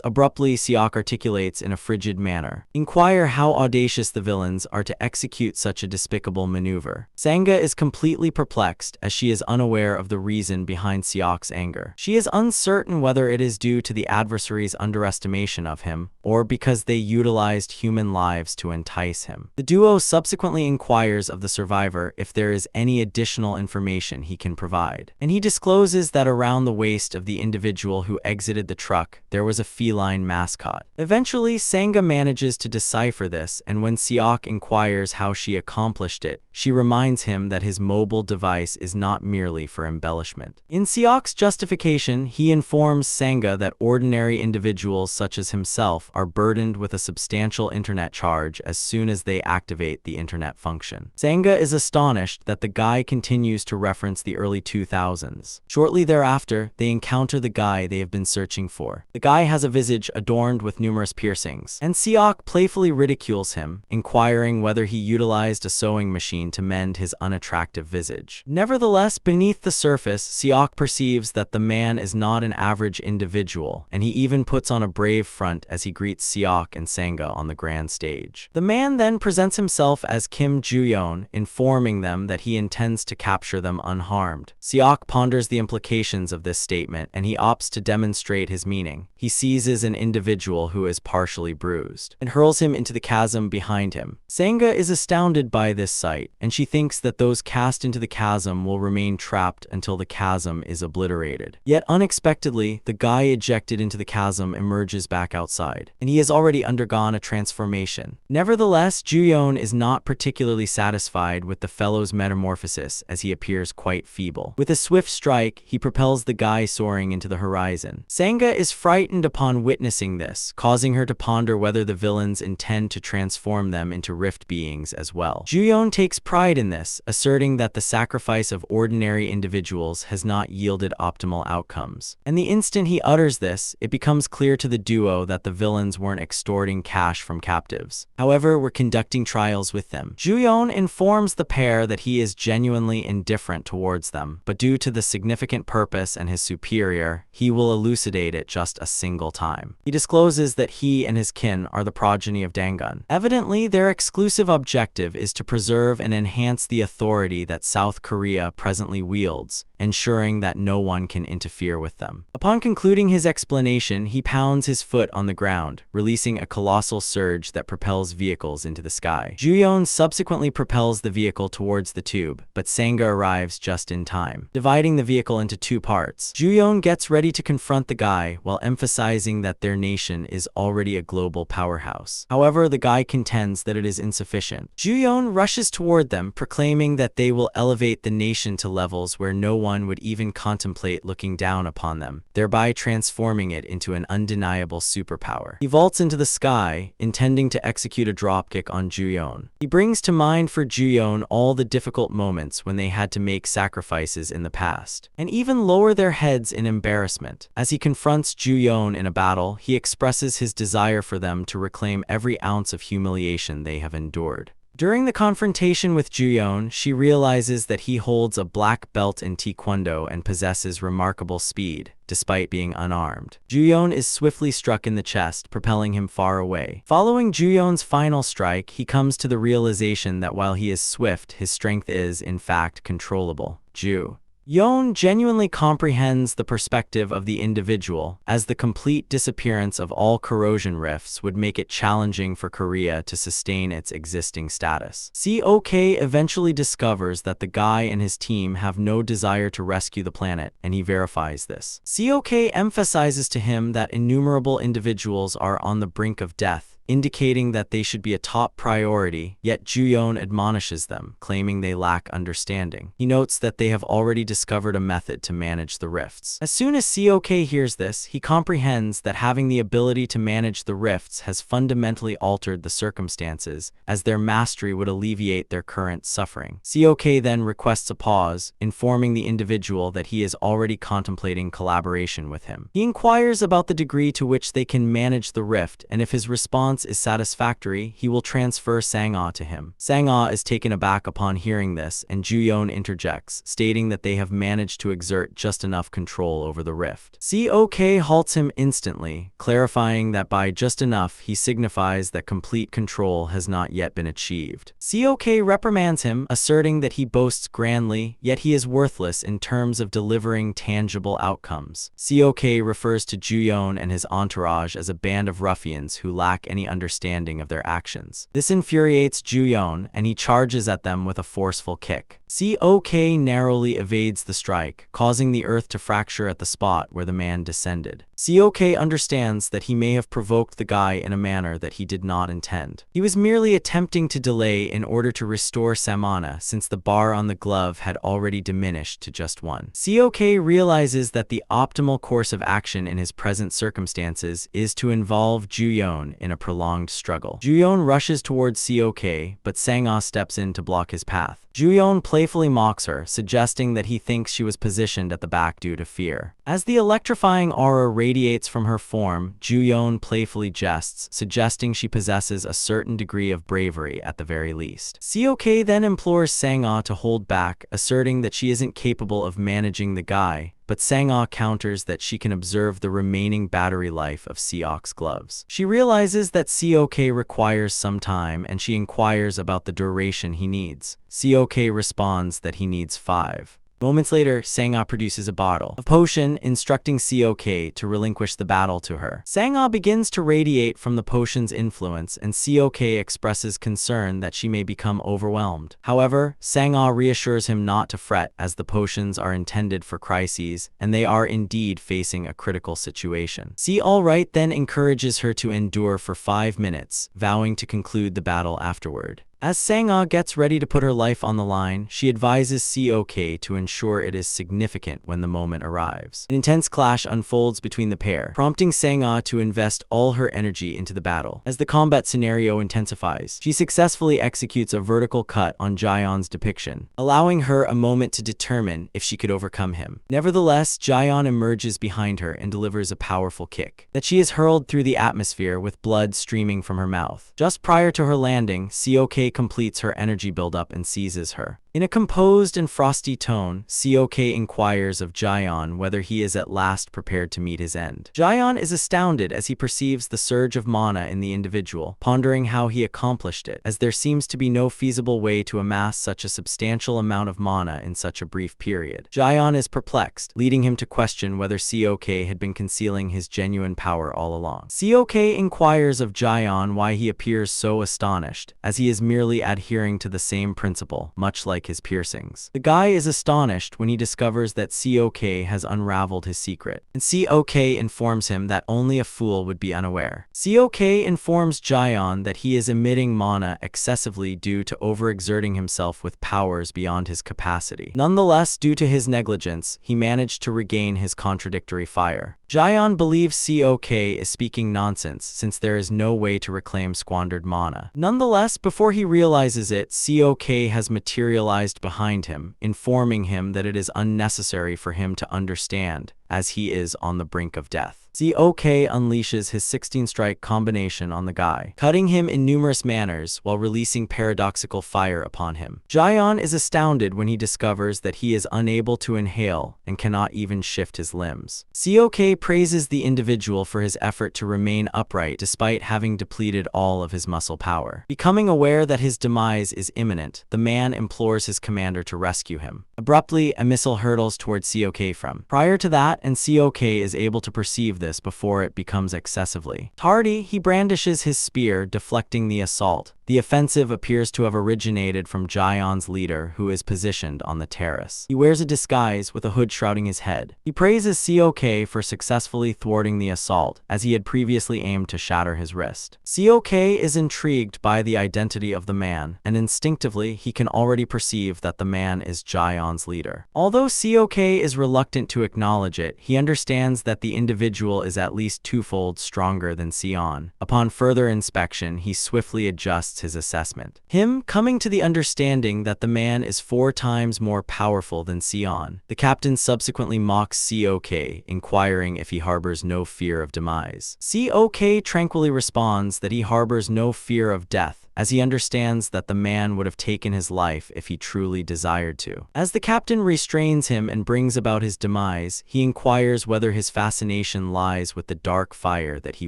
Abruptly, Siak articulates in a frigid manner. Inquire how audacious the villains are to execute such a despicable maneuver. Sanga is completely perplexed as she is unaware of the reason behind Siak's anger. She is uncertain whether it is due to the adversary's underestimation of him or because they utilized human lives to entice him. The duo subsequently inquires of the survivor if there is any additional information he can provide, and he discloses that around the waist of the individual who exited the truck there was a feline mascot. Eventually, Sanga manages to decipher this, and when Siak inquires how she accomplished it, she reminds him that his mobile device is not merely for embellishment. In Siak's justification, he informs Sanga that ordinary individuals such as himself are burdened with a substantial internet charge as soon as they activate the internet function. Sanga is astonished that the guy continues to reference the early 2000s. Shortly thereafter, they encounter the guy they have been searching for. The guy has a visage adorned with numerous piercings, and Siak playfully ridicules him, inquiring whether he utilized a sewing machine to mend his unattractive visage. Nevertheless, beneath the surface, Siak perceives that the man is not an average individual, and he even puts on a brave front as he greets Siak and Sanga on the grand stage. The man then presents himself as Kim Ju-yeon, informing them that he intends to capture them unharmed. Siak ponders the implications of this statement, and he opts to demonstrate his meaning. He seizes an individual who is partially bruised and hurls him into the chasm behind him. Sanga is astounded by this sight, and she thinks that those cast into the chasm will remain trapped until the chasm is obliterated. Yet unexpectedly, the guy ejected into the chasm emerges back outside, and he has already undergone a transformation. Nevertheless, Ju-yeon is not particularly satisfied with the fellow's metamorphosis as he appears quite feeble. With a swift strike, he propels the guy soaring into the horizon. Sanga is frightened upon witnessing this, causing her to ponder whether the villains intend to transform them into rift beings as well. Ju-yeon takes pride in this, asserting that the sacrifice of ordinary individuals has not yielded optimal outcomes. And the instant he utters this, it becomes clear to the duo that the villains weren't extorting cash from captives. However, we're conducting trials with them. Ju-yeon informs the pair that he is genuinely indifferent towards them, but due to the significant purpose and his superior, he will elucidate it just a single time. He discloses that he and his kin are the progeny of Dangun. Evidently, their exclusive objective is to preserve and enhance the authority that South Korea presently wields, ensuring that no one can interfere with them. Upon concluding his explanation, he pounds his foot on the ground, releasing a colossal surge that propels vehicles into the sky. Juyeon subsequently propels the vehicle towards the tube, but Sanga arrives just in time, dividing the vehicle into two parts. Juyeon gets ready to confront the guy while emphasizing that their nation is already a global powerhouse. However, the guy contends that it is insufficient. Juyeon rushes toward them, proclaiming that they will elevate the nation to levels where no one would even contemplate looking down upon them, thereby transforming it into an undeniable superpower. He vaults into the sky, intending to execute a dropkick on Juyeon. He brings to mind for Juyeon all the difficult moments when they had to make sacrifices in the past, and even lower their heads in embarrassment. As he confronts Juyeon in a battle, he expresses his desire for them to reclaim every ounce of humiliation they have endured. During the confrontation with Juyeon, she realizes that he holds a black belt in Taekwondo and possesses remarkable speed, despite being unarmed. Juyeon is swiftly struck in the chest, propelling him far away. Following Juyeon's final strike, he comes to the realization that while he is swift, his strength is, in fact, controllable. Juyeon genuinely comprehends the perspective of the individual, as the complete disappearance of all corrosion rifts would make it challenging for Korea to sustain its existing status. Cok eventually discovers that the guy and his team have no desire to rescue the planet, and he verifies this. Cok emphasizes to him that innumerable individuals are on the brink of death, indicating that they should be a top priority, yet Juyeon admonishes them, claiming they lack understanding. He notes that they have already discovered a method to manage the rifts. As soon as Cok hears this, he comprehends that having the ability to manage the rifts has fundamentally altered the circumstances, as their mastery would alleviate their current suffering. Cok then requests a pause, informing the individual that he is already contemplating collaboration with him. He inquires about the degree to which they can manage the rift, and if his response is satisfactory, he will transfer Sanga to him. Sanga is taken aback upon hearing this, and Juyeon interjects, stating that they have managed to exert just enough control over the rift. Cok halts him instantly, clarifying that by just enough he signifies that complete control has not yet been achieved. Cok reprimands him, asserting that he boasts grandly, yet he is worthless in terms of delivering tangible outcomes. Cok refers to Juyeon and his entourage as a band of ruffians who lack any understanding of their actions. This infuriates Juyeon, and he charges at them with a forceful kick. Cok narrowly evades the strike, causing the earth to fracture at the spot where the man descended. Cok understands that he may have provoked the guy in a manner that he did not intend. He was merely attempting to delay in order to restore Samana, since the bar on the glove had already diminished to just one. Cok realizes that the optimal course of action in his present circumstances is to involve Juyeon in a prolonged struggle. Juyeon rushes towards Cok, but Sanga steps in to block his path. Juyeon playfully mocks her, suggesting that he thinks she was positioned at the back due to fear. As the electrifying aura radiates from her form, Juyeon playfully jests, suggesting she possesses a certain degree of bravery at the very least. Cok then implores Sanga to hold back, asserting that she isn't capable of managing the guy, but Sanga counters that she can observe the remaining battery life of Cok's gloves. She realizes that Cok requires some time, and she inquires about the duration he needs. Cok responds that he needs 5. Moments later, Sanga produces a bottle of potion, instructing Cok to relinquish the battle to her. Sanga begins to radiate from the potion's influence, and Cok expresses concern that she may become overwhelmed. However, Sanga reassures him not to fret, as the potions are intended for crises, and they are indeed facing a critical situation. Alright then encourages her to endure for 5 minutes, vowing to conclude the battle afterward. As Sanga gets ready to put her life on the line, she advises Cok to ensure it is significant when the moment arrives. An intense clash unfolds between the pair, prompting Sanga to invest all her energy into the battle. As the combat scenario intensifies, she successfully executes a vertical cut on Juyeon's depiction, allowing her a moment to determine if she could overcome him. Nevertheless, Juyeon emerges behind her and delivers a powerful kick that she is hurled through the atmosphere with blood streaming from her mouth. Just prior to her landing, Cok completes her energy buildup and seizes her. In a composed and frosty tone, Seok inquires of Jion whether he is at last prepared to meet his end. Jion is astounded as he perceives the surge of mana in the individual, pondering how he accomplished it, as there seems to be no feasible way to amass such a substantial amount of mana in such a brief period. Jion is perplexed, leading him to question whether Seok had been concealing his genuine power all along. Seok inquires of Jion why he appears so astonished, as he is merely adhering to the same principle, much like his piercings. The guy is astonished when he discovers that Seok has unraveled his secret, and Seok informs him that only a fool would be unaware. Seok informs Jion that he is emitting mana excessively due to overexerting himself with powers beyond his capacity. Nonetheless, due to his negligence, he managed to regain his contradictory fire. Jion believes Seok is speaking nonsense since there is no way to reclaim squandered mana. Nonetheless, before he realizes it, Seok has materialized behind him, informing him that it is unnecessary for him to understand, as he is on the brink of death. Seok unleashes his 16-strike combination on the guy, cutting him in numerous manners while releasing paradoxical fire upon him. Jion is astounded when he discovers that he is unable to inhale and cannot even shift his limbs. Seok praises the individual for his effort to remain upright despite having depleted all of his muscle power. Becoming aware that his demise is imminent, the man implores his commander to rescue him. Abruptly, a missile hurtles towards Seok from. Prior to that, and Seok is able to perceive this before it becomes excessively tardy, he brandishes his spear, deflecting the assault. The offensive appears to have originated from Jion's leader, who is positioned on the terrace. He wears a disguise with a hood shrouding his head. He praises Seok for successfully thwarting the assault, as he had previously aimed to shatter his wrist. Seok is intrigued by the identity of the man, and instinctively he can already perceive that the man is Jion's leader. Although Seok is reluctant to acknowledge it, he understands that the individual is at least twofold stronger than Sion. Upon further inspection, he swiftly adjusts his assessment. Him coming to the understanding that the man is 4 times more powerful than Sion. The captain subsequently mocks Seok, inquiring if he harbors no fear of demise. Seok tranquilly responds that he harbors no fear of death, as he understands that the man would have taken his life if he truly desired to. As the captain restrains him and brings about his demise, he inquires whether his fascination lies with the dark fire that he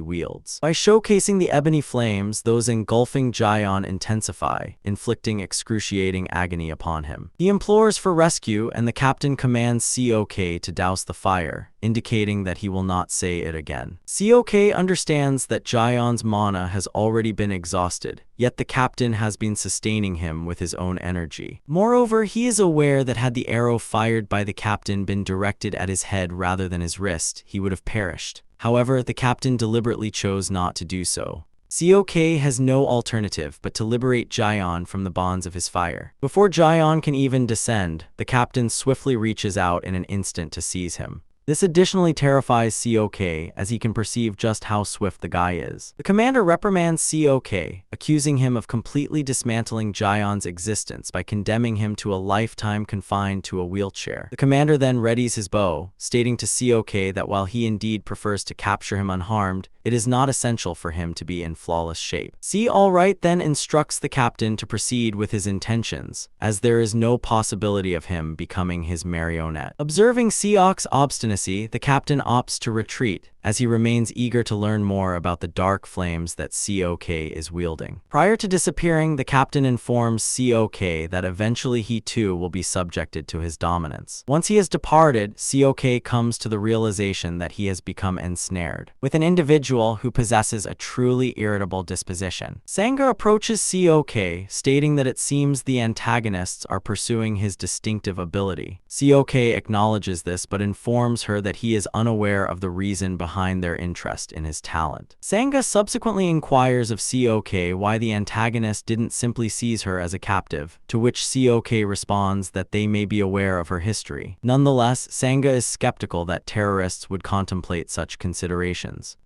wields. By showcasing the ebony flames, those engulfing Jion intensify, inflicting excruciating agony upon him. He implores for rescue, and the captain commands Seok to douse the fire, indicating that he will not say it again. Seok understands that Jion's mana has already been exhausted, yet the captain has been sustaining him with his own energy. Moreover, he is aware that had the arrow fired by the captain been directed at his head rather than his wrist, he would have perished. However, the captain deliberately chose not to do so. Seok has no alternative but to liberate Jion from the bonds of his fire. Before Jion can even descend, the captain swiftly reaches out in an instant to seize him. This additionally terrifies Seok, as he can perceive just how swift the guy is. The commander reprimands Seok, accusing him of completely dismantling Jion's existence by condemning him to a lifetime confined to a wheelchair. The commander then readies his bow, stating to Seok that while he indeed prefers to capture him unharmed, it is not essential for him to be in flawless shape. Alright then instructs the captain to proceed with his intentions, as there is no possibility of him becoming his marionette. Observing Seok's obstinacy, the captain opts to retreat, as he remains eager to learn more about the dark flames that Seok is wielding. Prior to disappearing, the captain informs Seok that eventually he too will be subjected to his dominance. Once he has departed, Seok comes to the realization that he has become ensnared with an individual who possesses a truly irritable disposition. Sanga approaches Seok, stating that it seems the antagonists are pursuing his distinctive ability. Seok acknowledges this but informs her that he is unaware of the reason behind their interest in his talent. Sanga subsequently inquires of Seok why the antagonist didn't simply seize her as a captive, to which Seok responds that they may be aware of her history. Nonetheless, Sanga is skeptical that terrorists would contemplate such considerations.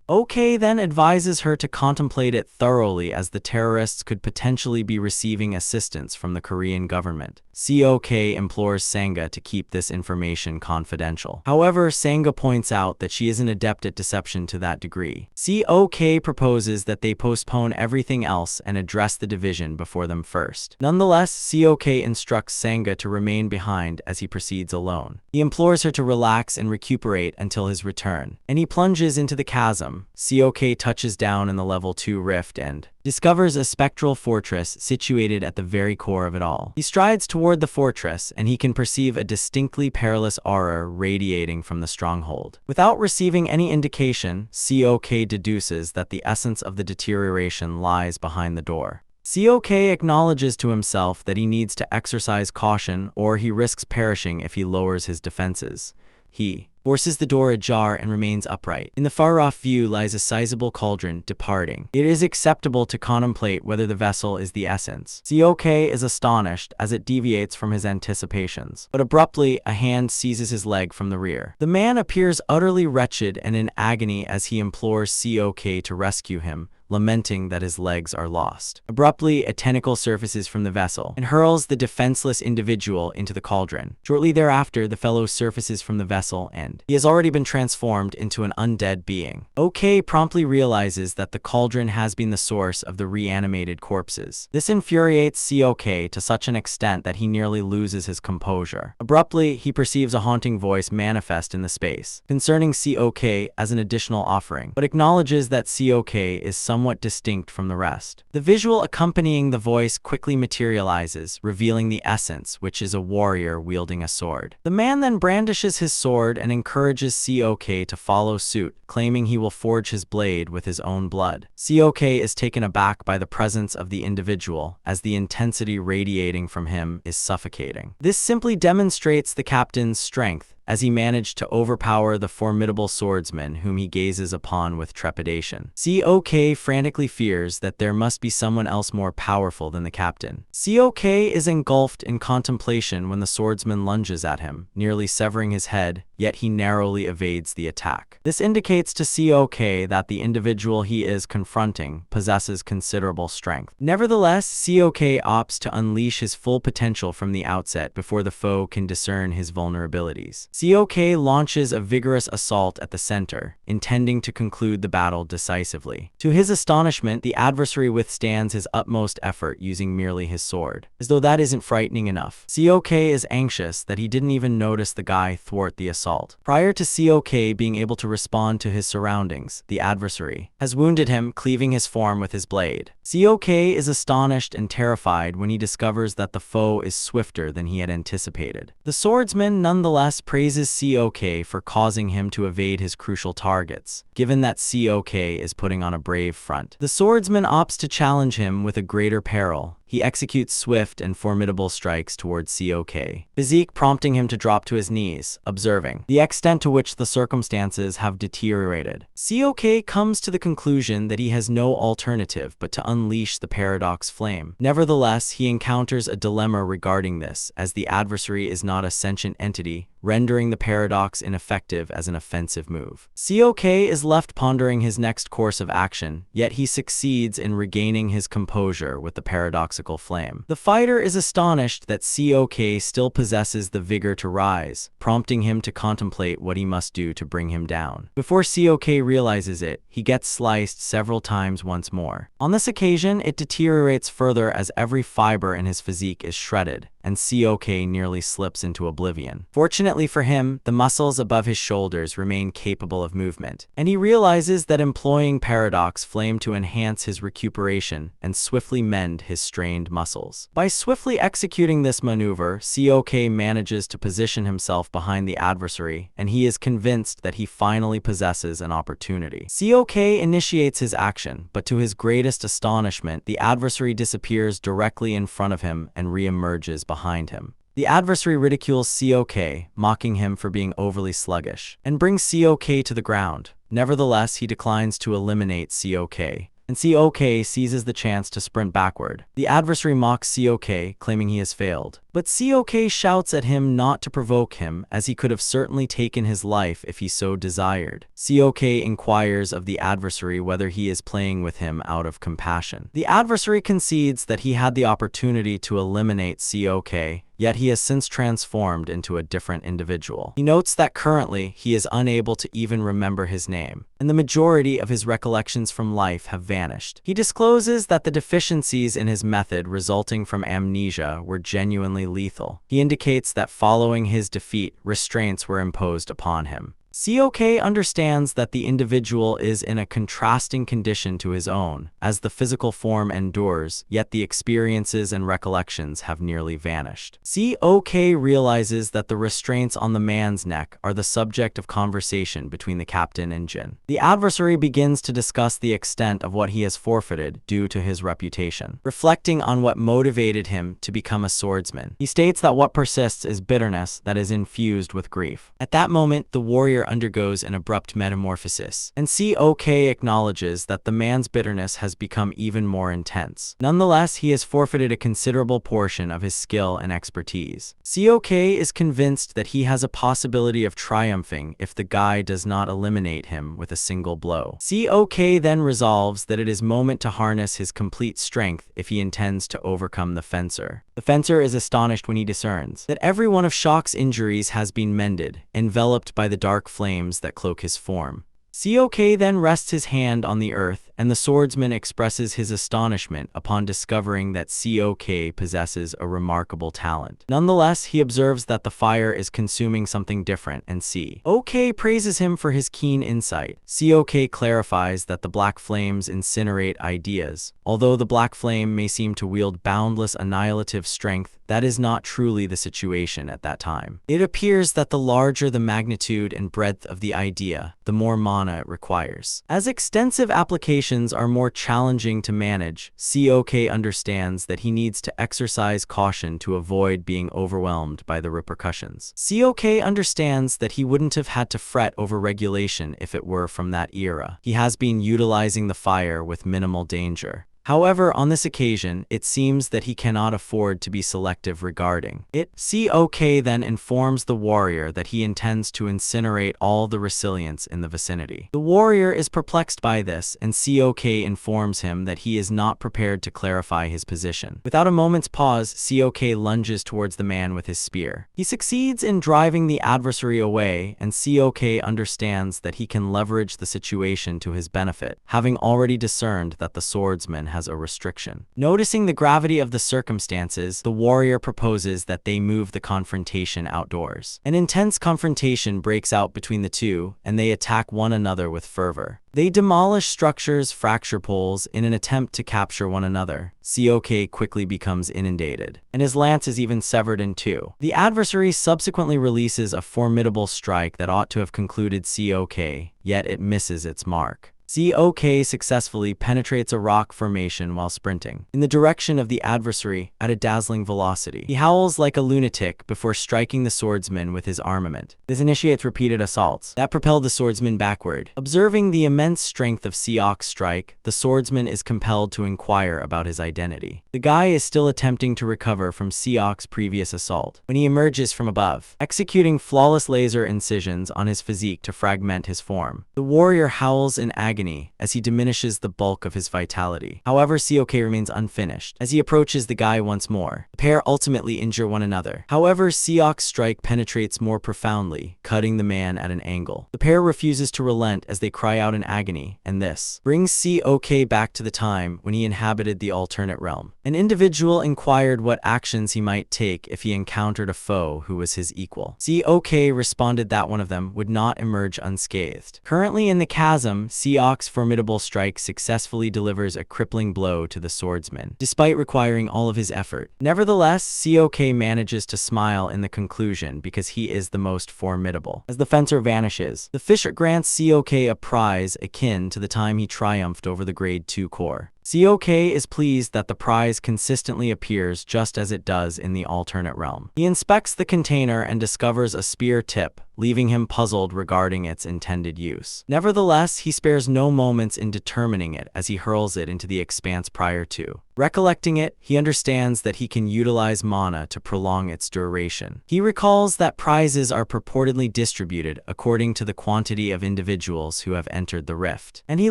OK then advises her to contemplate it thoroughly as the terrorists could potentially be receiving assistance from the Korean government. COK implores Sanga to keep this information confidential. However, Sanga points out that she is an adept at deception to that degree. COK proposes that they postpone everything else and address the division before them first. Nonetheless, COK instructs Sanga to remain behind as he proceeds alone. He implores her to relax and recuperate until his return, and he plunges into the chasm. COK touches down in the level 2 rift and discovers a spectral fortress situated at the very core of it all. He strides toward the fortress, and he can perceive a distinctly perilous aura radiating from the stronghold. Without receiving any indication, COK deduces that the essence of the deterioration lies behind the door. COK acknowledges to himself that he needs to exercise caution or he risks perishing if he lowers his defenses. He forces the door ajar and remains upright. In the far-off view lies a sizable cauldron departing. It is acceptable to contemplate whether the vessel is the essence. COK is astonished as it deviates from his anticipations, but abruptly a hand seizes his leg from the rear. The man appears utterly wretched and in agony as he implores COK to rescue him, lamenting that his legs are lost. Abruptly, a tentacle surfaces from the vessel and hurls the defenseless individual into the cauldron. Shortly thereafter, the fellow surfaces from the vessel and he has already been transformed into an undead being. OK promptly realizes that the cauldron has been the source of the reanimated corpses. This infuriates COK to such an extent that he nearly loses his composure. Abruptly, he perceives a haunting voice manifest in the space, concerning COK as an additional offering, but acknowledges that COK is somewhat distinct from the rest. The visual accompanying the voice quickly materializes, revealing the essence, which is a warrior wielding a sword. The man then brandishes his sword and encourages COK to follow suit, claiming he will forge his blade with his own blood. COK is taken aback by the presence of the individual, as the intensity radiating from him is suffocating. This simply demonstrates the captain's strength, as he managed to overpower the formidable swordsman whom he gazes upon with trepidation. COK frantically fears that there must be someone else more powerful than the captain. COK is engulfed in contemplation when the swordsman lunges at him, nearly severing his head, yet he narrowly evades the attack. This indicates to COK that the individual he is confronting possesses considerable strength. Nevertheless, COK opts to unleash his full potential from the outset before the foe can discern his vulnerabilities. COK launches a vigorous assault at the center, intending to conclude the battle decisively. To his astonishment, the adversary withstands his utmost effort using merely his sword. As though that isn't frightening enough, COK is anxious that he didn't even notice the guy thwart the assault. Prior to COK being able to respond to his surroundings, the adversary has wounded him, cleaving his form with his blade. COK is astonished and terrified when he discovers that the foe is swifter than he had anticipated. The swordsman nonetheless praises COK for causing him to evade his crucial targets, given that COK is putting on a brave front. The swordsman opts to challenge him with a greater peril. He executes swift and formidable strikes towards COK, physique prompting him to drop to his knees, observing the extent to which the circumstances have deteriorated. COK comes to the conclusion that he has no alternative but to unleash the paradox flame. Nevertheless, he encounters a dilemma regarding this, as the adversary is not a sentient entity, rendering the paradox ineffective as an offensive move. COK is left pondering his next course of action, yet he succeeds in regaining his composure with the paradoxical flame. The fighter is astonished that COK still possesses the vigor to rise, prompting him to contemplate what he must do to bring him down. Before COK realizes it, he gets sliced several times once more. On this occasion, it deteriorates further as every fiber in his physique is shredded, and COK nearly slips into oblivion. Fortunately for him, the muscles above his shoulders remain capable of movement, and he realizes that employing paradox flame to enhance his recuperation and swiftly mend his strained muscles. By swiftly executing this maneuver, COK manages to position himself behind the adversary, and he is convinced that he finally possesses an opportunity. COK initiates his action, but to his greatest astonishment, the adversary disappears directly in front of him and re-emerges behind him. The adversary ridicules COK, mocking him for being overly sluggish, and brings COK to the ground. Nevertheless, he declines to eliminate COK, and COK seizes the chance to sprint backward. The adversary mocks COK, claiming he has failed, But Seok shouts at him not to provoke him, as he could have certainly taken his life if he so desired. Seok inquires of the adversary whether he is playing with him out of compassion. The adversary concedes that he had the opportunity to eliminate Seok, yet he has since transformed into a different individual. He notes that currently he is unable to even remember his name, and the majority of his recollections from life have vanished. He discloses that the deficiencies in his method resulting from amnesia were genuinely lethal. He indicates that following his defeat, restraints were imposed upon him. Seok understands that the individual is in a contrasting condition to his own, as the physical form endures, yet the experiences and recollections have nearly vanished. Seok realizes that the restraints on the man's neck are the subject of conversation between the captain and Jin. The adversary begins to discuss the extent of what he has forfeited due to his reputation, reflecting on what motivated him to become a swordsman. He states that what persists is bitterness that is infused with grief. At that moment, the warrior undergoes an abrupt metamorphosis, and Seok acknowledges that the man's bitterness has become even more intense. Nonetheless, he has forfeited a considerable portion of his skill and expertise. Seok is convinced that he has a possibility of triumphing if the guy does not eliminate him with a single blow. Seok then resolves that it is moment to harness his complete strength if he intends to overcome the fencer. The fencer is astonished when he discerns that every one of Shock's injuries has been mended, enveloped by the dark flames that cloak his form. Seok then rests his hand on the earth, and the swordsman expresses his astonishment upon discovering that Seok possesses a remarkable talent. Nonetheless, he observes that the fire is consuming something different, and Seok praises him for his keen insight. Seok clarifies that the black flames incinerate ideas. Although the black flame may seem to wield boundless annihilative strength, that is not truly the situation at that time. It appears that the larger the magnitude and breadth of the idea, the more mana it requires. As extensive applications are more challenging to manage, Seok understands that he needs to exercise caution to avoid being overwhelmed by the repercussions. Seok understands that he wouldn't have had to fret over regulation if it were from that era. He has been utilizing the fire with minimal danger. However, on this occasion, it seems that he cannot afford to be selective regarding it. Seok then informs the warrior that he intends to incinerate all the resilience in the vicinity. The warrior is perplexed by this, and Seok informs him that he is not prepared to clarify his position. Without a moment's pause, Seok lunges towards the man with his spear. He succeeds in driving the adversary away, and Seok understands that he can leverage the situation to his benefit, having already discerned that the swordsman has a restriction. Noticing the gravity of the circumstances, the warrior proposes that they move the confrontation outdoors. An intense confrontation breaks out between the two, and they attack one another with fervor. They demolish structures, fracture poles, in an attempt to capture one another. Seok quickly becomes inundated, and his lance is even severed in two. The adversary subsequently releases a formidable strike that ought to have concluded Seok, yet it misses its mark. Seok successfully penetrates a rock formation while sprinting in the direction of the adversary at a dazzling velocity. He howls like a lunatic before striking the swordsman with his armament. This initiates repeated assaults that propel the swordsman backward. Observing the immense strength of Seok's strike, the swordsman is compelled to inquire about his identity. The guy is still attempting to recover from Seok's previous assault when he emerges from above, executing flawless laser incisions on his physique to fragment his form. The warrior howls in agony as he diminishes the bulk of his vitality. However, Seok remains unfinished. As he approaches the guy once more, the pair ultimately injure one another. However, Seok's strike penetrates more profoundly, cutting the man at an angle. The pair refuses to relent as they cry out in agony, and this brings Seok back to the time when he inhabited the alternate realm. An individual inquired what actions he might take if he encountered a foe who was his equal. Seok responded that one of them would not emerge unscathed. Currently in the chasm, Seok's formidable strike successfully delivers a crippling blow to the swordsman, despite requiring all of his effort. Nevertheless, Seok manages to smile in the conclusion because he is the most formidable. As the fencer vanishes, the fisher grants Seok a prize akin to the time he triumphed over the Grade 2 Corps. Seok is pleased that the prize consistently appears just as it does in the alternate realm. He inspects the container and discovers a spear tip, leaving him puzzled regarding its intended use. Nevertheless, he spares no moments in determining it as he hurls it into the expanse prior to Recollecting it, he understands that he can utilize mana to prolong its duration. He recalls that prizes are purportedly distributed according to the quantity of individuals who have entered the rift, and he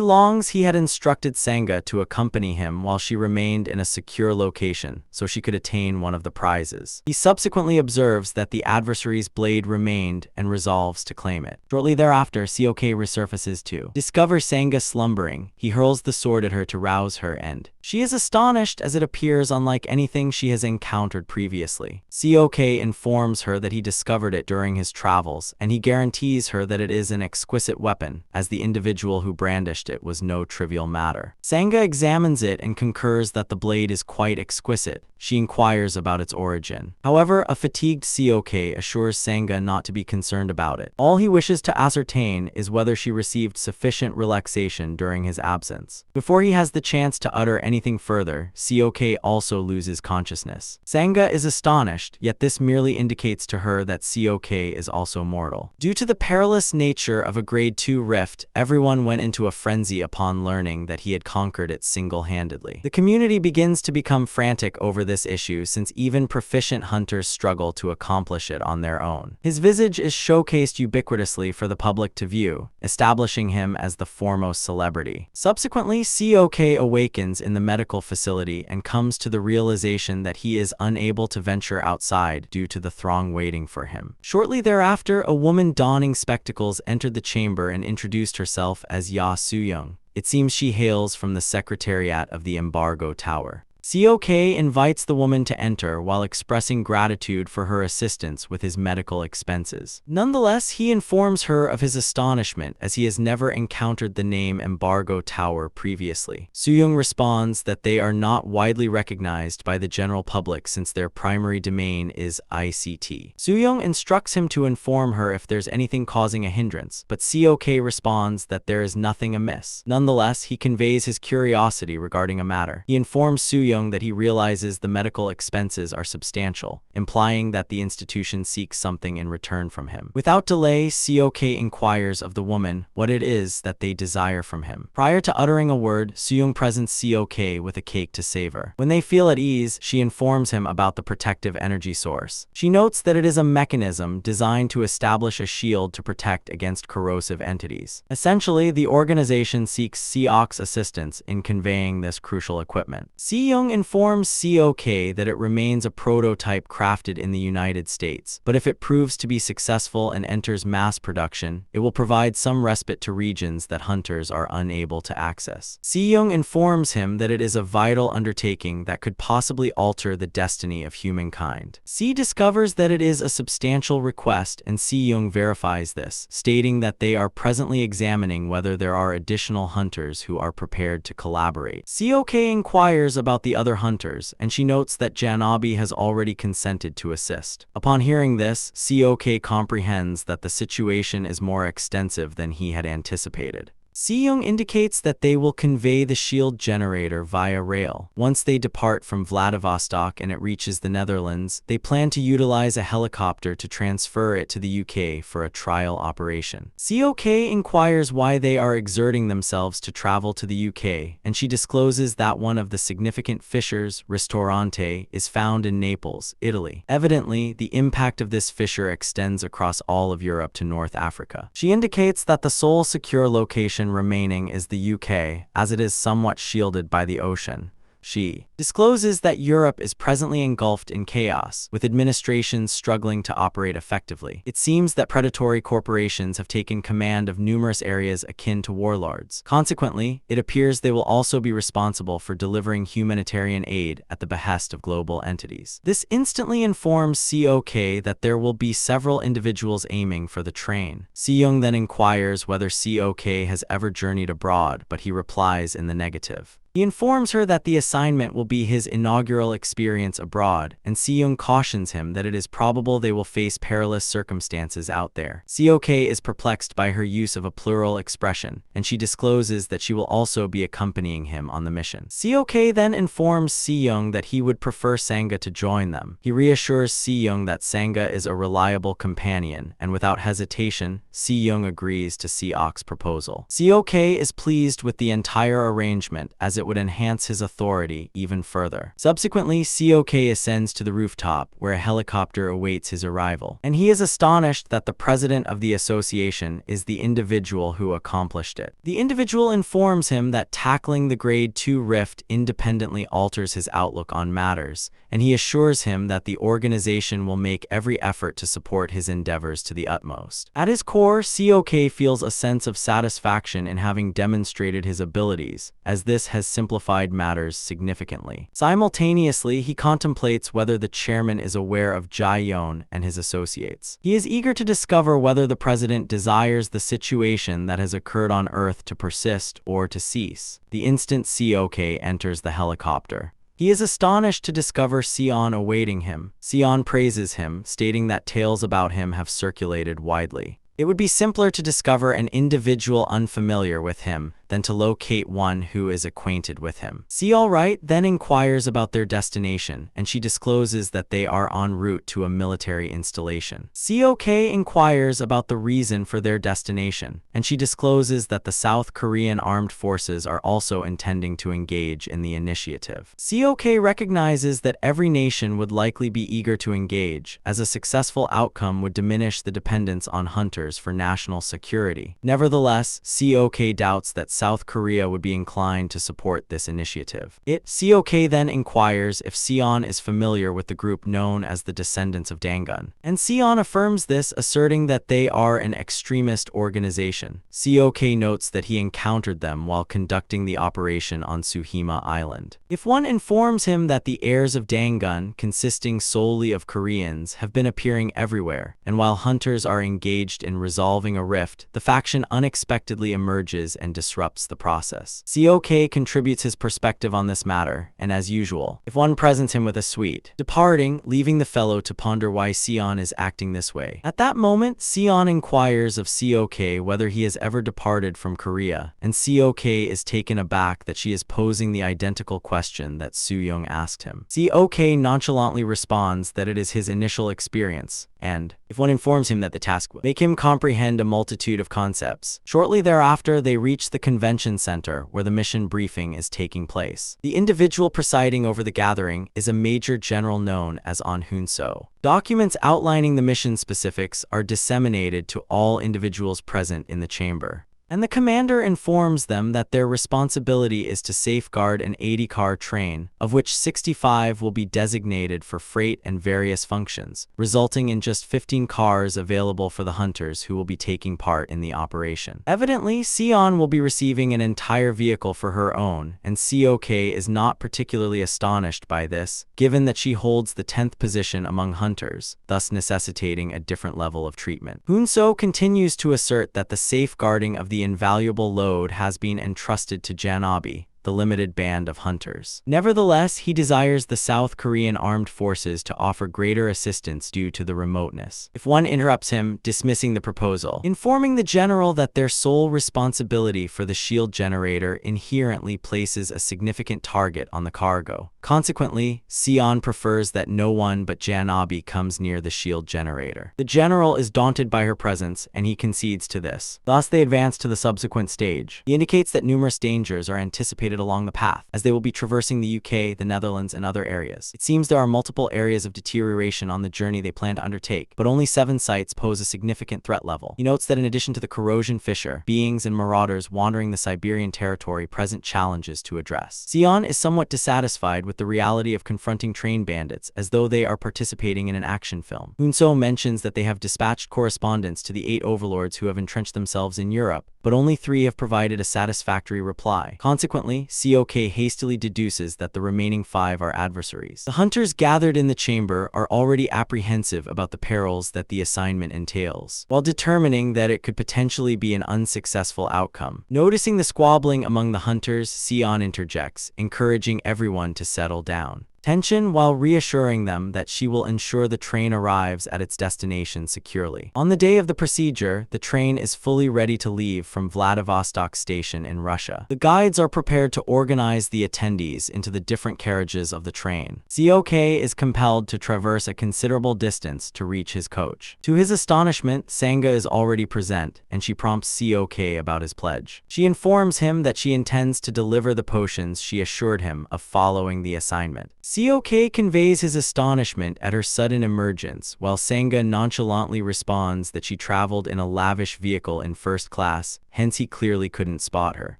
longs he had instructed Sanga to accompany him while she remained in a secure location so she could attain one of the prizes. He subsequently observes that the adversary's blade remained and resolves to claim it. Shortly thereafter, Seok resurfaces to discover Sanga slumbering. He hurls the sword at her to rouse her, and she is astonished as it appears unlike anything she has encountered previously. Seok informs her that he discovered it during his travels, and he guarantees her that it is an exquisite weapon, as the individual who brandished it was no trivial matter. Sanga examines it and concurs that the blade is quite exquisite. She inquires about its origin. However, a fatigued Seok assures Sanga not to be concerned about it. All he wishes to ascertain is whether she received sufficient relaxation during his absence. Before he has the chance to utter anything further, Seok also loses consciousness. Sanga is astonished, yet this merely indicates to her that Seok is also mortal. Due to the perilous nature of a grade 2 rift, everyone went into a frenzy upon learning that he had conquered it single-handedly. The community begins to become frantic over this issue, since even proficient hunters struggle to accomplish it on their own. His visage is showcased ubiquitously for the public to view, establishing him as the foremost celebrity. Subsequently, Seok awakens in the medical facility and comes to the realization that he is unable to venture outside due to the throng waiting for him. Shortly thereafter, a woman donning spectacles entered the chamber and introduced herself as Ya Soo-young. It seems she hails from the Secretariat of the Embargo Tower. Seok invites the woman to enter while expressing gratitude for her assistance with his medical expenses. Nonetheless, he informs her of his astonishment as he has never encountered the name Embargo Tower previously. Soo-young responds that they are not widely recognized by the general public since their primary domain is ICT. Soo-young instructs him to inform her if there's anything causing a hindrance, but Seok responds that there is nothing amiss. Nonetheless, he conveys his curiosity regarding a matter. He informs Soo-young that he realizes the medical expenses are substantial, implying that the institution seeks something in return from him. Without delay, Seok inquires of the woman what it is that they desire from him. Prior to uttering a word, Soo-young presents Seok with a cake to savor. When they feel at ease, she informs him about the protective energy source. She notes that it is a mechanism designed to establish a shield to protect against corrosive entities. Essentially, the organization seeks Seok's assistance in conveying this crucial equipment. Soo-young informs Seok that it remains a prototype crafted in the United States, but if it proves to be successful and enters mass production, it will provide some respite to regions that hunters are unable to access. Soo-young informs him that it is a vital undertaking that could possibly alter the destiny of humankind. Se discovers that it is a substantial request, and Soo-young verifies this, stating that they are presently examining whether there are additional hunters who are prepared to collaborate. Seok inquires about the other hunters, and she notes that Janabi has already consented to assist. Upon hearing this, Seok comprehends that the situation is more extensive than he had anticipated. Soo-young indicates that they will convey the shield generator via rail. Once they depart from Vladivostok and it reaches the Netherlands, they plan to utilize a helicopter to transfer it to the UK for a trial operation. Seok inquires why they are exerting themselves to travel to the UK, and she discloses that one of the significant fissures, Ristorante, is found in Naples, Italy. Evidently, the impact of this fissure extends across all of Europe to North Africa. She indicates that the sole secure location remaining is the UK, as it is somewhat shielded by the ocean. She discloses that Europe is presently engulfed in chaos, with administrations struggling to operate effectively. It seems that predatory corporations have taken command of numerous areas akin to warlords. Consequently, it appears they will also be responsible for delivering humanitarian aid at the behest of global entities. This instantly informs Seok that there will be several individuals aiming for the train. Soo-young then inquires whether Seok has ever journeyed abroad, but he replies in the negative. He informs her that the assignment will be his inaugural experience abroad, and Soo-young cautions him that it is probable they will face perilous circumstances out there. Seok is perplexed by her use of a plural expression, and she discloses that she will also be accompanying him on the mission. Seok then informs Soo-young that he would prefer Sanga to join them. He reassures Soo-young that Sanga is a reliable companion, and without hesitation, Soo-young agrees to Seok's proposal. Seok is pleased with the entire arrangement, as it that would enhance his authority even further. Subsequently, Cok ascends to the rooftop, where a helicopter awaits his arrival, and he is astonished that the president of the association is the individual who accomplished it. The individual informs him that tackling the Grade 2 rift independently alters his outlook on matters, and he assures him that the organization will make every effort to support his endeavors to the utmost. At his core, Cok feels a sense of satisfaction in having demonstrated his abilities, as this has simplified matters significantly. Simultaneously, he contemplates whether the chairman is aware of Jae-yeon and his associates. He is eager to discover whether the president desires the situation that has occurred on Earth to persist or to cease. The instant Cok enters the helicopter, he is astonished to discover Sion awaiting him. Sion praises him, stating that tales about him have circulated widely. It would be simpler to discover an individual unfamiliar with him than to locate one who is acquainted with him. Seo then inquires about their destination, and she discloses that they are en route to a military installation. Cok inquires about the reason for their destination, and she discloses that the South Korean armed forces are also intending to engage in the initiative. Cok recognizes that every nation would likely be eager to engage, as a successful outcome would diminish the dependence on hunters for national security. Nevertheless, Cok doubts that South Korea would be inclined to support this initiative. Cok then inquires if Sion is familiar with the group known as the Descendants of Dangun, and Sion affirms this, asserting that they are an extremist organization. Cok notes that he encountered them while conducting the operation on Suhima Island. If one informs him that the heirs of Dangun, consisting solely of Koreans, have been appearing everywhere, and while hunters are engaged in resolving a rift, the faction unexpectedly emerges and disrupts the process. Cok contributes his perspective on this matter, and as usual, if one presents him with a sweet, departing, leaving the fellow to ponder why Sion is acting this way. At that moment, Sion inquires of Cok whether he has ever departed from Korea, and Cok is taken aback that she is posing the identical question that Soo-young asked him. Cok nonchalantly responds that it is his initial experience, and, if one informs him that the task would make him comprehend a multitude of concepts. Shortly thereafter, they reach the convention center where the mission briefing is taking place. The individual presiding over the gathering is a major general known as An Hoon-so. Documents outlining the mission specifics are disseminated to all individuals present in the chamber, and the commander informs them that their responsibility is to safeguard an 80-car train, of which 65 will be designated for freight and various functions, resulting in just 15 cars available for the hunters who will be taking part in the operation. Evidently, Sion will be receiving an entire vehicle for her own, and Cok is not particularly astonished by this, given that she holds the 10th position among hunters, thus necessitating a different level of treatment. Hoon-so continues to assert that the safeguarding of the invaluable load has been entrusted to Janabi, the limited band of hunters. Nevertheless, he desires the South Korean armed forces to offer greater assistance due to the remoteness. If one interrupts him, dismissing the proposal, informing the general that their sole responsibility for the shield generator inherently places a significant target on the cargo. Consequently, Sion prefers that no one but Janabi comes near the shield generator. The general is daunted by her presence, and he concedes to this. Thus, they advance to the subsequent stage. He indicates that numerous dangers are anticipated along the path, as they will be traversing the UK, the Netherlands, and other areas. It seems there are multiple areas of deterioration on the journey they plan to undertake, but only 7 sites pose a significant threat level. He notes that in addition to the corrosion fissure, beings and marauders wandering the Siberian territory present challenges to address. Sion is somewhat dissatisfied with the reality of confronting train bandits, as though they are participating in an action film. Hoon-so mentions that they have dispatched correspondence to the 8 overlords who have entrenched themselves in Europe, but only 3 have provided a satisfactory reply. Consequently, Cok hastily deduces that the remaining 5 are adversaries. The hunters gathered in the chamber are already apprehensive about the perils that the assignment entails, while determining that it could potentially be an unsuccessful outcome. Noticing the squabbling among the hunters, Sion interjects, encouraging everyone to settle down. tension while reassuring them that she will ensure the train arrives at its destination securely. On the day of the procedure, the train is fully ready to leave from Vladivostok station in Russia. The guides are prepared to organize the attendees into the different carriages of the train. Seok is compelled to traverse a considerable distance to reach his coach. To his astonishment, Sanga is already present, and she prompts Seok about his pledge. She informs him that she intends to deliver the potions she assured him of following the assignment. Seok conveys his astonishment at her sudden emergence, while Sanga nonchalantly responds that she traveled in a lavish vehicle in first class, hence he clearly couldn't spot her.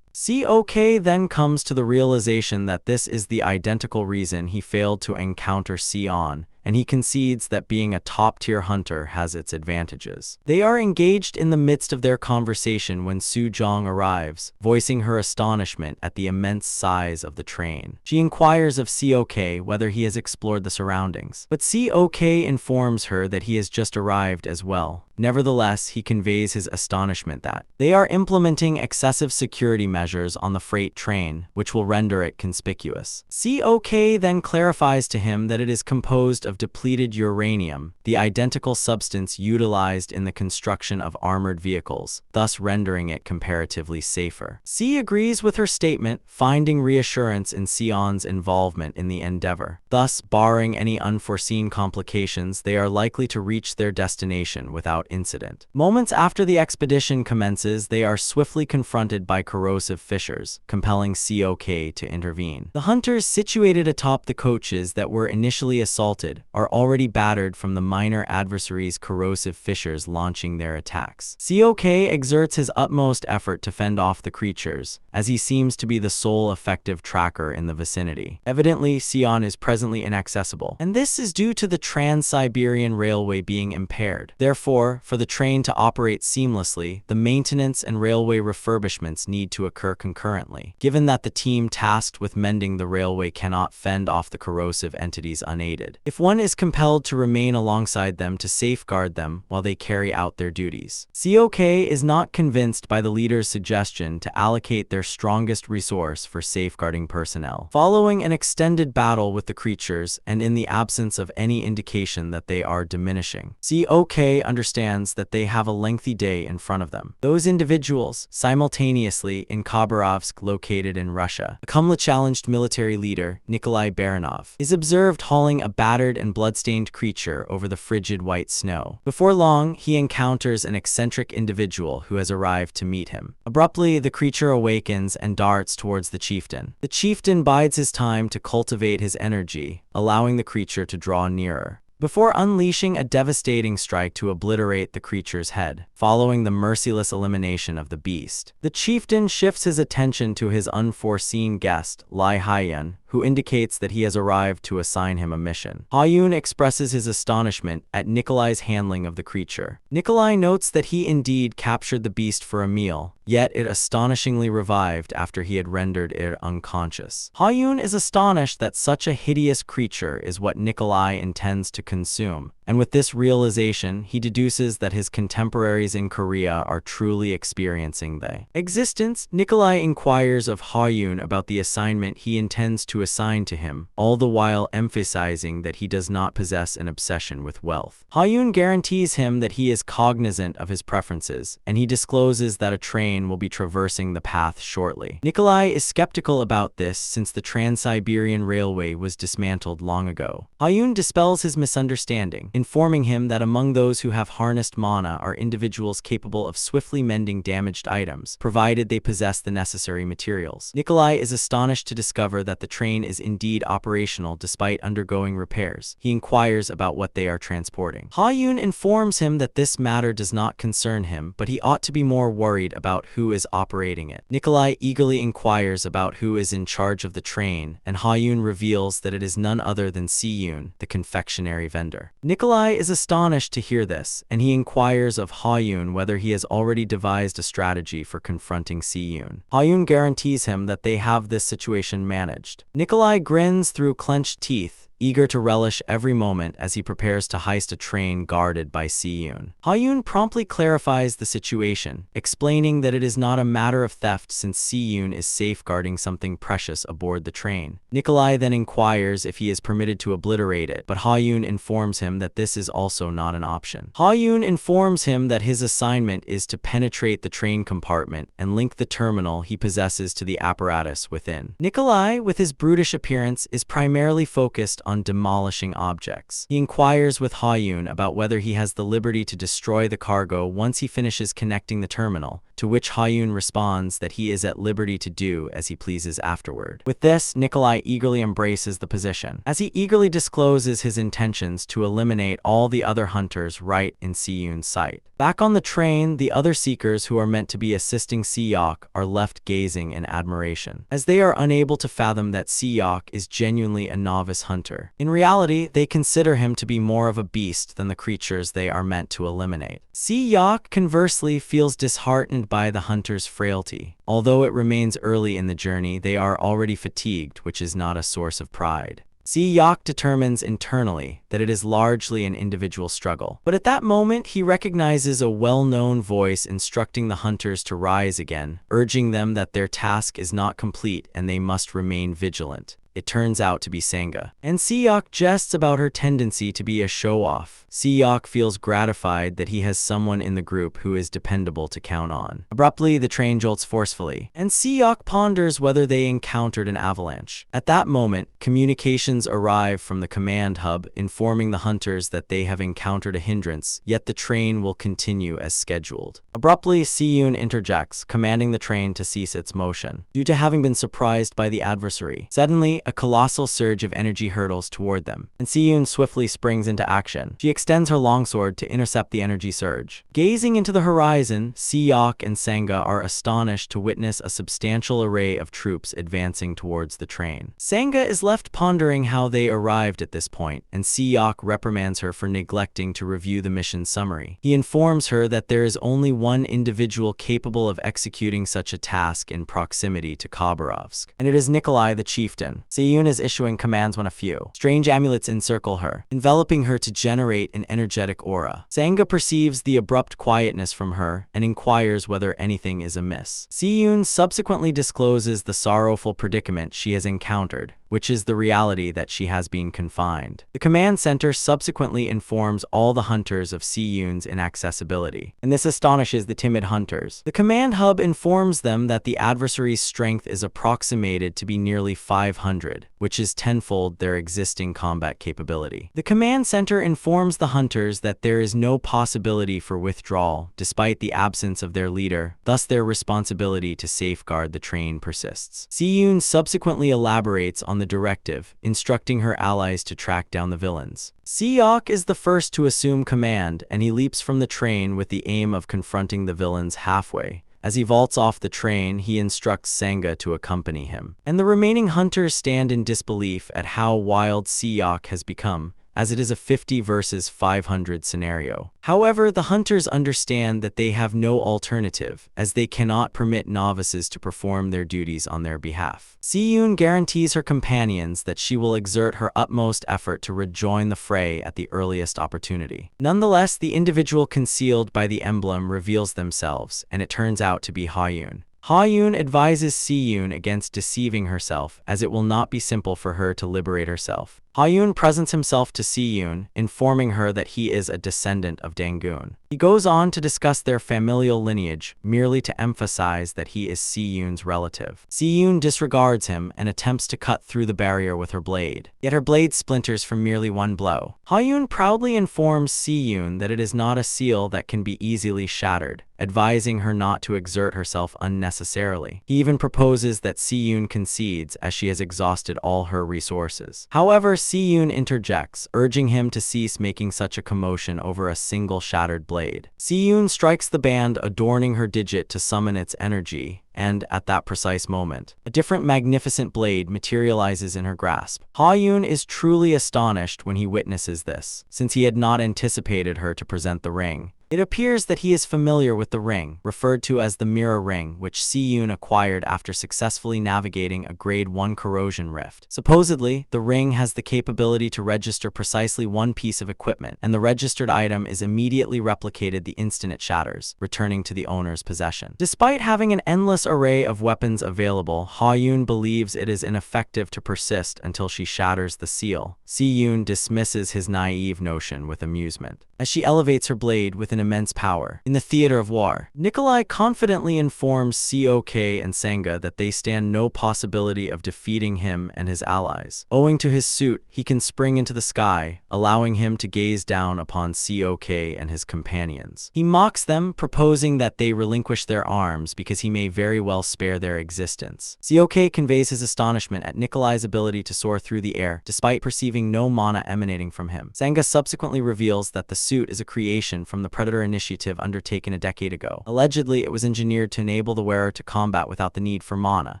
Seok then comes to the realization that this is the identical reason he failed to encounter Sion, and he concedes that being a top-tier hunter has its advantages. They are engaged in the midst of their conversation when Sujong arrives, voicing her astonishment at the immense size of the train. She inquires of Seok whether he has explored the surroundings, but Seok informs her that he has just arrived as well. Nevertheless, he conveys his astonishment that they are implementing excessive security measures on the freight train, which will render it conspicuous. Seok then clarifies to him that it is composed of depleted uranium, the identical substance utilized in the construction of armored vehicles, thus rendering it comparatively safer. C agrees with her statement, finding reassurance in Sion's involvement in the endeavor. Thus, barring any unforeseen complications, they are likely to reach their destination without incident. Moments after the expedition commences, they are swiftly confronted by corrosive fissures, compelling Seok to intervene. The hunters situated atop the coaches that were initially assaulted are already battered from the minor adversaries' corrosive fissures launching their attacks. Seok exerts his utmost effort to fend off the creatures, as he seems to be the sole effective tracker in the vicinity. Evidently, Sion is presently inaccessible, and this is due to the Trans-Siberian Railway being impaired. Therefore, for the train to operate seamlessly, the maintenance and railway refurbishments need to occur concurrently, given that the team tasked with mending the railway cannot fend off the corrosive entities unaided. If one is compelled to remain alongside them to safeguard them while they carry out their duties. Seok is not convinced by the leader's suggestion to allocate their strongest resource for safeguarding personnel. Following an extended battle with the creatures, and in the absence of any indication that they are diminishing, Seok understands that they have a lengthy day in front of them. Those individuals, simultaneously in Khabarovsk, located in Russia, the Kumla-challenged military leader, Nikolai Baranov, is observed hauling a battered and bloodstained creature over the frigid white snow. Before long, he encounters an eccentric individual who has arrived to meet him. Abruptly, the creature awakens and darts towards the chieftain. The chieftain bides his time to cultivate his energy, allowing the creature to draw nearer, before unleashing a devastating strike to obliterate the creature's head. Following the merciless elimination of the beast, the chieftain shifts his attention to his unforeseen guest, Lai Haiyun, who indicates that he has arrived to assign him a mission. Haiyun expresses his astonishment at Nikolai's handling of the creature. Nikolai notes that he indeed captured the beast for a meal, yet it astonishingly revived after he had rendered it unconscious. Haiyun is astonished that such a hideous creature is what Nikolai intends to consume, and with this realization, he deduces that his contemporaries in Korea are truly experiencing the existence. Nikolai inquires of Haiyun about the assignment he intends to assign to him, all the while emphasizing that he does not possess an obsession with wealth. Haiyun guarantees him that he is cognizant of his preferences, and he discloses that a train will be traversing the path shortly. Nikolai is skeptical about this since the Trans-Siberian Railway was dismantled long ago. Haiyun dispels his misunderstanding, informing him that among those who have harnessed mana are individuals capable of swiftly mending damaged items, provided they possess the necessary materials. Nikolai is astonished to discover that the train is indeed operational despite undergoing repairs. He inquires about what they are transporting. Haiyun informs him that this matter does not concern him, but he ought to be more worried about who is operating it. Nikolai eagerly inquires about who is in charge of the train, and Haiyun reveals that it is none other than Siyun, the confectionery vendor. Nikolai is astonished to hear this, and he inquires of Haiyun whether he has already devised a strategy for confronting Siyun. Haiyun guarantees him that they have this situation managed. Nikolai grins through clenched teeth, eager to relish every moment as he prepares to heist a train guarded by Si-yoon. Ha-yoon promptly clarifies the situation, explaining that it is not a matter of theft since Si-yoon is safeguarding something precious aboard the train. Nikolai then inquires if he is permitted to obliterate it, but Ha-yoon informs him that this is also not an option. Ha-yoon informs him that his assignment is to penetrate the train compartment and link the terminal he possesses to the apparatus within. Nikolai, with his brutish appearance, is primarily focused on demolishing objects. He inquires with Ha-yoon about whether he has the liberty to destroy the cargo once he finishes connecting the terminal, to which Ha-yoon responds that he is at liberty to do as he pleases afterward. With this, Nikolai eagerly embraces the position, as he eagerly discloses his intentions to eliminate all the other hunters right in Si-yoon's sight. Back on the train, the other seekers who are meant to be assisting Si-yok are left gazing in admiration, as they are unable to fathom that Si-yok is genuinely a novice hunter. In reality, they consider him to be more of a beast than the creatures they are meant to eliminate. Si-yok, conversely, feels disheartened by the hunter's frailty. Although it remains early in the journey, they are already fatigued, which is not a source of pride. Si-yok determines internally that it is largely an individual struggle. But at that moment, he recognizes a well-known voice instructing the hunters to rise again, urging them that their task is not complete and they must remain vigilant. It turns out to be Sanga. And Si-yok jests about her tendency to be a show-off. Si-yok feels gratified that he has someone in the group who is dependable to count on. Abruptly, the train jolts forcefully, and Si-yok ponders whether they encountered an avalanche. At that moment, communications arrive from the command hub informing the hunters that they have encountered a hindrance, yet the train will continue as scheduled. Abruptly, Si-yoon interjects, commanding the train to cease its motion, due to having been surprised by the adversary. Suddenly, a colossal surge of energy hurtles toward them, and Si-yoon swiftly springs into action. She extends her longsword to intercept the energy surge. Gazing into the horizon, Si-yok and Sanga are astonished to witness a substantial array of troops advancing towards the train. Sanga is left pondering how they arrived at this point, and Si-yok reprimands her for neglecting to review the mission summary. He informs her that there is only one individual capable of executing such a task in proximity to Khabarovsk, and it is Nikolai the chieftain. Si-yoon is issuing commands when a few strange amulets encircle her, enveloping her to generate an energetic aura. Sanga perceives the abrupt quietness from her and inquires whether anything is amiss. Si-yoon subsequently discloses the sorrowful predicament she has encountered, which is the reality that she has been confined. The command center subsequently informs all the hunters of Si-yoon's inaccessibility, and this astonishes the timid hunters. The command hub informs them that the adversary's strength is approximated to be nearly 500, which is tenfold their existing combat capability. The command center informs the hunters that there is no possibility for withdrawal, despite the absence of their leader, thus their responsibility to safeguard the train persists. Si-yoon subsequently elaborates on the directive, instructing her allies to track down the villains. Si-yok is the first to assume command, and he leaps from the train with the aim of confronting the villains halfway. As he vaults off the train, he instructs Sanga to accompany him, and the remaining hunters stand in disbelief at how wild Si-yok has become, as it is a 50 versus 500 scenario. However, the hunters understand that they have no alternative, as they cannot permit novices to perform their duties on their behalf. Si-yoon guarantees her companions that she will exert her utmost effort to rejoin the fray at the earliest opportunity. Nonetheless, the individual concealed by the emblem reveals themselves, and it turns out to be Ha-yoon. Ha-yoon advises Si-yoon against deceiving herself, as it will not be simple for her to liberate herself. Ha-yoon presents himself to Si-yoon, informing her that he is a descendant of Dangun. He goes on to discuss their familial lineage, merely to emphasize that he is Si-yoon's relative. Si-yoon disregards him and attempts to cut through the barrier with her blade, yet her blade splinters from merely one blow. Ha-yoon proudly informs Si-yoon that it is not a seal that can be easily shattered, advising her not to exert herself unnecessarily. He even proposes that Si-yoon concedes, as she has exhausted all her resources. However, Si-yoon interjects, urging him to cease making such a commotion over a single shattered blade. Si-yoon strikes the band adorning her digit to summon its energy, and, at that precise moment, a different magnificent blade materializes in her grasp. Ha-yoon is truly astonished when he witnesses this, since he had not anticipated her to present the ring. It appears that he is familiar with the ring, referred to as the mirror ring, which Si-yoon acquired after successfully navigating a Grade 1 corrosion rift. Supposedly, the ring has the capability to register precisely one piece of equipment, and the registered item is immediately replicated the instant it shatters, returning to the owner's possession. Despite having an endless array of weapons available, Ha-yoon believes it is ineffective to persist until she shatters the seal. Si-yoon dismisses his naive notion with amusement, as she elevates her blade with an immense power. In the theater of war, Nikolai confidently informs Seok and Sanga that they stand no possibility of defeating him and his allies. Owing to his suit, he can spring into the sky, allowing him to gaze down upon Seok and his companions. He mocks them, proposing that they relinquish their arms because he may very well spare their existence. Seok conveys his astonishment at Nikolai's ability to soar through the air, despite perceiving no mana emanating from him. Sanga subsequently reveals that the suit is a creation from the Predator initiative undertaken a decade ago. Allegedly, it was engineered to enable the wearer to combat without the need for mana,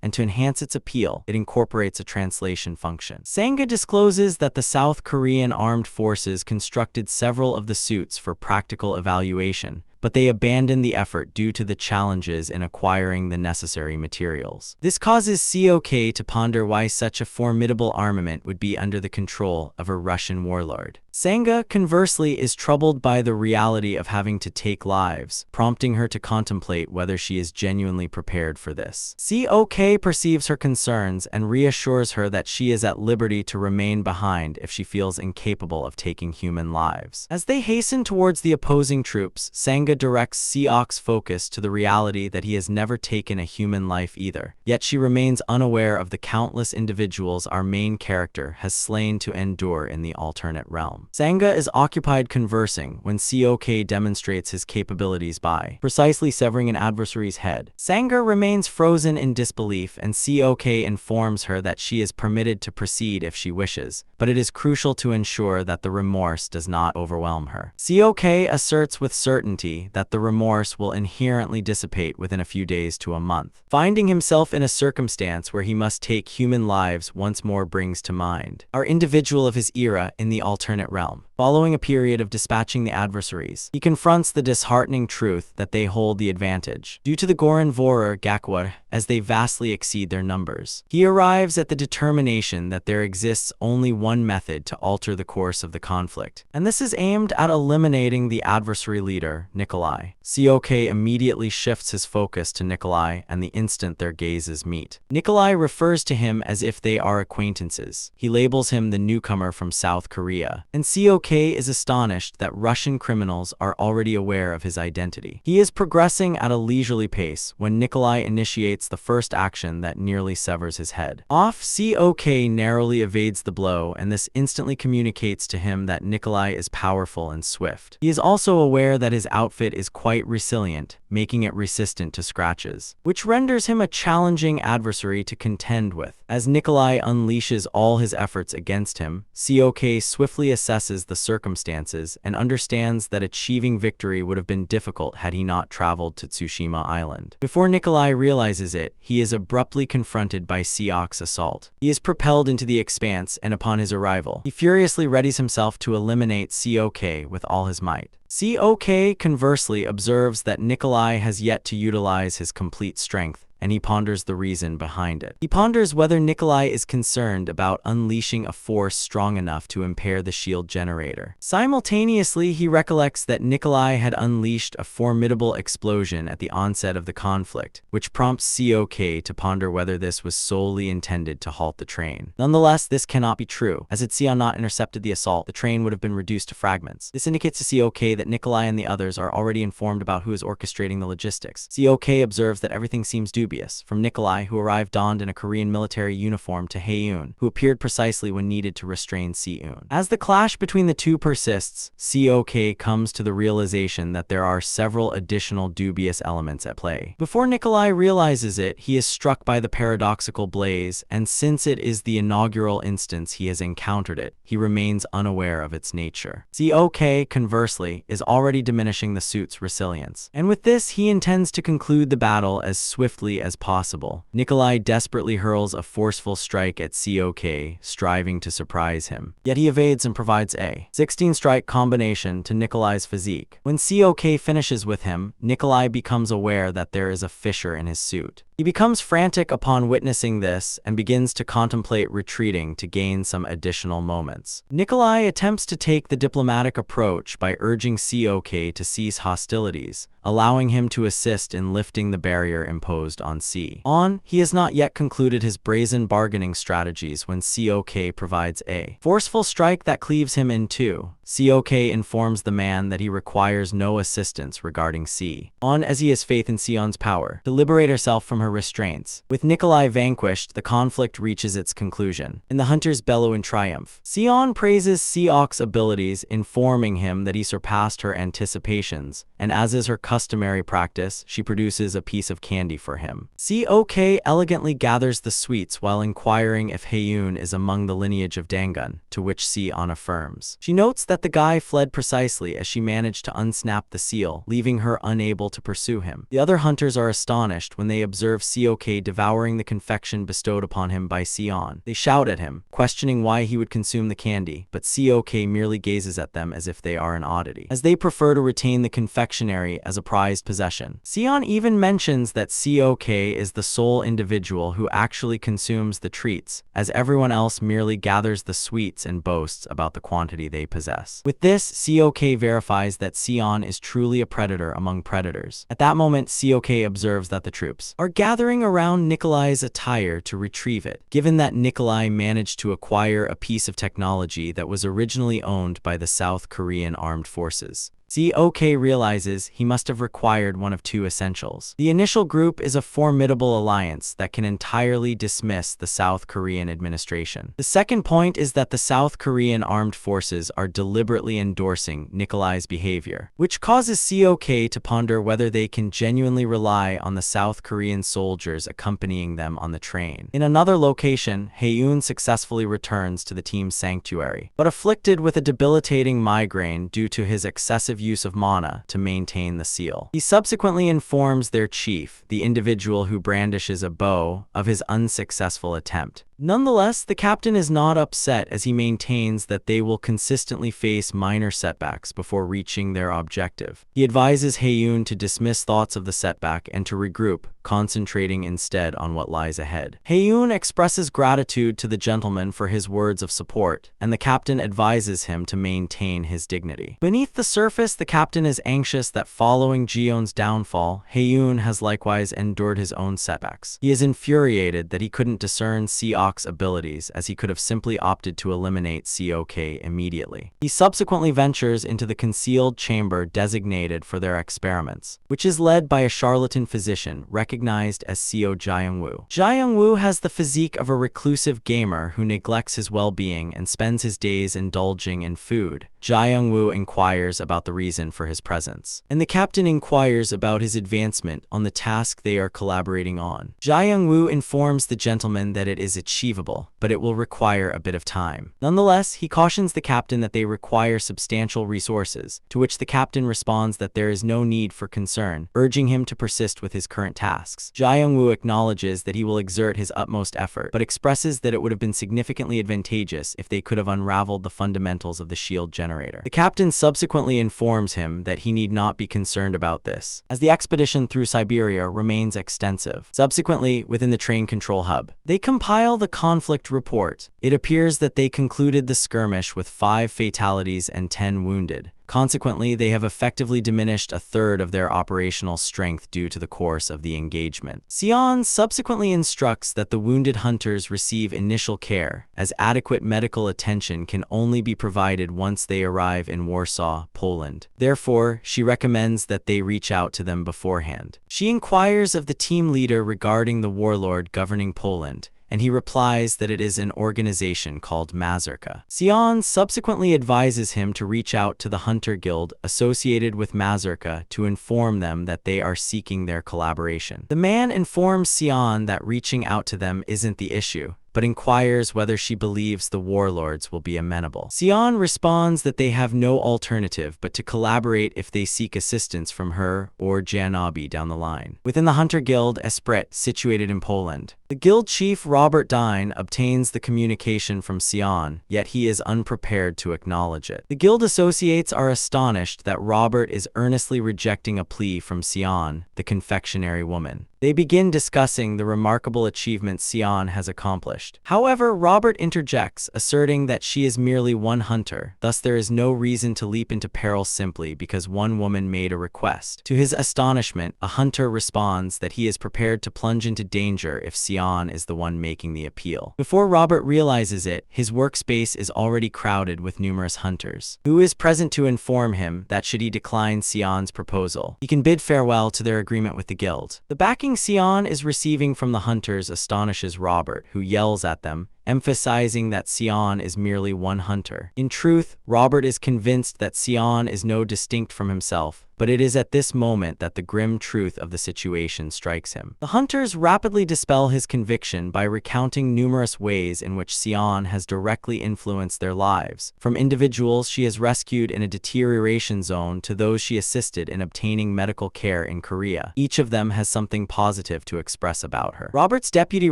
and to enhance its appeal, it incorporates a translation function. Sanga discloses that the South Korean armed forces constructed several of the suits for practical evaluation, but they abandoned the effort due to the challenges in acquiring the necessary materials. This causes Seok to ponder why such a formidable armament would be under the control of a Russian warlord. Sanga, conversely, is troubled by the reality of having to take lives, prompting her to contemplate whether she is genuinely prepared for this. Seok perceives her concerns and reassures her that she is at liberty to remain behind if she feels incapable of taking human lives. As they hasten towards the opposing troops, Sanga directs Seok's focus to the reality that he has never taken a human life either, yet she remains unaware of the countless individuals our main character has slain to endure in the alternate realm. Sanga is occupied conversing when Seok demonstrates his capabilities by precisely severing an adversary's head. Sanga remains frozen in disbelief, and Seok informs her that she is permitted to proceed if she wishes, but it is crucial to ensure that the remorse does not overwhelm her. Seok asserts with certainty that the remorse will inherently dissipate within a few days to a month. Finding himself in a circumstance where he must take human lives once more brings to mind our individual of his era in the alternate realm. Following a period of dispatching the adversaries, he confronts the disheartening truth that they hold the advantage, due to the Goran Vorer Gakwar, as they vastly exceed their numbers. He arrives at the determination that there exists only one method to alter the course of the conflict, and this is aimed at eliminating the adversary leader, Nikolai. Seok immediately shifts his focus to Nikolai, and the instant their gazes meet, Nikolai refers to him as if they are acquaintances. He labels him the newcomer from South Korea, and Seok is astonished that Russian criminals are already aware of his identity. He is progressing at a leisurely pace when Nikolai initiates the first action that nearly severs his head. Seok narrowly evades the blow, and this instantly communicates to him that Nikolai is powerful and swift. He is also aware that his outfit is quite resilient, making it resistant to scratches, which renders him a challenging adversary to contend with. As Nikolai unleashes all his efforts against him, Seok swiftly assesses the circumstances and understands that achieving victory would have been difficult had he not traveled to Tsushima Island. Before Nikolai realizes it, he is abruptly confronted by Seok's assault. He is propelled into the expanse, and upon his arrival, he furiously readies himself to eliminate Seok with all his might. Seok conversely observes that Nikolai has yet to utilize his complete strength, and he ponders the reason behind it. He ponders whether Nikolai is concerned about unleashing a force strong enough to impair the shield generator. Simultaneously, he recollects that Nikolai had unleashed a formidable explosion at the onset of the conflict, which prompts Seok to ponder whether this was solely intended to halt the train. Nonetheless, this cannot be true, as had Sion not intercepted the assault, the train would have been reduced to fragments. This indicates to Seok that Nikolai and the others are already informed about who is orchestrating the logistics. Seok observes that everything seems dubious, from Nikolai, who arrived donned in a Korean military uniform, to Haeun, who appeared precisely when needed to restrain Seun. As the clash between the two persists, Seok comes to the realization that there are several additional dubious elements at play. Before Nikolai realizes it, he is struck by the paradoxical blaze, and since it is the inaugural instance he has encountered it, he remains unaware of its nature. Seok, conversely, is already diminishing the suit's resilience, and with this he intends to conclude the battle as swiftly quickly as possible. Nikolai desperately hurls a forceful strike at COK, striving to surprise him. Yet he evades and provides a 16-strike combination to Nikolai's physique. When COK finishes with him, Nikolai becomes aware that there is a fissure in his suit. He becomes frantic upon witnessing this and begins to contemplate retreating to gain some additional moments. Nikolai attempts to take the diplomatic approach by urging COK to cease hostilities, allowing him to assist in lifting the barrier imposed on C. He has not yet concluded his brazen bargaining strategies when COK provides a forceful strike that cleaves him in two. COK informs the man that he requires no assistance regarding C. As he has faith in Sion's power to liberate herself from her restraints. With Nikolai vanquished, the conflict reaches its conclusion. In the hunters bellow in triumph. Sion praises Seok's abilities, informing him that he surpassed her anticipations, and as is her customary practice, she produces a piece of candy for him. COK elegantly gathers the sweets while inquiring if Haeun is among the lineage of Dangun, to which Sion affirms. She notes that the guy fled precisely as she managed to unsnap the seal, leaving her unable to pursue him. The other hunters are astonished when they observe COK devouring the confection bestowed upon him by Sion. They shout at him, questioning why he would consume the candy, but COK merely gazes at them as if they are an oddity, as they prefer to retain the confectionery as a prized possession. Sion even mentions that COK is the sole individual who actually consumes the treats, as everyone else merely gathers the sweets and boasts about the quantity they possess. With this, COK verifies that Sion is truly a predator among predators. At that moment, COK observes that the troops are gathering around Nikolai's attire to retrieve it, given that Nikolai managed to acquire a piece of technology that was originally owned by the South Korean Armed Forces. COK realizes he must have required one of two essentials. The initial group is a formidable alliance that can entirely dismiss the South Korean administration. The second point is that the South Korean armed forces are deliberately endorsing Nikolai's behavior, which causes COK to ponder whether they can genuinely rely on the South Korean soldiers accompanying them on the train. In another location, Haeun successfully returns to the team's sanctuary, but afflicted with a debilitating migraine due to his excessive use of mana to maintain the seal. He subsequently informs their chief, the individual who brandishes a bow, of his unsuccessful attempt. Nonetheless, the captain is not upset as he maintains that they will consistently face minor setbacks before reaching their objective. He advises Haeun to dismiss thoughts of the setback and to regroup, concentrating instead on what lies ahead. Haeun expresses gratitude to the gentleman for his words of support, and the captain advises him to maintain his dignity. Beneath the surface, the captain is anxious that following Jeon's downfall, Haeun has likewise endured his own setbacks. He is infuriated that he couldn't discern Seok's abilities, as he could have simply opted to eliminate COK immediately. He subsequently ventures into the concealed chamber designated for their experiments, which is led by a charlatan physician recognized as CO Jaeyoung-woo. Jaeyoung-woo has the physique of a reclusive gamer who neglects his well-being and spends his days indulging in food. Jaeyoung-woo inquires about the reason for his presence, and the captain inquires about his advancement on the task they are collaborating on. Jaeyoung-woo informs the gentleman that it is achievable, but it will require a bit of time. Nonetheless, he cautions the captain that they require substantial resources, to which the captain responds that there is no need for concern, urging him to persist with his current tasks. Jaeyoung-woo acknowledges that he will exert his utmost effort, but expresses that it would have been significantly advantageous if they could have unraveled the fundamentals of the shield generator. The captain subsequently informs him that he need not be concerned about this, as the expedition through Siberia remains extensive. Subsequently, within the train control hub, they compile the conflict report. It appears that they concluded the skirmish with 5 fatalities and 10 wounded. Consequently, they have effectively diminished a third of their operational strength due to the course of the engagement. Sion subsequently instructs that the wounded hunters receive initial care, as adequate medical attention can only be provided once they arrive in Warsaw, Poland. Therefore, she recommends that they reach out to them beforehand. She inquires of the team leader regarding the warlord governing Poland, and he replies that it is an organization called Mazurka. Sion subsequently advises him to reach out to the Hunter Guild associated with Mazurka to inform them that they are seeking their collaboration. The man informs Sion that reaching out to them isn't the issue. but inquires whether she believes the warlords will be amenable. Sion responds that they have no alternative but to collaborate if they seek assistance from her or Janabi down the line. Within the hunter guild Esprit, situated in Poland, the guild chief Robert Dine obtains the communication from Sion, yet he is unprepared to acknowledge it. The guild associates are astonished that Robert is earnestly rejecting a plea from Sion, the confectionery woman. They begin discussing the remarkable achievements Sion has accomplished. However, Robert interjects, asserting that she is merely one hunter, thus there is no reason to leap into peril simply because one woman made a request. To his astonishment, a hunter responds that he is prepared to plunge into danger if Sion is the one making the appeal. Before Robert realizes it, his workspace is already crowded with numerous hunters, who is present to inform him that should he decline Sion's proposal, he can bid farewell to their agreement with the guild. The backing Sion is receiving from the hunters astonishes Robert, who yells at them, emphasizing that Sion is merely one hunter. In truth, Robert is convinced that Sion is no distinct from himself, but it is at this moment that the grim truth of the situation strikes him. The hunters rapidly dispel his conviction by recounting numerous ways in which Sion has directly influenced their lives, from individuals she has rescued in a deterioration zone to those she assisted in obtaining medical care in Korea. Each of them has something positive to express about her. Robert's deputy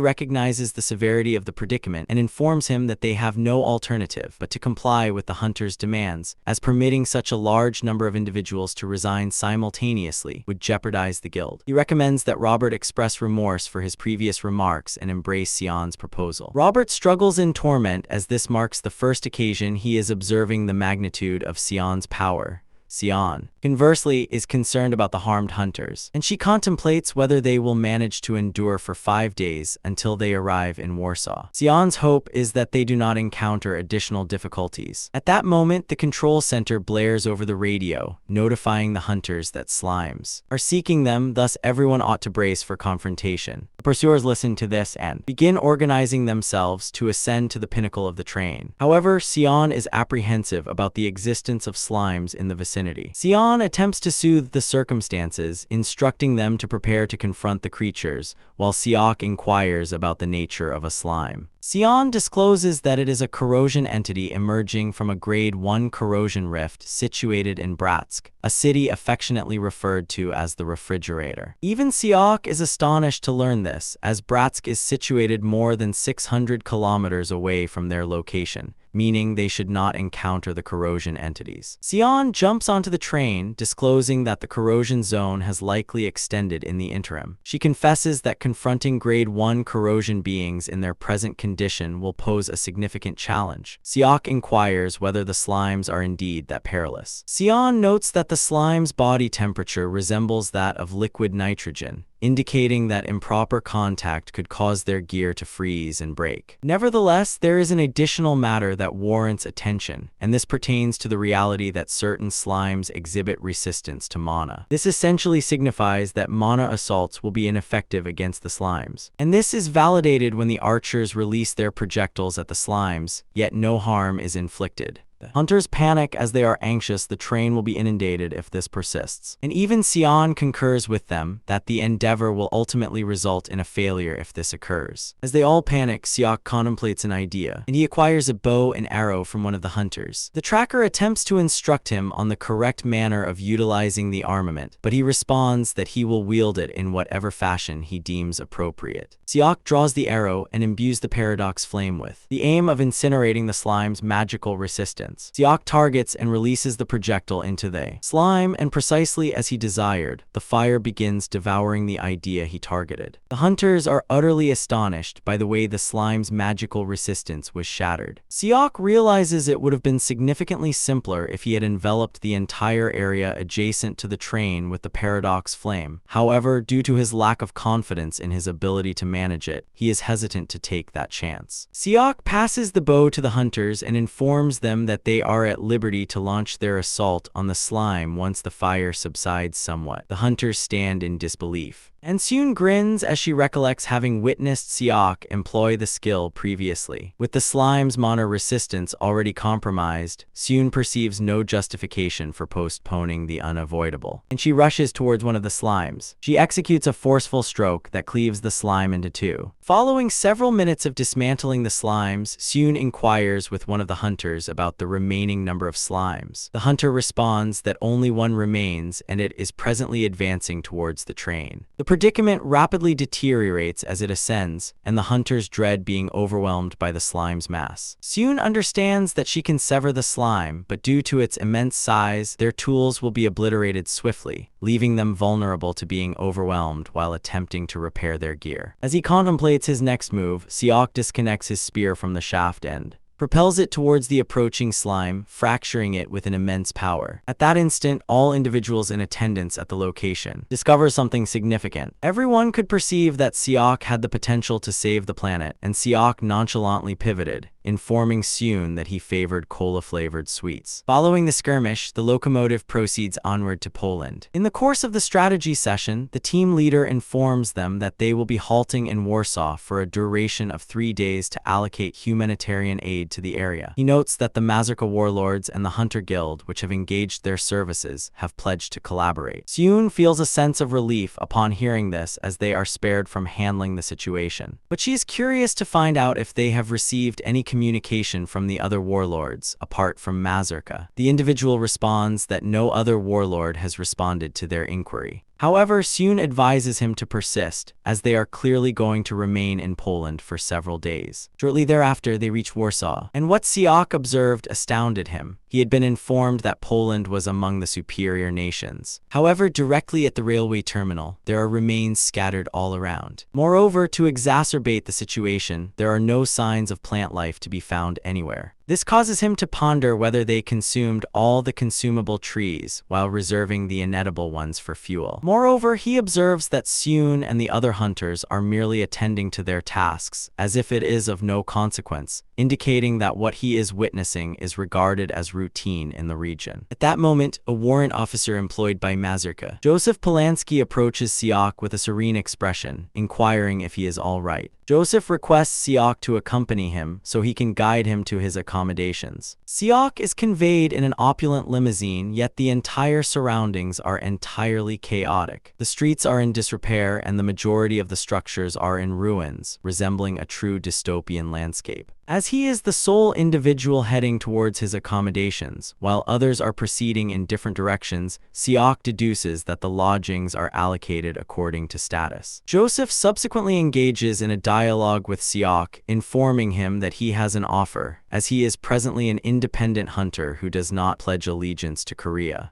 recognizes the severity of the predicament and informs him that they have no alternative but to comply with the hunters' demands, as permitting such a large number of individuals to resign simultaneously would jeopardize the guild. He recommends that Robert express remorse for his previous remarks and embrace Sion's proposal. Robert struggles in torment as this marks the first occasion he is observing the magnitude of Sion's power. Sion, conversely, is concerned about the harmed hunters, and she contemplates whether they will manage to endure for 5 days until they arrive in Warsaw. Sion's hope is that they do not encounter additional difficulties. At that moment, the control center blares over the radio, notifying the hunters that slimes are seeking them, thus everyone ought to brace for confrontation. The pursuers listen to this and begin organizing themselves to ascend to the pinnacle of the train. However, Sion is apprehensive about the existence of slimes in the vicinity. Sion attempts to soothe the circumstances, instructing them to prepare to confront the creatures, while Siok inquires about the nature of a slime. Sion discloses that it is a corrosion entity emerging from a Grade 1 corrosion rift situated in Bratsk, a city affectionately referred to as the refrigerator. Even Siok is astonished to learn this, as Bratsk is situated more than 600 kilometers away from their location, meaning they should not encounter the corrosion entities. Sion jumps onto the train, disclosing that the corrosion zone has likely extended in the interim. She confesses that confronting Grade 1 corrosion beings in their present condition will pose a significant challenge. Siok inquires whether the slimes are indeed that perilous. Sion notes that the slime's body temperature resembles that of liquid nitrogen, indicating that improper contact could cause their gear to freeze and break. Nevertheless, there is an additional matter that warrants attention, and this pertains to the reality that certain slimes exhibit resistance to mana. This essentially signifies that mana assaults will be ineffective against the slimes, and this is validated when the archers release their projectiles at the slimes, yet no harm is inflicted. The hunters panic as they are anxious the train will be inundated if this persists. And even Sion concurs with them that the endeavor will ultimately result in a failure if this occurs. As they all panic, Siok contemplates an idea, and he acquires a bow and arrow from one of the hunters. The tracker attempts to instruct him on the correct manner of utilizing the armament, but he responds that he will wield it in whatever fashion he deems appropriate. Siok draws the arrow and imbues the paradox flame with the aim of incinerating the slime's magical resistance. Siok targets and releases the projectile into the slime, and precisely as he desired, the fire begins devouring the idea he targeted. The hunters are utterly astonished by the way the slime's magical resistance was shattered. Siok realizes it would have been significantly simpler if he had enveloped the entire area adjacent to the train with the paradox flame. However, due to his lack of confidence in his ability to manage it, he is hesitant to take that chance. Siok passes the bow to the hunters and informs them that they are at liberty to launch their assault on the slime once the fire subsides somewhat. The hunters stand in disbelief. And Seun grins as she recollects having witnessed Seok employ the skill previously. With the slime's mana resistance already compromised, Seun perceives no justification for postponing the unavoidable, and she rushes towards one of the slimes. She executes a forceful stroke that cleaves the slime into two. Following several minutes of dismantling the slimes, Seun inquires with one of the hunters about the remaining number of slimes. The hunter responds that only one remains and it is presently advancing towards the train. The predicament rapidly deteriorates as it ascends, and the hunters dread being overwhelmed by the slime's mass. Seun understands that she can sever the slime, but due to its immense size, their tools will be obliterated swiftly, leaving them vulnerable to being overwhelmed while attempting to repair their gear. As he contemplates his next move, Seok disconnects his spear from the shaft end, propels it towards the approaching slime, fracturing it with an immense power. At that instant, all individuals in attendance at the location discover something significant. Everyone could perceive that Seok had the potential to save the planet, and Seok nonchalantly pivoted, informing Seun that he favored cola-flavored sweets. Following the skirmish, the locomotive proceeds onward to Poland. In the course of the strategy session, the team leader informs them that they will be halting in Warsaw for a duration of 3 days to allocate humanitarian aid to the area. He notes that the Mazurka warlords and the Hunter Guild, which have engaged their services, have pledged to collaborate. Seun feels a sense of relief upon hearing this, as they are spared from handling the situation. But she is curious to find out if they have received any communication from the other warlords, apart from Mazurka. The individual responds that no other warlord has responded to their inquiry. However, Seun advises him to persist, as they are clearly going to remain in Poland for several days. Shortly thereafter, they reach Warsaw, and what Seok observed astounded him. He had been informed that Poland was among the superior nations. However, directly at the railway terminal, there are remains scattered all around. Moreover, to exacerbate the situation, there are no signs of plant life to be found anywhere. This causes him to ponder whether they consumed all the consumable trees while reserving the inedible ones for fuel. Moreover, he observes that Seun and the other hunters are merely attending to their tasks, as if it is of no consequence, indicating that what he is witnessing is regarded as routine in the region. At that moment, a warrant officer employed by Mazurka, Joseph Polanski, approaches Seok with a serene expression, inquiring if he is all right. Joseph requests Seok to accompany him so he can guide him to his accommodations. Seok is conveyed in an opulent limousine, yet the entire surroundings are entirely chaotic. The streets are in disrepair and the majority of the structures are in ruins, resembling a true dystopian landscape. As he is the sole individual heading towards his accommodations, while others are proceeding in different directions, Seok deduces that the lodgings are allocated according to status. Joseph subsequently engages in a dialogue with Seok, informing him that he has an offer, as he is presently an independent hunter who does not pledge allegiance to Korea.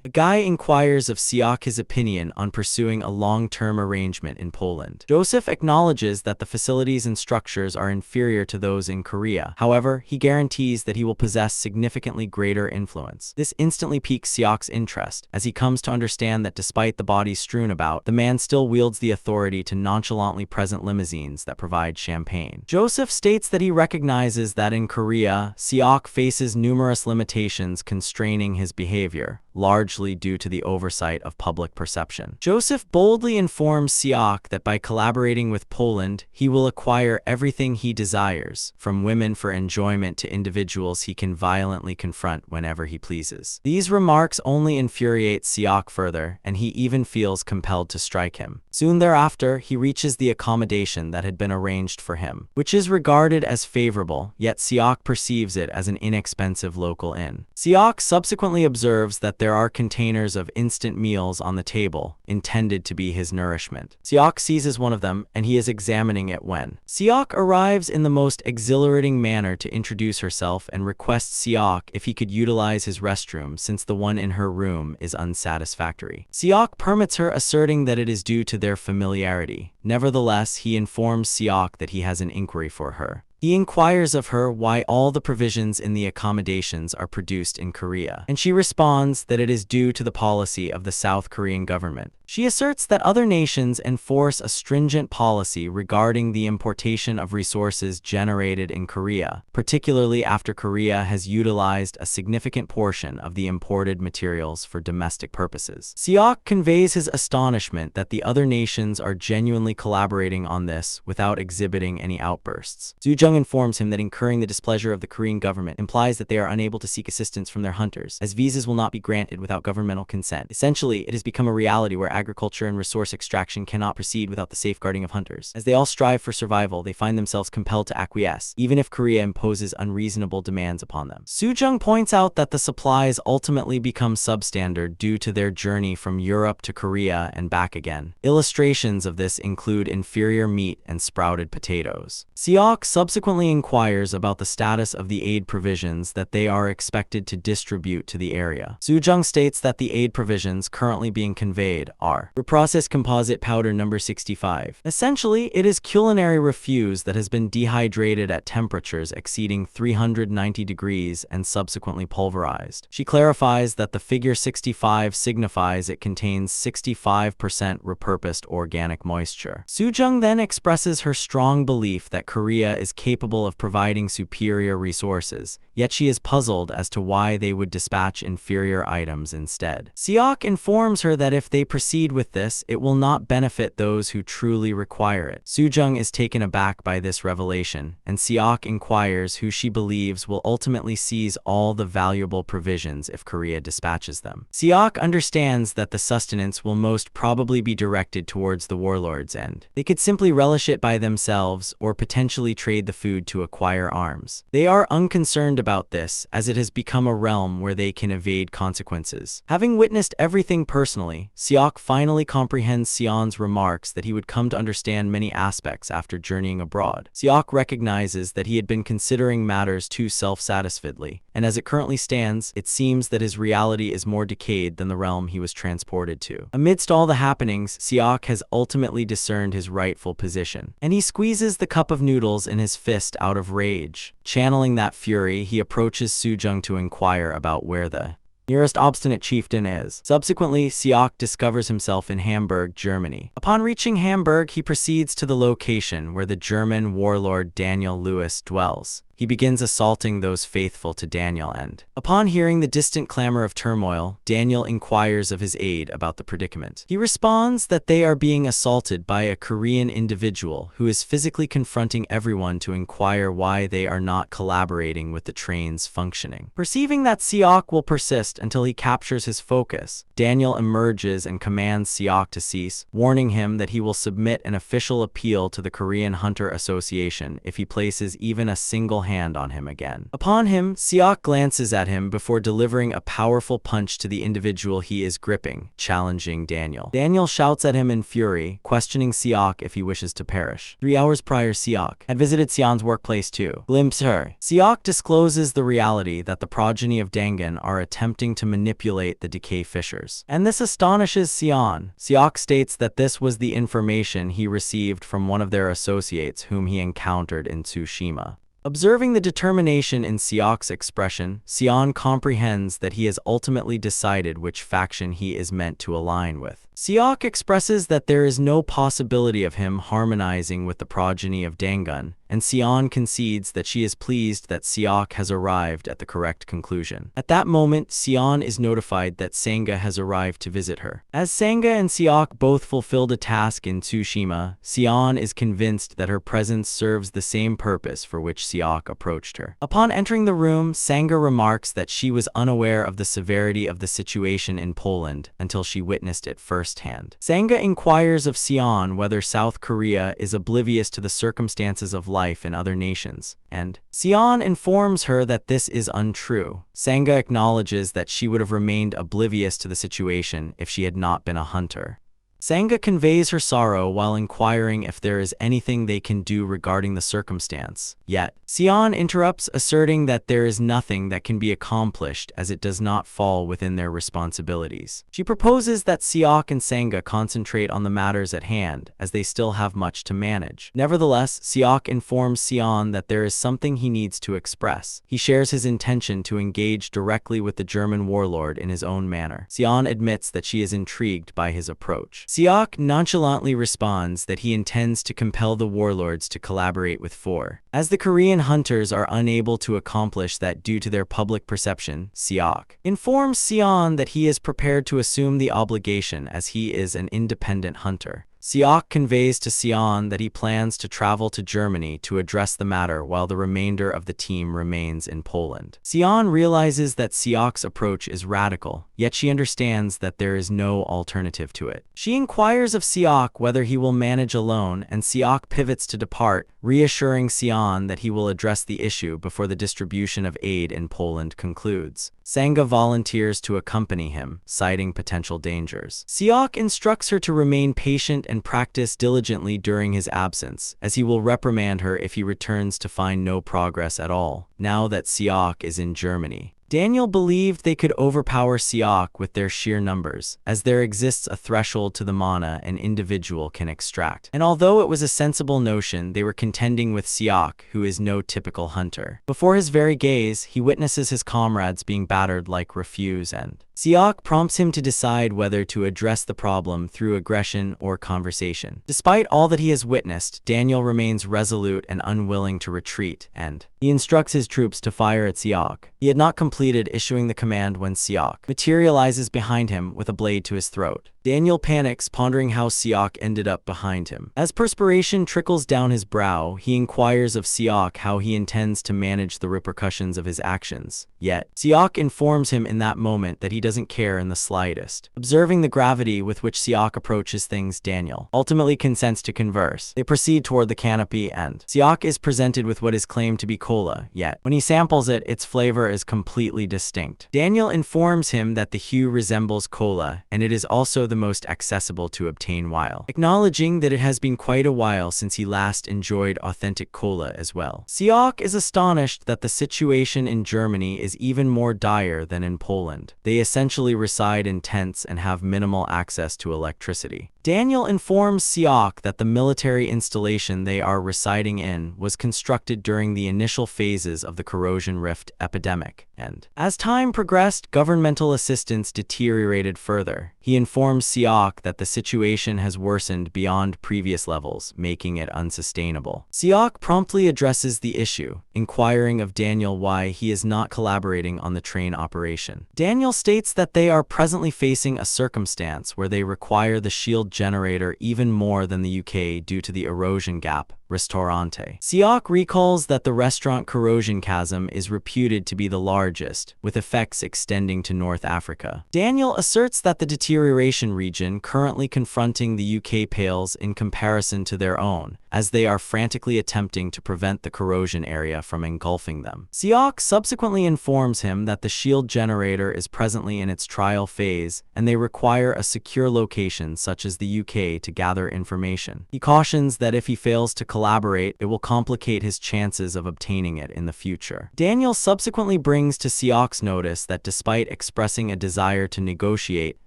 The guy inquires of Seok his opinion on pursuing a long-term arrangement in Poland. Joseph acknowledges that the facilities and structures are inferior to those in Korea. However, he guarantees that he will possess significantly greater influence. This instantly piques Seok's interest, as he comes to understand that despite the bodies strewn about, the man still wields the authority to nonchalantly present limousines that provide champagne. Joseph states that he recognizes that in Korea, Seok faces numerous limitations constraining his behavior, largely due to the oversight of public perception. Joseph boldly informs Seok that by collaborating with Poland, he will acquire everything he desires, from women for enjoyment to individuals he can violently confront whenever he pleases. These remarks only infuriate Seok further, and he even feels compelled to strike him. Soon thereafter, he reaches the accommodation that had been arranged for him, which is regarded as favorable, yet Seok perceives it as an inexpensive local inn. Seok subsequently observes that there are containers of instant meals on the table, intended to be his nourishment. Seok seizes one of them, and he is examining it when Seok arrives in the most exhilarating manner to introduce herself and requests Seok if he could utilize his restroom since the one in her room is unsatisfactory. Seok permits her, asserting that it is due to their familiarity. Nevertheless, he informs Seok that he has an inquiry for her. He inquires of her why all the provisions in the accommodations are produced in Korea, and she responds that it is due to the policy of the South Korean government. She asserts that other nations enforce a stringent policy regarding the importation of resources generated in Korea, particularly after Korea has utilized a significant portion of the imported materials for domestic purposes. Seok conveys his astonishment that the other nations are genuinely collaborating on this without exhibiting any outbursts. Soo-jung informs him that incurring the displeasure of the Korean government implies that they are unable to seek assistance from their hunters, as visas will not be granted without governmental consent. Essentially, it has become a reality where agriculture and resource extraction cannot proceed without the safeguarding of hunters. As they all strive for survival, they find themselves compelled to acquiesce, even if Korea imposes unreasonable demands upon them. Soo-jung points out that the supplies ultimately become substandard due to their journey from Europe to Korea and back again. Illustrations of this include inferior meat and sprouted potatoes. Seok subsequently inquires about the status of the aid provisions that they are expected to distribute to the area. Soo-jung states that the aid provisions currently being conveyed are reprocessed composite powder number 65. Essentially, it is culinary refuse that has been dehydrated at temperatures exceeding 390 degrees and subsequently pulverized. She clarifies that the figure 65 signifies it contains 65% repurposed organic moisture. Soo-jung then expresses her strong belief that Korea is capable of providing superior resources, yet she is puzzled as to why they would dispatch inferior items instead. Seok informs her that if they proceed with this, it will not benefit those who truly require it. Soo-jung is taken aback by this revelation, and Seok inquires who she believes will ultimately seize all the valuable provisions if Korea dispatches them. Seok understands that the sustenance will most probably be directed towards the warlords, and they could simply relish it by themselves or potentially trade the food to acquire arms. They are unconcerned about this, as it has become a realm where they can evade consequences. Having witnessed everything personally, Seok finally comprehends Sion's remarks that he would come to understand many aspects after journeying abroad. Seok recognizes that he had been considering matters too self-satisfiedly, and as it currently stands, it seems that his reality is more decayed than the realm he was transported to. Amidst all the happenings, Seok has ultimately discerned his rightful position, and he squeezes the cup of noodles in his fist out of rage. Channeling that fury, he approaches Soo-jung to inquire about where the nearest obstinate chieftain is. Subsequently, Seok discovers himself in Hamburg, Germany. Upon reaching Hamburg, he proceeds to the location where the German warlord Daniel Lewis dwells. He begins assaulting those faithful to Daniel, and upon hearing the distant clamor of turmoil, Daniel inquires of his aide about the predicament. He responds that they are being assaulted by a Korean individual who is physically confronting everyone to inquire why they are not collaborating with the train's functioning. Perceiving that Seok will persist until he captures his focus, Daniel emerges and commands Seok to cease, warning him that he will submit an official appeal to the Korean Hunter Association if he places even a single hand on him again. Upon him, Seok glances at him before delivering a powerful punch to the individual he is gripping, challenging Daniel. Daniel shouts at him in fury, questioning Seok if he wishes to perish. 3 hours prior, Seok had visited Sion's workplace to glimpse her. Seok discloses the reality that the progeny of Dangan are attempting to manipulate the decay fissures, and this astonishes Sion. Seok states that this was the information he received from one of their associates whom he encountered in Tsushima. Observing the determination in Seok's expression, Sion comprehends that he has ultimately decided which faction he is meant to align with. Seok expresses that there is no possibility of him harmonizing with the progeny of Dangun, and Sion concedes that she is pleased that Seok has arrived at the correct conclusion. At that moment, Sion is notified that Sanga has arrived to visit her. As Sanga and Seok both fulfilled a task in Tsushima, Sion is convinced that her presence serves the same purpose for which Seok approached her. Upon entering the room, Sanga remarks that she was unaware of the severity of the situation in Poland until she witnessed it firsthand. Sanga inquires of Sion whether South Korea is oblivious to the circumstances of life in other nations, and Sion informs her that this is untrue. Sanga acknowledges that she would have remained oblivious to the situation if she had not been a hunter. Sanga conveys her sorrow while inquiring if there is anything they can do regarding the circumstance. Yet, Sion interrupts, asserting that there is nothing that can be accomplished as it does not fall within their responsibilities. She proposes that Siok and Sanga concentrate on the matters at hand, as they still have much to manage. Nevertheless, Siok informs Sion that there is something he needs to express. He shares his intention to engage directly with the German warlord in his own manner. Sion admits that she is intrigued by his approach. Siok nonchalantly responds that he intends to compel the warlords to collaborate with Four. As the Korean hunters are unable to accomplish that due to their public perception, Siok informs Sion that he is prepared to assume the obligation as he is an independent hunter. Siok conveys to Sion that he plans to travel to Germany to address the matter while the remainder of the team remains in Poland. Sion realizes that Siok's approach is radical, yet she understands that there is no alternative to it. She inquires of Siok whether he will manage alone, and Siok pivots to depart, reassuring Sion that he will address the issue before the distribution of aid in Poland concludes. Sanga volunteers to accompany him, citing potential dangers. Siok instructs her to remain patient and practice diligently during his absence, as he will reprimand her if he returns to find no progress at all, now that Siok is in Germany. Daniel believed they could overpower Siok with their sheer numbers, as there exists a threshold to the mana an individual can extract. And although it was a sensible notion, they were contending with Siok, who is no typical hunter. Before his very gaze, he witnesses his comrades being battered like refuse, and Siok prompts him to decide whether to address the problem through aggression or conversation. Despite all that he has witnessed, Daniel remains resolute and unwilling to retreat, and he instructs his troops to fire at Siok. He had not completed issuing the command when Siok materializes behind him with a blade to his throat. Daniel panics, pondering how Siok ended up behind him. As perspiration trickles down his brow, he inquires of Siok how he intends to manage the repercussions of his actions. Yet, Siok informs him in that moment that he doesn't care in the slightest. Observing the gravity with which Siok approaches things, Daniel ultimately consents to converse. They proceed toward the canopy, and Siok is presented with what is claimed to be cola, yet when he samples it, its flavor is completely distinct. Daniel informs him that the hue resembles cola, and it is also the most accessible to obtain, while acknowledging that it has been quite a while since he last enjoyed authentic cola as well. Siok is astonished that the situation in Germany is even more dire than in Poland. They essentially reside in tents and have minimal access to electricity. Daniel informs Siok that the military installation they are residing in was constructed during the initial phases of the corrosion rift epidemic, and as time progressed, governmental assistance deteriorated further. He informs Siok that the situation has worsened beyond previous levels, making it unsustainable. Siok promptly addresses the issue, inquiring of Daniel why he is not collaborating on the train operation. Daniel states that they are presently facing a circumstance where they require the shield generator even more than the UK due to the erosion gap, Ristorante. Siok recalls that the restaurant corrosion chasm is reputed to be the largest, with effects extending to North Africa. Daniel asserts that the deterioration region currently confronting the UK pales in comparison to their own, as they are frantically attempting to prevent the corrosion area from engulfing them. Siok subsequently informs him that the shield generator is presently in its trial phase, and they require a secure location such as the UK to gather information. He cautions that if he fails to collaborate, it will complicate his chances of obtaining it in the future. Daniel subsequently brings to Siok's notice that despite expressing a desire to negotiate,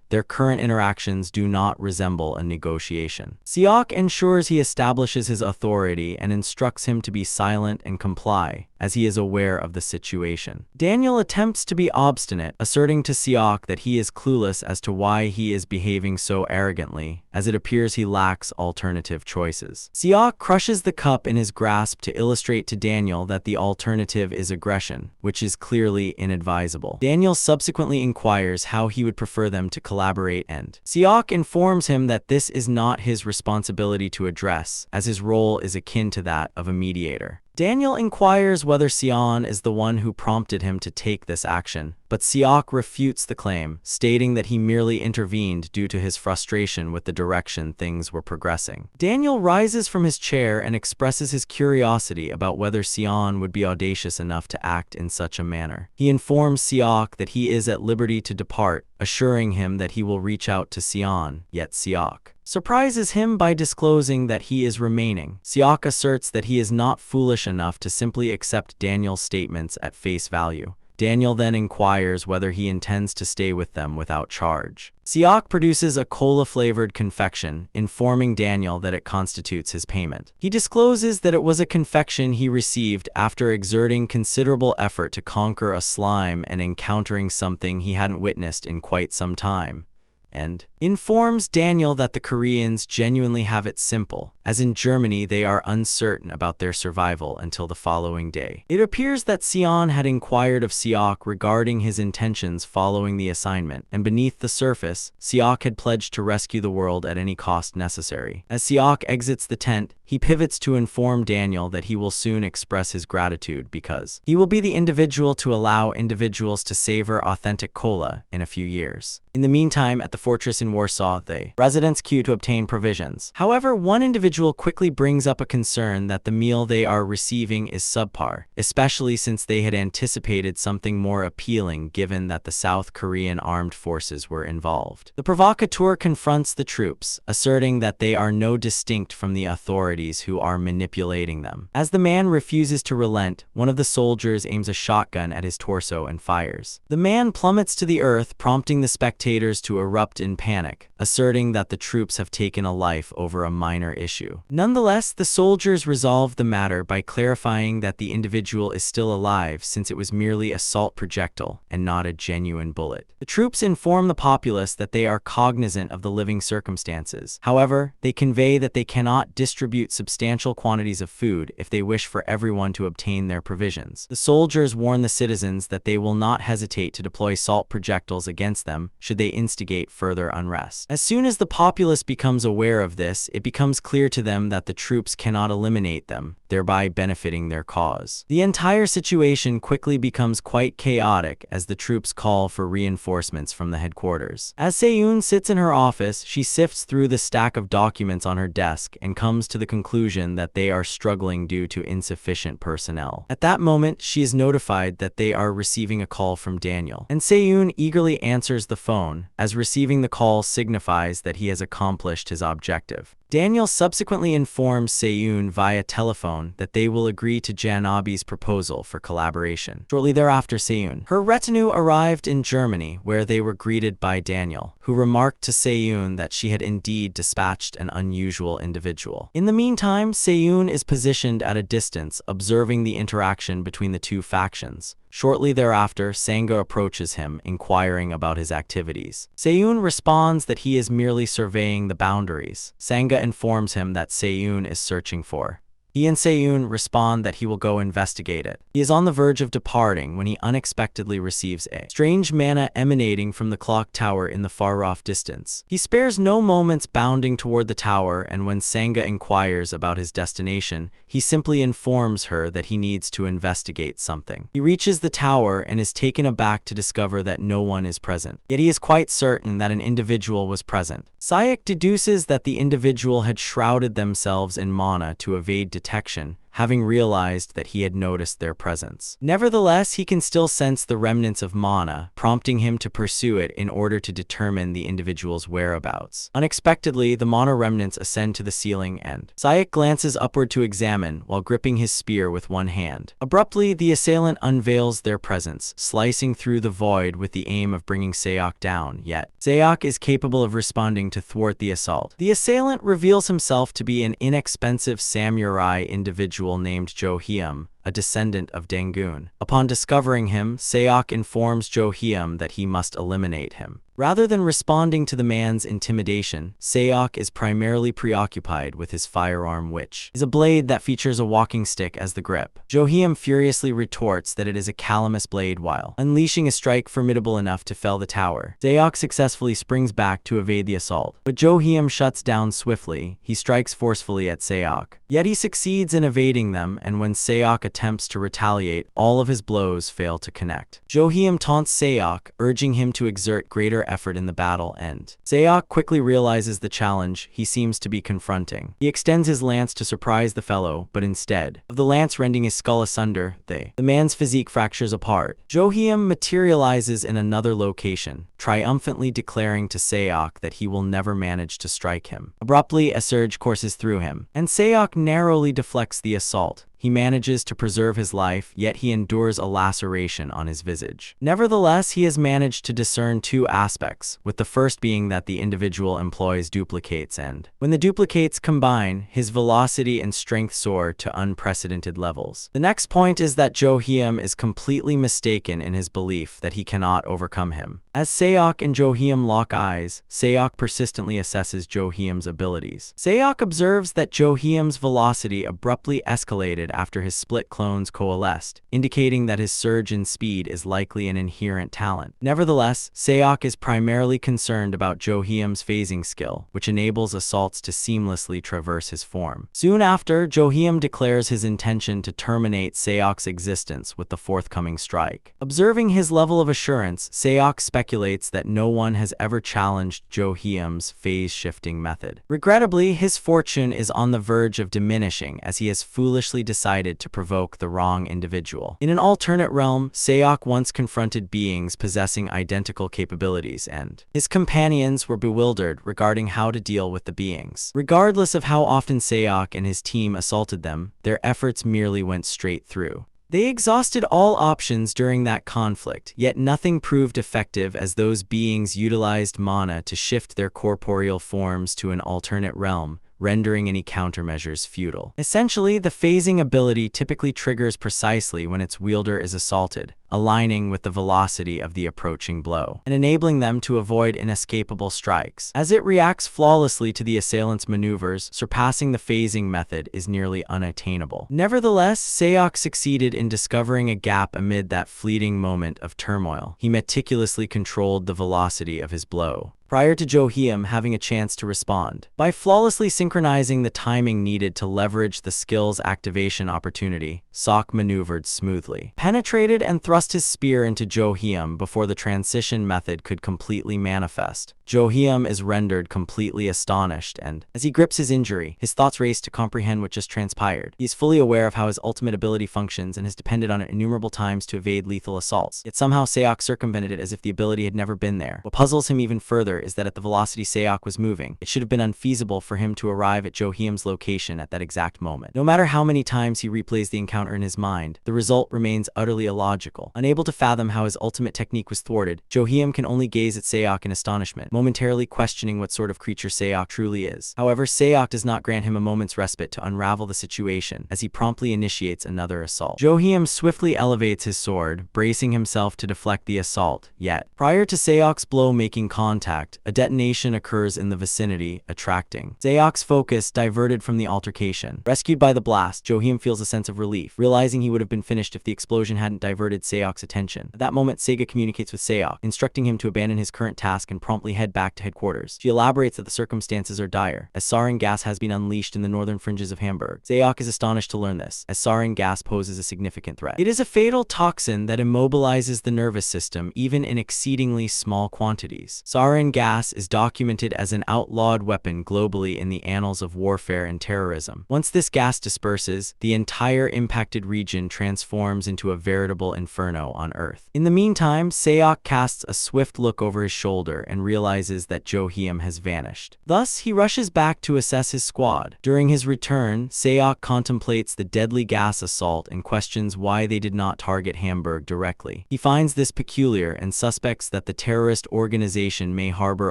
their current interactions do not resemble a negotiation. Siok ensures he establishes his authority and instructs him to be silent and comply, as he is aware of the situation. Daniel attempts to be obstinate, asserting to Siok that he is clueless as to why he is behaving so arrogantly, as it appears he lacks alternative choices. Siok crushes the cup in his grasp to illustrate to Daniel that the alternative is aggression, which is clearly inadvisable. Daniel subsequently inquires how he would prefer them to collaborate, and Siok informs him that this is not his responsibility to address, as his role is akin to that of a mediator. Daniel inquires whether Sion is the one who prompted him to take this action, but Seok refutes the claim, stating that he merely intervened due to his frustration with the direction things were progressing. Daniel rises from his chair and expresses his curiosity about whether Sion would be audacious enough to act in such a manner. He informs Seok that he is at liberty to depart, assuring him that he will reach out to Sion, yet Seok surprises him by disclosing that he is remaining. Seok asserts that he is not foolish enough to simply accept Daniel's statements at face value. Daniel then inquires whether he intends to stay with them without charge. Seok produces a cola-flavored confection, informing Daniel that it constitutes his payment. He discloses that it was a confection he received after exerting considerable effort to conquer a slime and encountering something he hadn't witnessed in quite some time, and informs Daniel that the Koreans genuinely have it simple, as in Germany they are uncertain about their survival until the following day. It appears that Sion had inquired of Seok regarding his intentions following the assignment, and beneath the surface, Seok had pledged to rescue the world at any cost necessary. As Seok exits the tent, he pivots to inform Daniel that he will soon express his gratitude because he will be the individual to allow individuals to savor authentic cola in a few years. In the meantime, at the fortress in Warsaw, the residents queue to obtain provisions. However, one individual quickly brings up a concern that the meal they are receiving is subpar, especially since they had anticipated something more appealing given that the South Korean armed forces were involved. The provocateur confronts the troops, asserting that they are no distinct from the authorities who are manipulating them. As the man refuses to relent, one of the soldiers aims a shotgun at his torso and fires. The man plummets to the earth, prompting the spectators to erupt in panic, asserting that the troops have taken a life over a minor issue. Nonetheless, the soldiers resolve the matter by clarifying that the individual is still alive since it was merely a salt projectile and not a genuine bullet. The troops inform the populace that they are cognizant of the living circumstances. However, they convey that they cannot distribute substantial quantities of food if they wish for everyone to obtain their provisions. The soldiers warn the citizens that they will not hesitate to deploy salt projectiles against them should they instigate further unrest. As soon as the populace becomes aware of this, it becomes clear to them that the troops cannot eliminate them, thereby benefiting their cause. The entire situation quickly becomes quite chaotic as the troops call for reinforcements from the headquarters. As Seyoon sits in her office, she sifts through the stack of documents on her desk and comes to the conclusion that they are struggling due to insufficient personnel. At that moment, she is notified that they are receiving a call from Daniel, and Seyoon eagerly answers the phone, as receiving the call signifies that he has accomplished his objective. Daniel subsequently informs Seyoon via telephone that they will agree to Janabi's proposal for collaboration. Shortly thereafter, Seyoon, her retinue arrived in Germany, where they were greeted by Daniel, who remarked to Seyoon that she had indeed dispatched an unusual individual. In the meantime, Seyoon is positioned at a distance, observing the interaction between the two factions. Shortly thereafter, Sanga approaches him, inquiring about his activities. Seyoon responds that he is merely surveying the boundaries. Sanga informs him that Seyoon is searching for. He and Seyoon respond that he will go investigate it. He is on the verge of departing when he unexpectedly receives a strange manna emanating from the clock tower in the far-off distance. He spares no moments bounding toward the tower, and when Sanga inquires about his destination, he simply informs her that he needs to investigate something. He reaches the tower and is taken aback to discover that no one is present. Yet he is quite certain that an individual was present. Sayek deduces that the individual had shrouded themselves in mana to evade detection, having realized that he had noticed their presence. Nevertheless, he can still sense the remnants of mana, prompting him to pursue it in order to determine the individual's whereabouts. Unexpectedly, the mana remnants ascend to the ceiling and Sayek glances upward to examine while gripping his spear with one hand. Abruptly, the assailant unveils their presence, slicing through the void with the aim of bringing Sayek down, yet Sayek is capable of responding to thwart the assault. The assailant reveals himself to be an inexpensive samurai individual named Jo Hyum, a descendant of Dangun. Upon discovering him, Sayek informs Jo Hyum that he must eliminate him. Rather than responding to the man's intimidation, Sayek is primarily preoccupied with his firearm, which is a blade that features a walking stick as the grip. Jo Hyum furiously retorts that it is a calamus blade while unleashing a strike formidable enough to fell the tower. Sayek successfully springs back to evade the assault, but Jo Hyum shuts down swiftly. He strikes forcefully at Sayek. Yet he succeeds in evading them, and when Sayek attempts to retaliate, all of his blows fail to connect. Jo-hyum taunts Seok, urging him to exert greater effort in the battle, and Seok quickly realizes the challenge he seems to be confronting. He extends his lance to surprise the fellow, but instead of the lance rending his skull asunder, the man's physique fractures apart. Jo-hyum materializes in another location, triumphantly declaring to Seok that he will never manage to strike him. Abruptly, a surge courses through him, and Seok narrowly deflects the assault. He manages to preserve his life, yet he endures a laceration on his visage. Nevertheless, he has managed to discern two aspects, with the first being that the individual employs duplicates, and when the duplicates combine, his velocity and strength soar to unprecedented levels. The next point is that Jo-hyum is completely mistaken in his belief that he cannot overcome him. As Seok and Jo-hyum lock eyes, Seok persistently assesses Jo-hyum's abilities. Seok observes that Jo-hyum's velocity abruptly escalated after his split clones coalesced, indicating that his surge in speed is likely an inherent talent. Nevertheless, Seok is primarily concerned about Jo-hyum's phasing skill, which enables assaults to seamlessly traverse his form. Soon after, Jo-hyum declares his intention to terminate Seok's existence with the forthcoming strike. Observing his level of assurance, Seok speculates that no one has ever challenged Jo-hyum's phase-shifting method. Regrettably, his fortune is on the verge of diminishing as he has foolishly decided to provoke the wrong individual. In an alternate realm, Seok once confronted beings possessing identical capabilities, and his companions were bewildered regarding how to deal with the beings. Regardless of how often Seok and his team assaulted them, their efforts merely went straight through. They exhausted all options during that conflict, yet nothing proved effective as those beings utilized mana to shift their corporeal forms to an alternate realm, rendering any countermeasures futile. Essentially, the phasing ability typically triggers precisely when its wielder is assaulted, aligning with the velocity of the approaching blow, and enabling them to avoid inescapable strikes. As it reacts flawlessly to the assailant's maneuvers, surpassing the phasing method is nearly unattainable. Nevertheless, Seok succeeded in discovering a gap amid that fleeting moment of turmoil. He meticulously controlled the velocity of his blow, prior to Jo-hyum having a chance to respond. By flawlessly synchronizing the timing needed to leverage the skill's activation opportunity, Seok maneuvered smoothly, penetrated and thrust his spear into Jo-hyum before the transition method could completely manifest. Jo-hyum is rendered completely astonished, and as he grips his injury, his thoughts race to comprehend what just transpired. He is fully aware of how his ultimate ability functions and has depended on it innumerable times to evade lethal assaults. Yet somehow Seok circumvented it as if the ability had never been there. What puzzles him even further is that at the velocity Seok was moving, it should have been unfeasible for him to arrive at Jo-hyum's location at that exact moment. No matter how many times he replays the encounter in his mind, the result remains utterly illogical. Unable to fathom how his ultimate technique was thwarted, Jo-hyum can only gaze at Seok in astonishment, momentarily questioning what sort of creature Seok truly is. However, Seok does not grant him a moment's respite to unravel the situation, as he promptly initiates another assault. Jo-hyum swiftly elevates his sword, bracing himself to deflect the assault, yet, prior to Seok's blow making contact, a detonation occurs in the vicinity, attracting Seok's focus diverted from the altercation. Rescued by the blast, Jo-hyum feels a sense of relief, realizing he would have been finished if the explosion hadn't diverted Seok's attention. At that moment, Sega communicates with Seok, instructing him to abandon his current task and promptly head back to headquarters. She elaborates that the circumstances are dire, as sarin gas has been unleashed in the northern fringes of Hamburg. Seok is astonished to learn this, as sarin gas poses a significant threat. It is a fatal toxin that immobilizes the nervous system even in exceedingly small quantities. Sarin gas is documented as an outlawed weapon globally in the annals of warfare and terrorism. Once this gas disperses, the entire impacted region transforms into a veritable inferno on Earth. In the meantime, Seok casts a swift look over his shoulder and realizes that Jo-hyum has vanished. Thus, he rushes back to assess his squad. During his return, Seok contemplates the deadly gas assault and questions why they did not target Hamburg directly. He finds this peculiar and suspects that the terrorist organization may harbor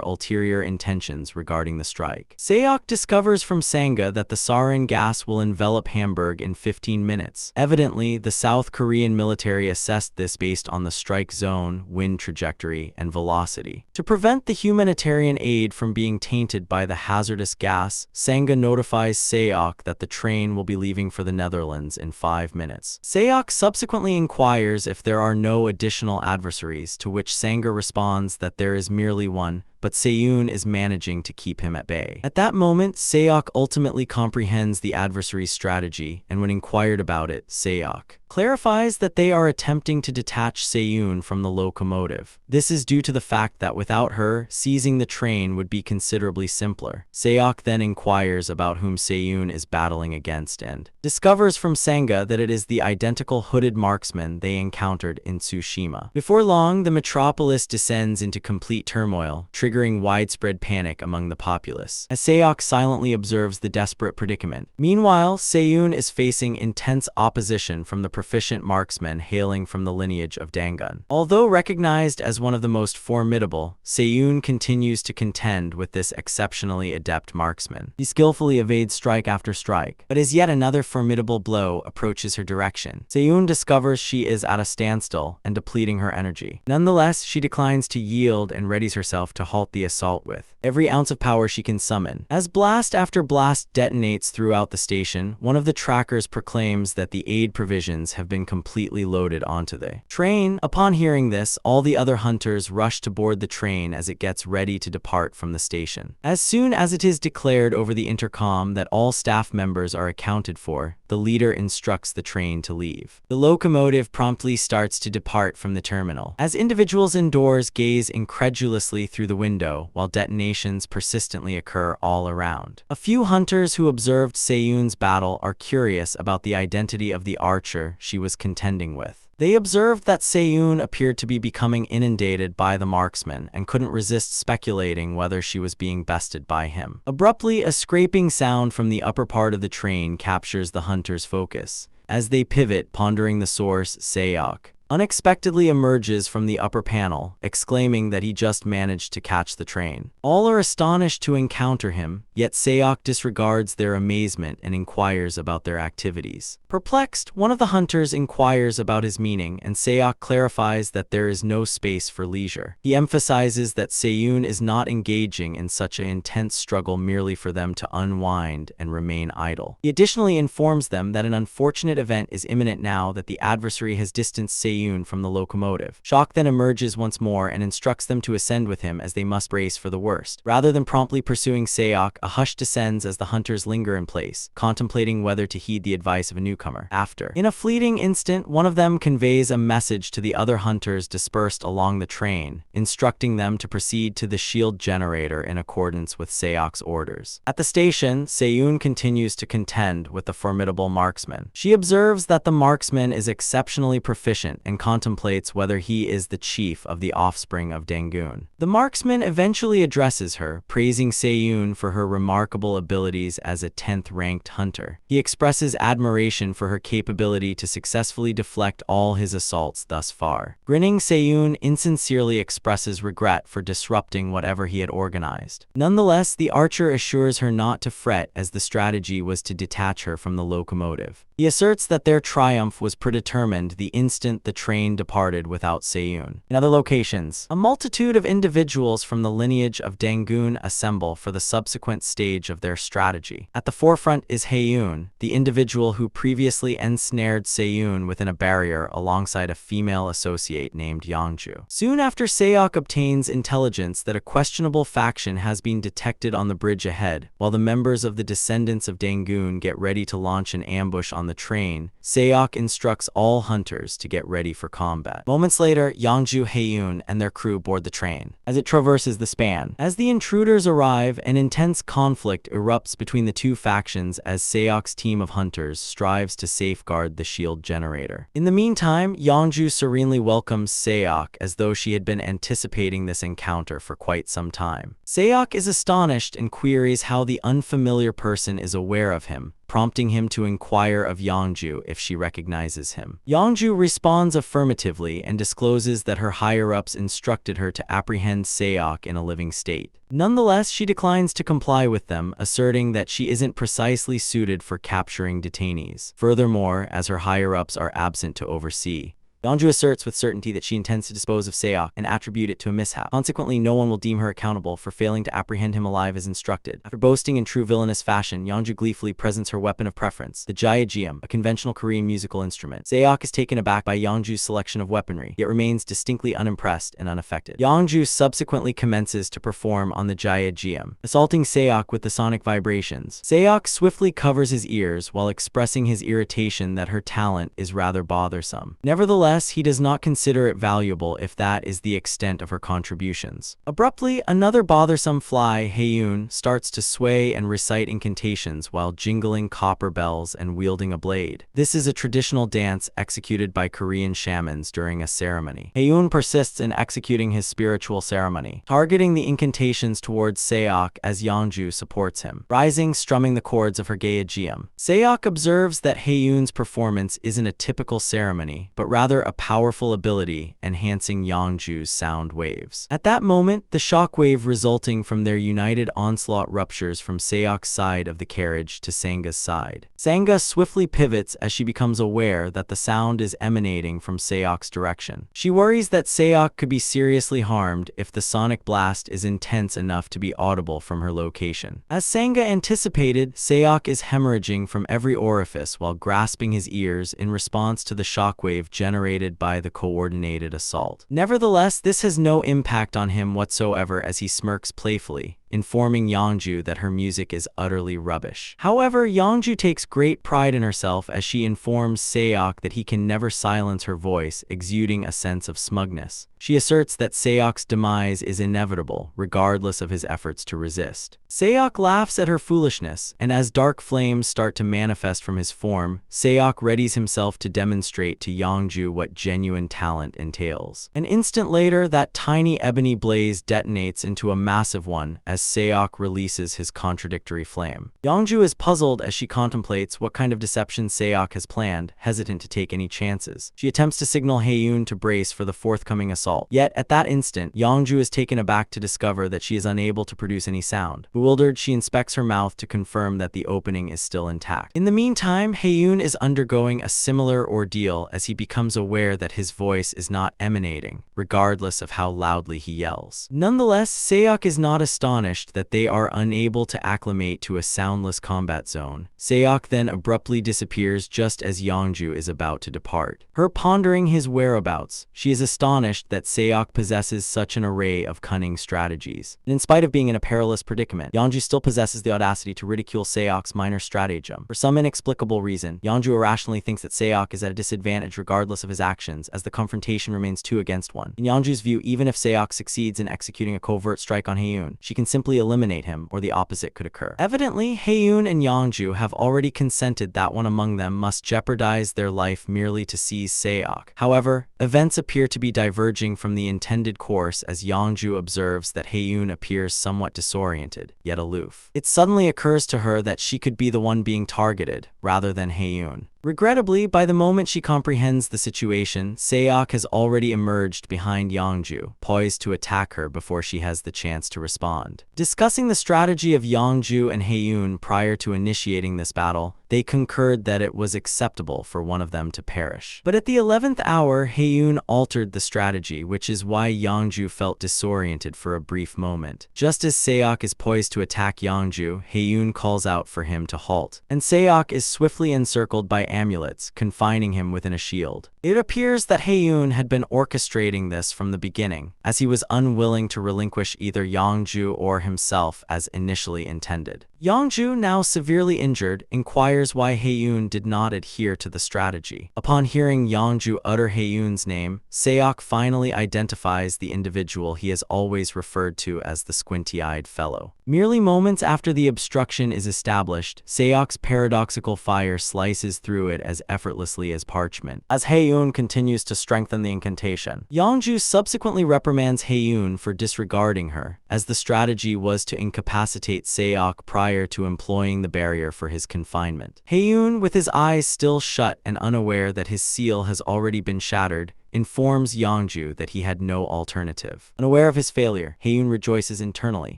ulterior intentions regarding the strike. Seok discovers from Sanga that the sarin gas will envelop Hamburg in 15 minutes. Evidently, the South Korean military assessed this based on the strike zone, wind trajectory, and velocity. To prevent the humanitarian aid from being tainted by the hazardous gas, Sanga notifies Seok that the train will be leaving for the Netherlands in 5 minutes. Seok subsequently inquires if there are no additional adversaries, to which Sanga responds that there is merely one, but but Seiyun is managing to keep him at bay. At that moment, Seok ultimately comprehends the adversary's strategy, and when inquired about it, Seok clarifies that they are attempting to detach Seiyun from the locomotive. This is due to the fact that without her, seizing the train would be considerably simpler. Seok then inquires about whom Seiyun is battling against and discovers from Sanga that it is the identical hooded marksman they encountered in Tsushima. Before long, the metropolis descends into complete turmoil, triggering widespread panic among the populace, as Seok silently observes the desperate predicament. Meanwhile, Seiyun is facing intense opposition from the proficient marksmen hailing from the lineage of Dangun. Although recognized as one of the most formidable, Seiyun continues to contend with this exceptionally adept marksman. He skillfully evades strike after strike, but as yet another formidable blow approaches her direction, Seiyun discovers she is at a standstill and depleting her energy. Nonetheless, she declines to yield and readies herself to halt the assault with every ounce of power she can summon. As blast after blast detonates throughout the station, one of the trackers proclaims that the aid provisions have been completely loaded onto the train. Upon hearing this, all the other hunters rush to board the train as it gets ready to depart from the station. As soon as it is declared over the intercom that all staff members are accounted for, the leader instructs the train to leave. The locomotive promptly starts to depart from the terminal, as individuals indoors gaze incredulously through the window while detonations persistently occur all around. A few hunters who observed Seiyun's battle are curious about the identity of the archer she was contending with. They observed that Seiyun appeared to be becoming inundated by the marksman and couldn't resist speculating whether she was being bested by him. Abruptly, a scraping sound from the upper part of the train captures the hunter's focus. As they pivot, pondering the source, Seok unexpectedly emerges from the upper panel, exclaiming that he just managed to catch the train. All are astonished to encounter him, yet Seok disregards their amazement and inquires about their activities. Perplexed, one of the hunters inquires about his meaning, and Seok clarifies that there is no space for leisure. He emphasizes that Seiyun is not engaging in such an intense struggle merely for them to unwind and remain idle. He additionally informs them that an unfortunate event is imminent now that the adversary has distanced Seiyun from the locomotive. Shock then emerges once more and instructs them to ascend with him as they must brace for the worst. Rather than promptly pursuing Seok, a hush descends as the hunters linger in place, contemplating whether to heed the advice of a newcomer. In a fleeting instant, one of them conveys a message to the other hunters dispersed along the train, instructing them to proceed to the shield generator in accordance with Seok's orders. At the station, Seiyun continues to contend with the formidable marksman. She observes that the marksman is exceptionally proficient and contemplates whether he is the chief of the offspring of Dangun. The marksman eventually addresses her, praising Seiyun for her remarkable abilities as a 10th-ranked hunter. He expresses admiration for her capability to successfully deflect all his assaults thus far. Grinning, Seiyun insincerely expresses regret for disrupting whatever he had organized. Nonetheless, the archer assures her not to fret as the strategy was to detach her from the locomotive. He asserts that their triumph was predetermined the instant the train departed without Seiyun. In other locations, a multitude of individuals from the lineage of Dangun assemble for the subsequent stage of their strategy. At the forefront is Heiyun, the individual who previously ensnared Seiyun within a barrier alongside a female associate named Yangju. Soon after, Seok obtains intelligence that a questionable faction has been detected on the bridge ahead. While the members of the descendants of Dangun get ready to launch an ambush on the train, Seok instructs all hunters to get ready for combat. Moments later, Yangju, Heiyun, and their crew board the train. As it traverses the span, as the intruders arrive, an intense conflict erupts between the two factions as Seok's team of hunters strives to safeguard the shield generator. In the meantime, Yangju serenely welcomes Seok as though she had been anticipating this encounter for quite some time. Seok is astonished and queries how the unfamiliar person is aware of him, prompting him to inquire of Yangju if she recognizes him. Yangju responds affirmatively and discloses that her higher-ups instructed her to apprehend Seok in a living state. Nonetheless, she declines to comply with them, asserting that she isn't precisely suited for capturing detainees. Furthermore, as her higher-ups are absent to oversee, Yeonju asserts with certainty that she intends to dispose of Seok and attribute it to a mishap. Consequently, no one will deem her accountable for failing to apprehend him alive as instructed. After boasting in true villainous fashion, Yeonju gleefully presents her weapon of preference, the jaejeom, a conventional Korean musical instrument. Seok is taken aback by Yeonju's selection of weaponry, yet remains distinctly unimpressed and unaffected. Yeonju subsequently commences to perform on the jaejeom, assaulting Seok with the sonic vibrations. Seok swiftly covers his ears while expressing his irritation that her talent is rather bothersome. Nevertheless, he does not consider it valuable if that is the extent of her contributions. Abruptly, another bothersome fly, Haeun, starts to sway and recite incantations while jingling copper bells and wielding a blade. This is a traditional dance executed by Korean shamans during a ceremony. Haeun persists in executing his spiritual ceremony, targeting the incantations towards Seok as Yeonju supports him, rising, strumming the chords of her jaejeom. Seok observes that Haeun's performance isn't a typical ceremony, but rather a powerful ability enhancing Yeonju's sound waves. At that moment, the shockwave resulting from their united onslaught ruptures from Seok's side of the carriage to Sanga's side. Sanga swiftly pivots as she becomes aware that the sound is emanating from Seok's direction. She worries that Seok could be seriously harmed if the sonic blast is intense enough to be audible from her location. As Sanga anticipated, Seok is hemorrhaging from every orifice while grasping his ears in response to the shockwave generated by the coordinated assault. Nevertheless, this has no impact on him whatsoever as he smirks playfully, informing Yeonju that her music is utterly rubbish. However, Yeonju takes great pride in herself as she informs Seok that he can never silence her voice, exuding a sense of smugness. She asserts that Seok's demise is inevitable, regardless of his efforts to resist. Seok laughs at her foolishness, and as dark flames start to manifest from his form, Seok readies himself to demonstrate to Yeonju what genuine talent entails. An instant later, that tiny ebony blaze detonates into a massive one as Seok releases his contradictory flame. Yeonju is puzzled as she contemplates what kind of deception Seok has planned, hesitant to take any chances. She attempts to signal Haeun to brace for the forthcoming assault. Yet, at that instant, Yeonju is taken aback to discover that she is unable to produce any sound. Bewildered, she inspects her mouth to confirm that the opening is still intact. In the meantime, Haeun is undergoing a similar ordeal as he becomes aware that his voice is not emanating, regardless of how loudly he yells. Nonetheless, Seok is not astonished that they are unable to acclimate to a soundless combat zone. Seok then abruptly disappears just as Yeonju is about to depart. Her pondering his whereabouts, she is astonished that Seok possesses such an array of cunning strategies. And in spite of being in a perilous predicament, Yeonju still possesses the audacity to ridicule Seok's minor stratagem. For some inexplicable reason, Yeonju irrationally thinks that Seok is at a disadvantage regardless of his actions, as the confrontation remains 2 against 1. In Yeonju's view, even if Seok succeeds in executing a covert strike on Haeun, she can simply eliminate him, or the opposite could occur. Evidently, Haeun and Yeonju have already consented that one among them must jeopardize their life merely to seize Seok. However, events appear to be diverging from the intended course as Yeonju observes that Haeun appears somewhat disoriented, yet aloof. It suddenly occurs to her that she could be the one being targeted, rather than Haeun. Regrettably, by the moment she comprehends the situation, Seok has already emerged behind Yeonju, poised to attack her before she has the chance to respond. Discussing the strategy of Yeonju and Haeun prior to initiating this battle, they concurred that it was acceptable for one of them to perish. But at the 11th hour, Haeun altered the strategy, which is why Yeonju felt disoriented for a brief moment. Just as Seok is poised to attack Yeonju, Haeun calls out for him to halt, and Seok is swiftly encircled by amulets, confining him within a shield. It appears that Haeun had been orchestrating this from the beginning, as he was unwilling to relinquish either Yeonju or himself as initially intended. Yeonju, now severely injured, inquires why Haeun did not adhere to the strategy. Upon hearing Yeonju utter Haeun's name, Seok finally identifies the individual he has always referred to as the squinty-eyed fellow. Merely moments after the obstruction is established, Seok's paradoxical fire slices through it as effortlessly as parchment. As Haeun continues to strengthen the incantation, Yeonju subsequently reprimands Haeun for disregarding her, as the strategy was to incapacitate Seok prior to employing the barrier for his confinement. Haeun, with his eyes still shut and unaware that his seal has already been shattered, informs Yongju that he had no alternative. Unaware of his failure, Haeun rejoices internally,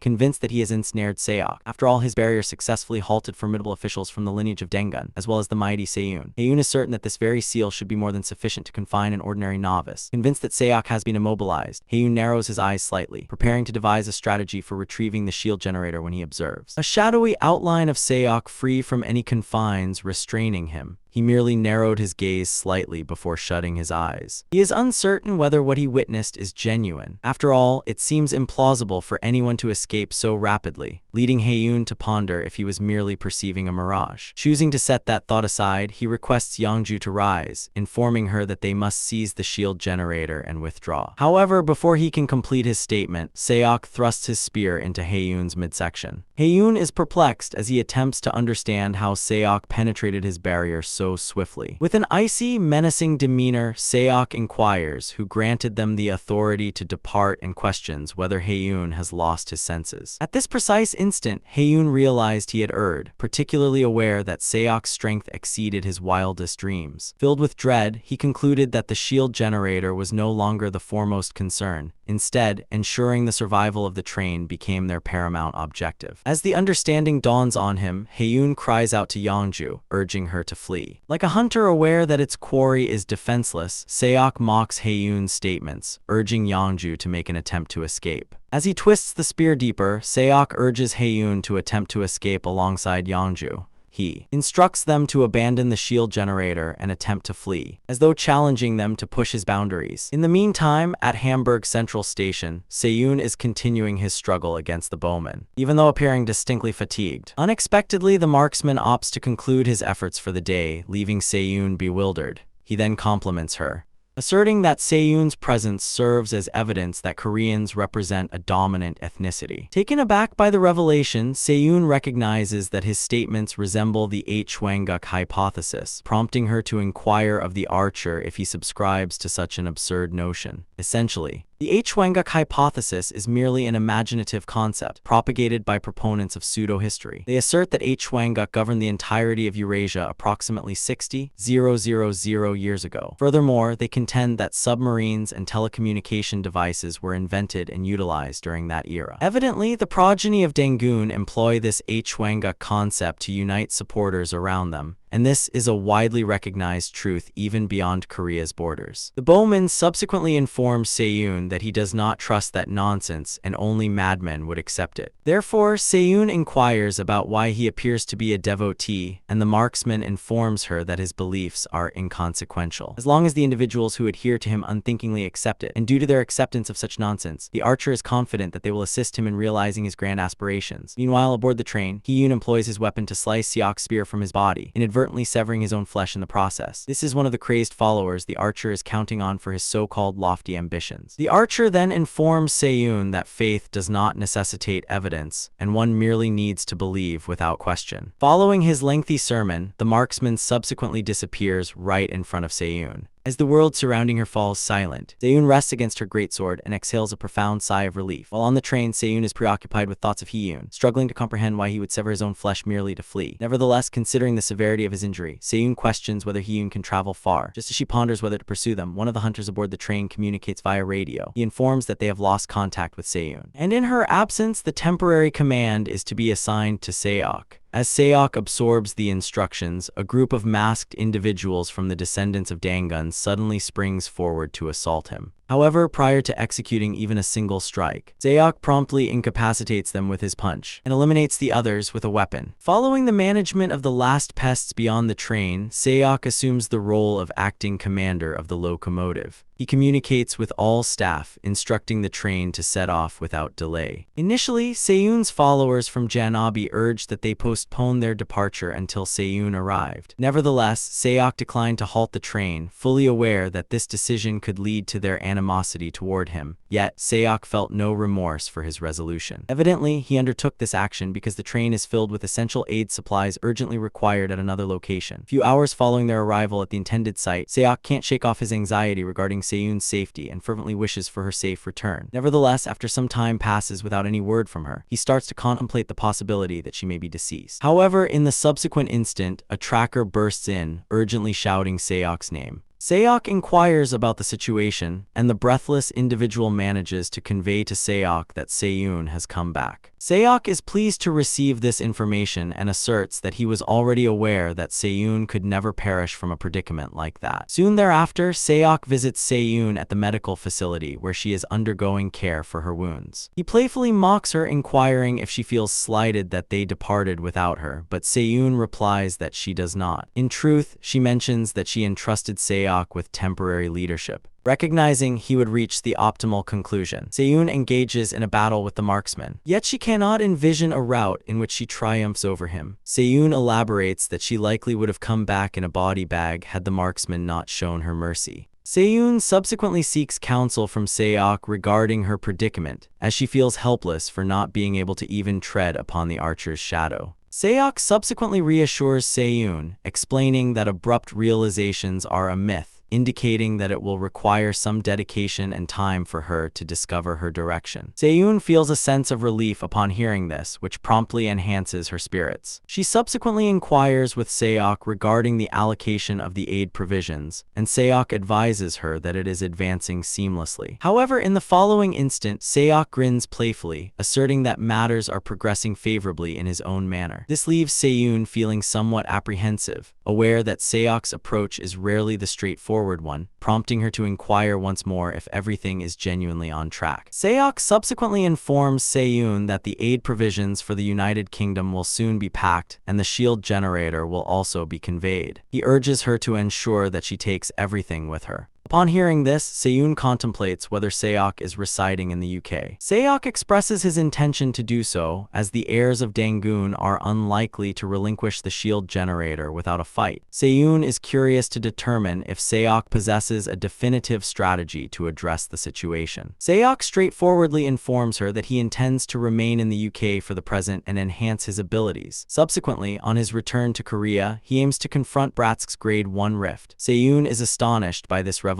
convinced that he has ensnared Seok. After all, his barrier successfully halted formidable officials from the lineage of Dengun, as well as the mighty Seiyun. Haeun is certain that this very seal should be more than sufficient to confine an ordinary novice. Convinced that Seok has been immobilized, Haeun narrows his eyes slightly, preparing to devise a strategy for retrieving the shield generator when he observes a shadowy outline of Seok free from any confines restraining him. He merely narrowed his gaze slightly before shutting his eyes. He is uncertain whether what he witnessed is genuine. After all, it seems implausible for anyone to escape so rapidly, leading Haeun to ponder if he was merely perceiving a mirage. Choosing to set that thought aside, he requests Yongju to rise, informing her that they must seize the shield generator and withdraw. However, before he can complete his statement, Seok thrusts his spear into Haeun's midsection. Haeun is perplexed as he attempts to understand how Seok penetrated his barrier so swiftly. With an icy, menacing demeanor, Seok inquires who granted them the authority to depart and questions whether Haeun has lost his senses. At this precise instant, Haeun realized he had erred, particularly aware that Seok's strength exceeded his wildest dreams. Filled with dread, he concluded that the shield generator was no longer the foremost concern. Instead, ensuring the survival of the train became their paramount objective. As the understanding dawns on him, Haeun cries out to Yongju, urging her to flee. Like a hunter aware that its quarry is defenseless, Seok mocks Haeun's statements, urging Yongju to make an attempt to escape. As he twists the spear deeper, Seok urges Haeun to attempt to escape alongside Yongju. He instructs them to abandon the shield generator and attempt to flee, as though challenging them to push his boundaries. In the meantime, at Hamburg Central Station, Seiyun is continuing his struggle against the bowman, even though appearing distinctly fatigued. Unexpectedly, the marksman opts to conclude his efforts for the day, leaving Seiyun bewildered. He then compliments her, asserting that Seiyun's presence serves as evidence that Koreans represent a dominant ethnicity. Taken aback by the revelation, Seiyun recognizes that his statements resemble the Hwanguk hypothesis, prompting her to inquire of the archer if he subscribes to such an absurd notion. Essentially, the Hwanguk hypothesis is merely an imaginative concept propagated by proponents of pseudo-history. They assert that Hwanguk governed the entirety of Eurasia approximately 60,000 years ago. Furthermore, they contend that submarines and telecommunication devices were invented and utilized during that era. Evidently, the progeny of Dangun employ this Hwanguk concept to unite supporters around them, and this is a widely recognized truth even beyond Korea's borders. The bowman subsequently informs Seiyun that he does not trust that nonsense and only madmen would accept it. Therefore, Seiyun inquires about why he appears to be a devotee, and the marksman informs her that his beliefs are inconsequential, as long as the individuals who adhere to him unthinkingly accept it. And due to their acceptance of such nonsense, the archer is confident that they will assist him in realizing his grand aspirations. Meanwhile, aboard the train, Haeun employs his weapon to slice Seok's spear from his body, inadvertently severing his own flesh in the process. This is one of the crazed followers the archer is counting on for his so-called lofty ambitions. The archer then informs Seiyun that faith does not necessitate evidence, and one merely needs to believe without question. Following his lengthy sermon, the marksman subsequently disappears right in front of Seiyun. As the world surrounding her falls silent, Seiyun rests against her greatsword and exhales a profound sigh of relief. While on the train, Seiyun is preoccupied with thoughts of Haeun, struggling to comprehend why he would sever his own flesh merely to flee. Nevertheless, considering the severity of his injury, Seiyun questions whether Haeun can travel far. Just as she ponders whether to pursue them, one of the hunters aboard the train communicates via radio. He informs that they have lost contact with Seiyun, and in her absence, the temporary command is to be assigned to Seok. As Seok absorbs the instructions, a group of masked individuals from the descendants of Dangun suddenly springs forward to assault him. However, prior to executing even a single strike, Seok promptly incapacitates them with his punch, and eliminates the others with a weapon. Following the management of the last pests beyond the train, Seok assumes the role of acting commander of the locomotive. He communicates with all staff, instructing the train to set off without delay. Initially, Seiyun's followers from Janabi urged that they postpone their departure until Seiyun arrived. Nevertheless, Seok declined to halt the train, fully aware that this decision could lead to their animosity toward him. Yet, Seok felt no remorse for his resolution. Evidently, he undertook this action because the train is filled with essential aid supplies urgently required at another location. A few hours following their arrival at the intended site, Seok can't shake off his anxiety regarding Seiyun's safety and fervently wishes for her safe return. Nevertheless, after some time passes without any word from her, he starts to contemplate the possibility that she may be deceased. However, in the subsequent instant, a tracker bursts in, urgently shouting Seok's name. Sayok inquires about the situation, and the breathless individual manages to convey to Sayok that Seiyun has come back. Sayok is pleased to receive this information and asserts that he was already aware that Seiyun could never perish from a predicament like that. Soon thereafter, Sayok visits Seiyun at the medical facility where she is undergoing care for her wounds. He playfully mocks her, inquiring if she feels slighted that they departed without her, but Seiyun replies that she does not. In truth, she mentions that she entrusted Sayok with temporary leadership, recognizing he would reach the optimal conclusion. Seiyun engages in a battle with the marksman, yet she cannot envision a route in which she triumphs over him. Seiyun elaborates that she likely would have come back in a body bag had the marksman not shown her mercy. Seiyun subsequently seeks counsel from Sayok regarding her predicament, as she feels helpless for not being able to even tread upon the archer's shadow. Sayok subsequently reassures Seiyun, explaining that abrupt realizations are a myth, indicating that it will require some dedication and time for her to discover her direction. Seiyun feels a sense of relief upon hearing this, which promptly enhances her spirits. She subsequently inquires with Sayok regarding the allocation of the aid provisions, and Sayok advises her that it is advancing seamlessly. However, in the following instant, Sayok grins playfully, asserting that matters are progressing favorably in his own manner. This leaves Seiyun feeling somewhat apprehensive, aware that Sayok's approach is rarely the straightforward one, prompting her to inquire once more if everything is genuinely on track. Sayok subsequently informs Seiyun that the aid provisions for the United Kingdom will soon be packed, and the shield generator will also be conveyed. He urges her to ensure that she takes everything with her. Upon hearing this, Seiyun contemplates whether Sayok is residing in the UK. Sayok expresses his intention to do so, as the heirs of Dangun are unlikely to relinquish the shield generator without a fight. Seiyun is curious to determine if Sayok possesses a definitive strategy to address the situation. Sayok straightforwardly informs her that he intends to remain in the UK for the present and enhance his abilities. Subsequently, on his return to Korea, he aims to confront Bratsk's Grade 1 rift. Seiyun is astonished by this revelation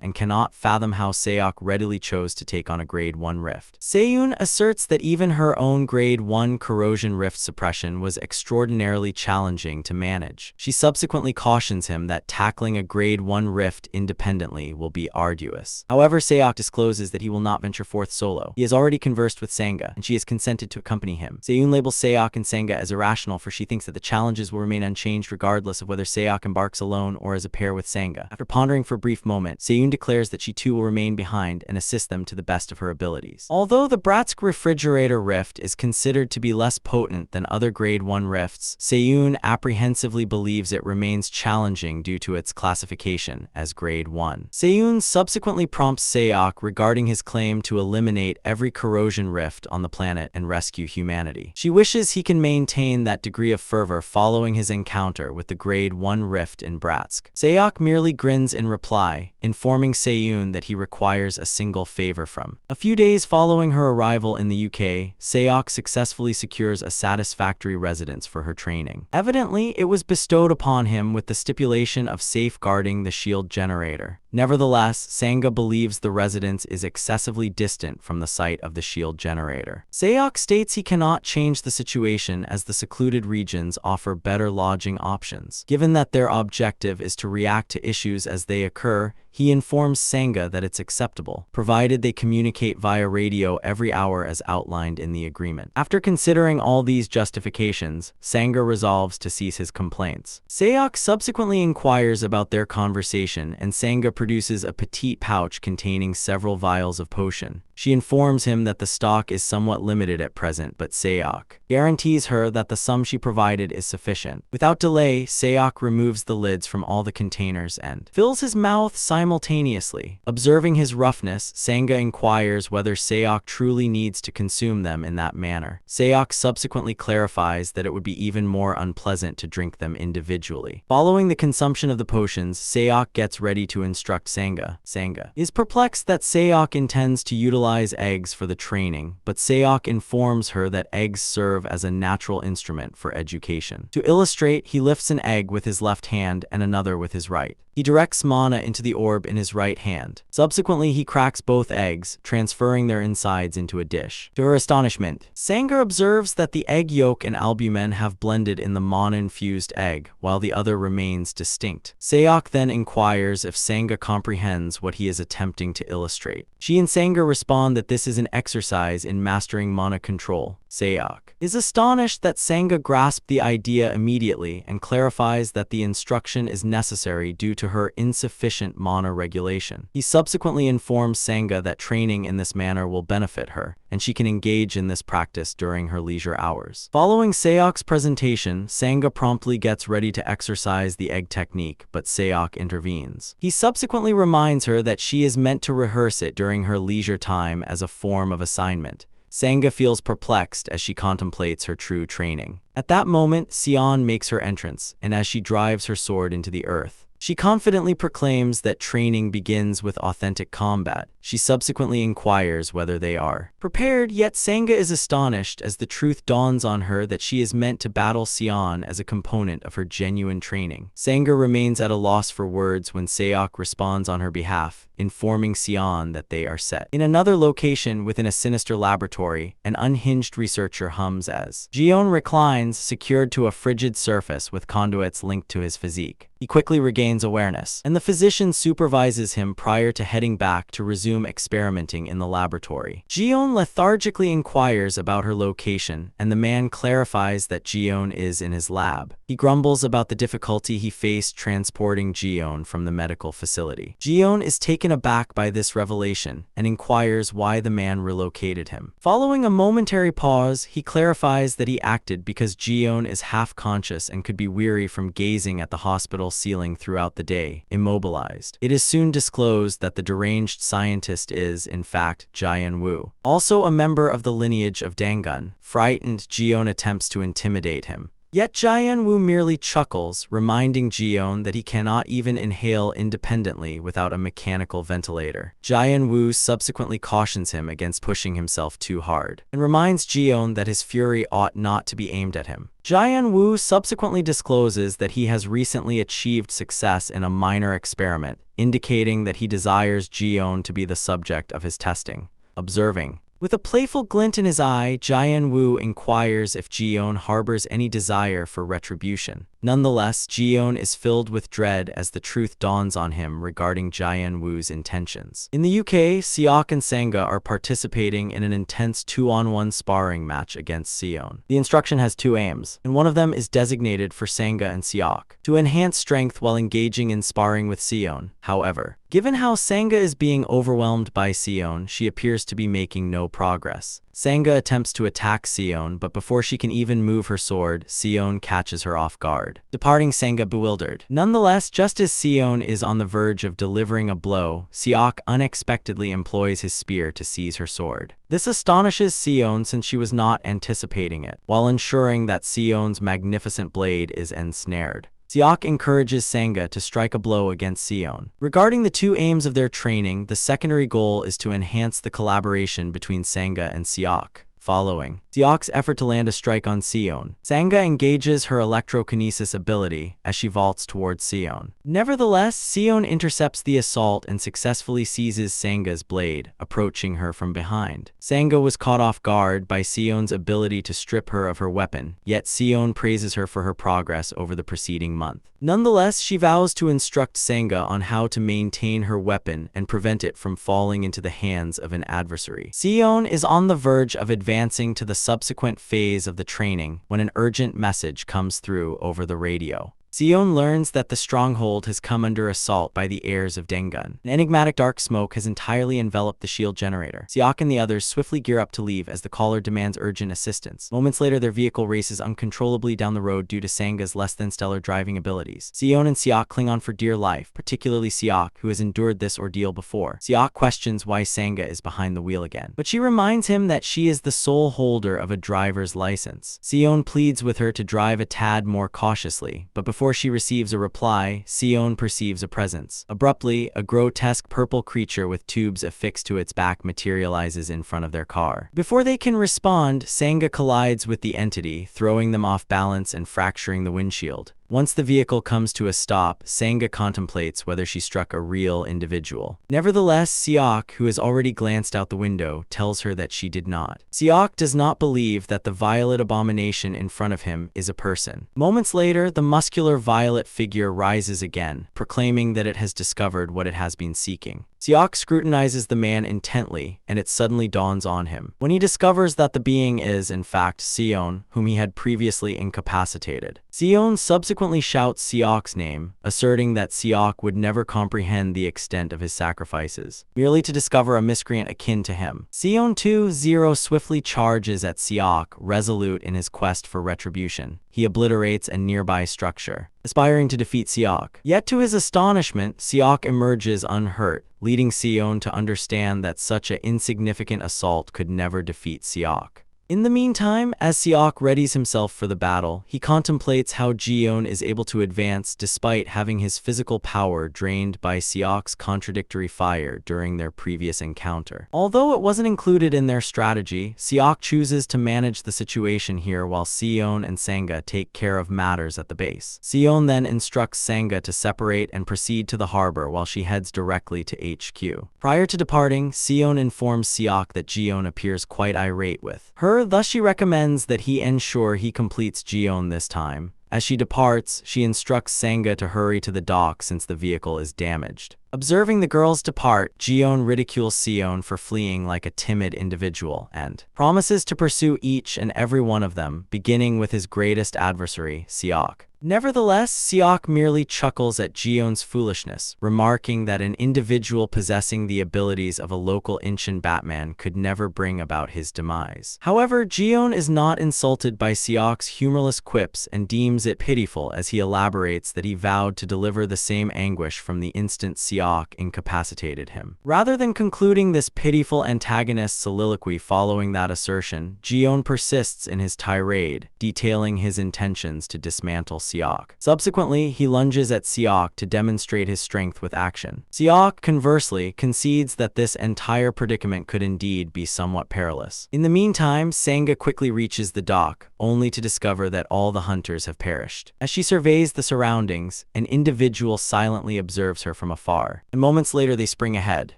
and cannot fathom how Sayok readily chose to take on a Grade 1 rift. Seiyun asserts that even her own Grade 1 corrosion rift suppression was extraordinarily challenging to manage. She subsequently cautions him that tackling a Grade 1 rift independently will be arduous. However, Sayok discloses that he will not venture forth solo. He has already conversed with Sanga, and she has consented to accompany him. Seiyun labels Sayok and Sanga as irrational, for she thinks that the challenges will remain unchanged regardless of whether Sayok embarks alone or as a pair with Sanga. After pondering for a brief moment, Seiyun declares that she too will remain behind and assist them to the best of her abilities. Although the Bratsk refrigerator rift is considered to be less potent than other Grade 1 rifts, Seiyun apprehensively believes it remains challenging due to its classification as Grade 1. Seiyun subsequently prompts Sayok regarding his claim to eliminate every corrosion rift on the planet and rescue humanity. She wishes he can maintain that degree of fervor following his encounter with the Grade 1 rift in Bratsk. Sayok merely grins in reply, informing Seiyun that he requires a single favor from. A few days following her arrival in the UK, Sayok successfully secures a satisfactory residence for her training. Evidently, it was bestowed upon him with the stipulation of safeguarding the shield generator. Nevertheless, Sanga believes the residence is excessively distant from the site of the shield generator. Sayok states he cannot change the situation as the secluded regions offer better lodging options. Given that their objective is to react to issues as they occur, he informs Sanga that it's acceptable, provided they communicate via radio every hour as outlined in the agreement. After considering all these justifications, Sanga resolves to cease his complaints. Sayok subsequently inquires about their conversation, and Sanga produces a petite pouch containing several vials of potion. She informs him that the stock is somewhat limited at present, but Sayok guarantees her that the sum she provided is sufficient. Without delay, Sayok removes the lids from all the containers and fills his mouth simultaneously. Observing his roughness, Sanga inquires whether Sayok truly needs to consume them in that manner. Sayok subsequently clarifies that it would be even more unpleasant to drink them individually. Following the consumption of the potions, Sayok gets ready to instruct Sanga. Sanga is perplexed that Sayok intends to utilize eggs for the training, but Sayok informs her that eggs serve as a natural instrument for education. To illustrate, he lifts an egg with his left hand and another with his right. He directs mana into the orb in his right hand. Subsequently, he cracks both eggs, transferring their insides into a dish. To her astonishment, Sanga observes that the egg yolk and albumen have blended in the mana-infused egg, while the other remains distinct. Sayok then inquires if Sanga comprehends what he is attempting to illustrate. She and Sanga respond that this is an exercise in mastering mana control. Sayok is astonished that Sanga grasped the idea immediately and clarifies that the instruction is necessary due to her insufficient mana regulation. He subsequently informs Sanga that training in this manner will benefit her, and she can engage in this practice during her leisure hours. Following Sayok's presentation, Sanga promptly gets ready to exercise the egg technique, but Sayok intervenes. He subsequently reminds her that she is meant to rehearse it during her leisure time as a form of assignment. Sanga feels perplexed as she contemplates her true training. At that moment, Sion makes her entrance, and as she drives her sword into the earth, she confidently proclaims that training begins with authentic combat. She subsequently inquires whether they are prepared, yet Sanga is astonished as the truth dawns on her that she is meant to battle Sion as a component of her genuine training. Sanga remains at a loss for words when Sayok responds on her behalf, informing Sion that they are set. In another location within a sinister laboratory, an unhinged researcher hums as Jion reclines, secured to a frigid surface with conduits linked to his physique. He quickly regains awareness, and the physician supervises him prior to heading back to resume experimenting in the laboratory. Jion lethargically inquires about her location, and the man clarifies that Jion is in his lab. He grumbles about the difficulty he faced transporting Jion from the medical facility. Jion is taken aback by this revelation and inquires why the man relocated him. Following a momentary pause, he clarifies that he acted because Jion is half-conscious and could be weary from gazing at the hospital ceiling throughout the day, immobilized. It is soon disclosed that the deranged scientist is, in fact, Jian Wu, also a member of the lineage of Dangun. Frightened, Jion attempts to intimidate him. Yet Jian Wu merely chuckles, reminding Jion that he cannot even inhale independently without a mechanical ventilator. Jian Wu subsequently cautions him against pushing himself too hard, and reminds Jion that his fury ought not to be aimed at him. Jian Wu subsequently discloses that he has recently achieved success in a minor experiment, indicating that he desires Jion to be the subject of his testing. Observing, with a playful glint in his eye, Jian Wu inquires if Jion harbors any desire for retribution. Nonetheless, Jion is filled with dread as the truth dawns on him regarding Jian Wu's intentions. In the UK, Sayok and Sanga are participating in an intense 2-on-1 sparring match against Sion. The instruction has two aims, and one of them is designated for Sanga and Sayok to enhance strength while engaging in sparring with Sion. However, given how Sanga is being overwhelmed by Sion, she appears to be making no progress. Sanga attempts to attack Sion, but before she can even move her sword, Sion catches her off guard, departing Sanga bewildered. Nonetheless, just as Sion is on the verge of delivering a blow, Sayok unexpectedly employs his spear to seize her sword. This astonishes Sion since she was not anticipating it, while ensuring that Sion's magnificent blade is ensnared. Sayok encourages Sanga to strike a blow against Sion. Regarding the two aims of their training, the secondary goal is to enhance the collaboration between Sanga and Sayok. Following Sayok's effort to land a strike on Sion, Sanga engages her electrokinesis ability as she vaults towards Sion. Nevertheless, Sion intercepts the assault and successfully seizes Sanga's blade, approaching her from behind. Sanga was caught off guard by Sion's ability to strip her of her weapon, yet Sion praises her for her progress over the preceding month. Nonetheless, she vows to instruct Sanga on how to maintain her weapon and prevent it from falling into the hands of an adversary. Sion is on the verge of advancing to the subsequent phase of the training when an urgent message comes through over the radio. Sion learns that the stronghold has come under assault by the heirs of Dangun. An enigmatic dark smoke has entirely enveloped the shield generator. Sayok and the others swiftly gear up to leave as the caller demands urgent assistance. Moments later, their vehicle races uncontrollably down the road due to Sanga's less-than-stellar driving abilities. Sion and Sayok cling on for dear life, particularly Sayok, who has endured this ordeal before. Sayok questions why Sanga is behind the wheel again, but she reminds him that she is the sole holder of a driver's license. Sion pleads with her to drive a tad more cautiously, but before she receives a reply, Sion perceives a presence. Abruptly, a grotesque purple creature with tubes affixed to its back materializes in front of their car. Before they can respond, Sanga collides with the entity, throwing them off balance and fracturing the windshield. Once the vehicle comes to a stop, Sanga contemplates whether she struck a real individual. Nevertheless, Seok, who has already glanced out the window, tells her that she did not. Seok does not believe that the violet abomination in front of him is a person. Moments later, the muscular violet figure rises again, proclaiming that it has discovered what it has been seeking. Seok scrutinizes the man intently, and it suddenly dawns on him when he discovers that the being is, in fact, Seon, whom he had previously incapacitated. Seon subsequently shouts Seok's name, asserting that Seok would never comprehend the extent of his sacrifices, merely to discover a miscreant akin to him. Seon 2-0 swiftly charges at Seok, resolute in his quest for retribution. He obliterates a nearby structure, aspiring to defeat Seok. Yet to his astonishment, Seok emerges unhurt, leading Seon to understand that such an insignificant assault could never defeat Seok. In the meantime, as Seok readies himself for the battle, he contemplates how Jeon is able to advance despite having his physical power drained by Seok's contradictory fire during their previous encounter. Although it wasn't included in their strategy, Seok chooses to manage the situation here while Seon and Sanga take care of matters at the base. Seon then instructs Sanga to separate and proceed to the harbor while she heads directly to HQ. Prior to departing, Seon informs Seok that Jeon appears quite irate with her. Thus she recommends that he ensure he completes Jeon this time. As she departs, she instructs Sanga to hurry to the dock since the vehicle is damaged. Observing the girls depart, Jeon ridicules Seon for fleeing like a timid individual and promises to pursue each and every one of them, beginning with his greatest adversary, Seok. Nevertheless, Seok merely chuckles at Jeon's foolishness, remarking that an individual possessing the abilities of a local Inchin Batman could never bring about his demise. However, Jeon is not insulted by Seok's humorless quips and deems it pitiful as he elaborates that he vowed to deliver the same anguish from the instant Seok incapacitated him. Rather than concluding this pitiful antagonist's soliloquy following that assertion, Jeon persists in his tirade, detailing his intentions to dismantle Seok. Subsequently, he lunges at Seok to demonstrate his strength with action. Seok, conversely, concedes that this entire predicament could indeed be somewhat perilous. In the meantime, Sanga quickly reaches the dock, only to discover that all the hunters have perished. As she surveys the surroundings, an individual silently observes her from afar, and moments later they spring ahead,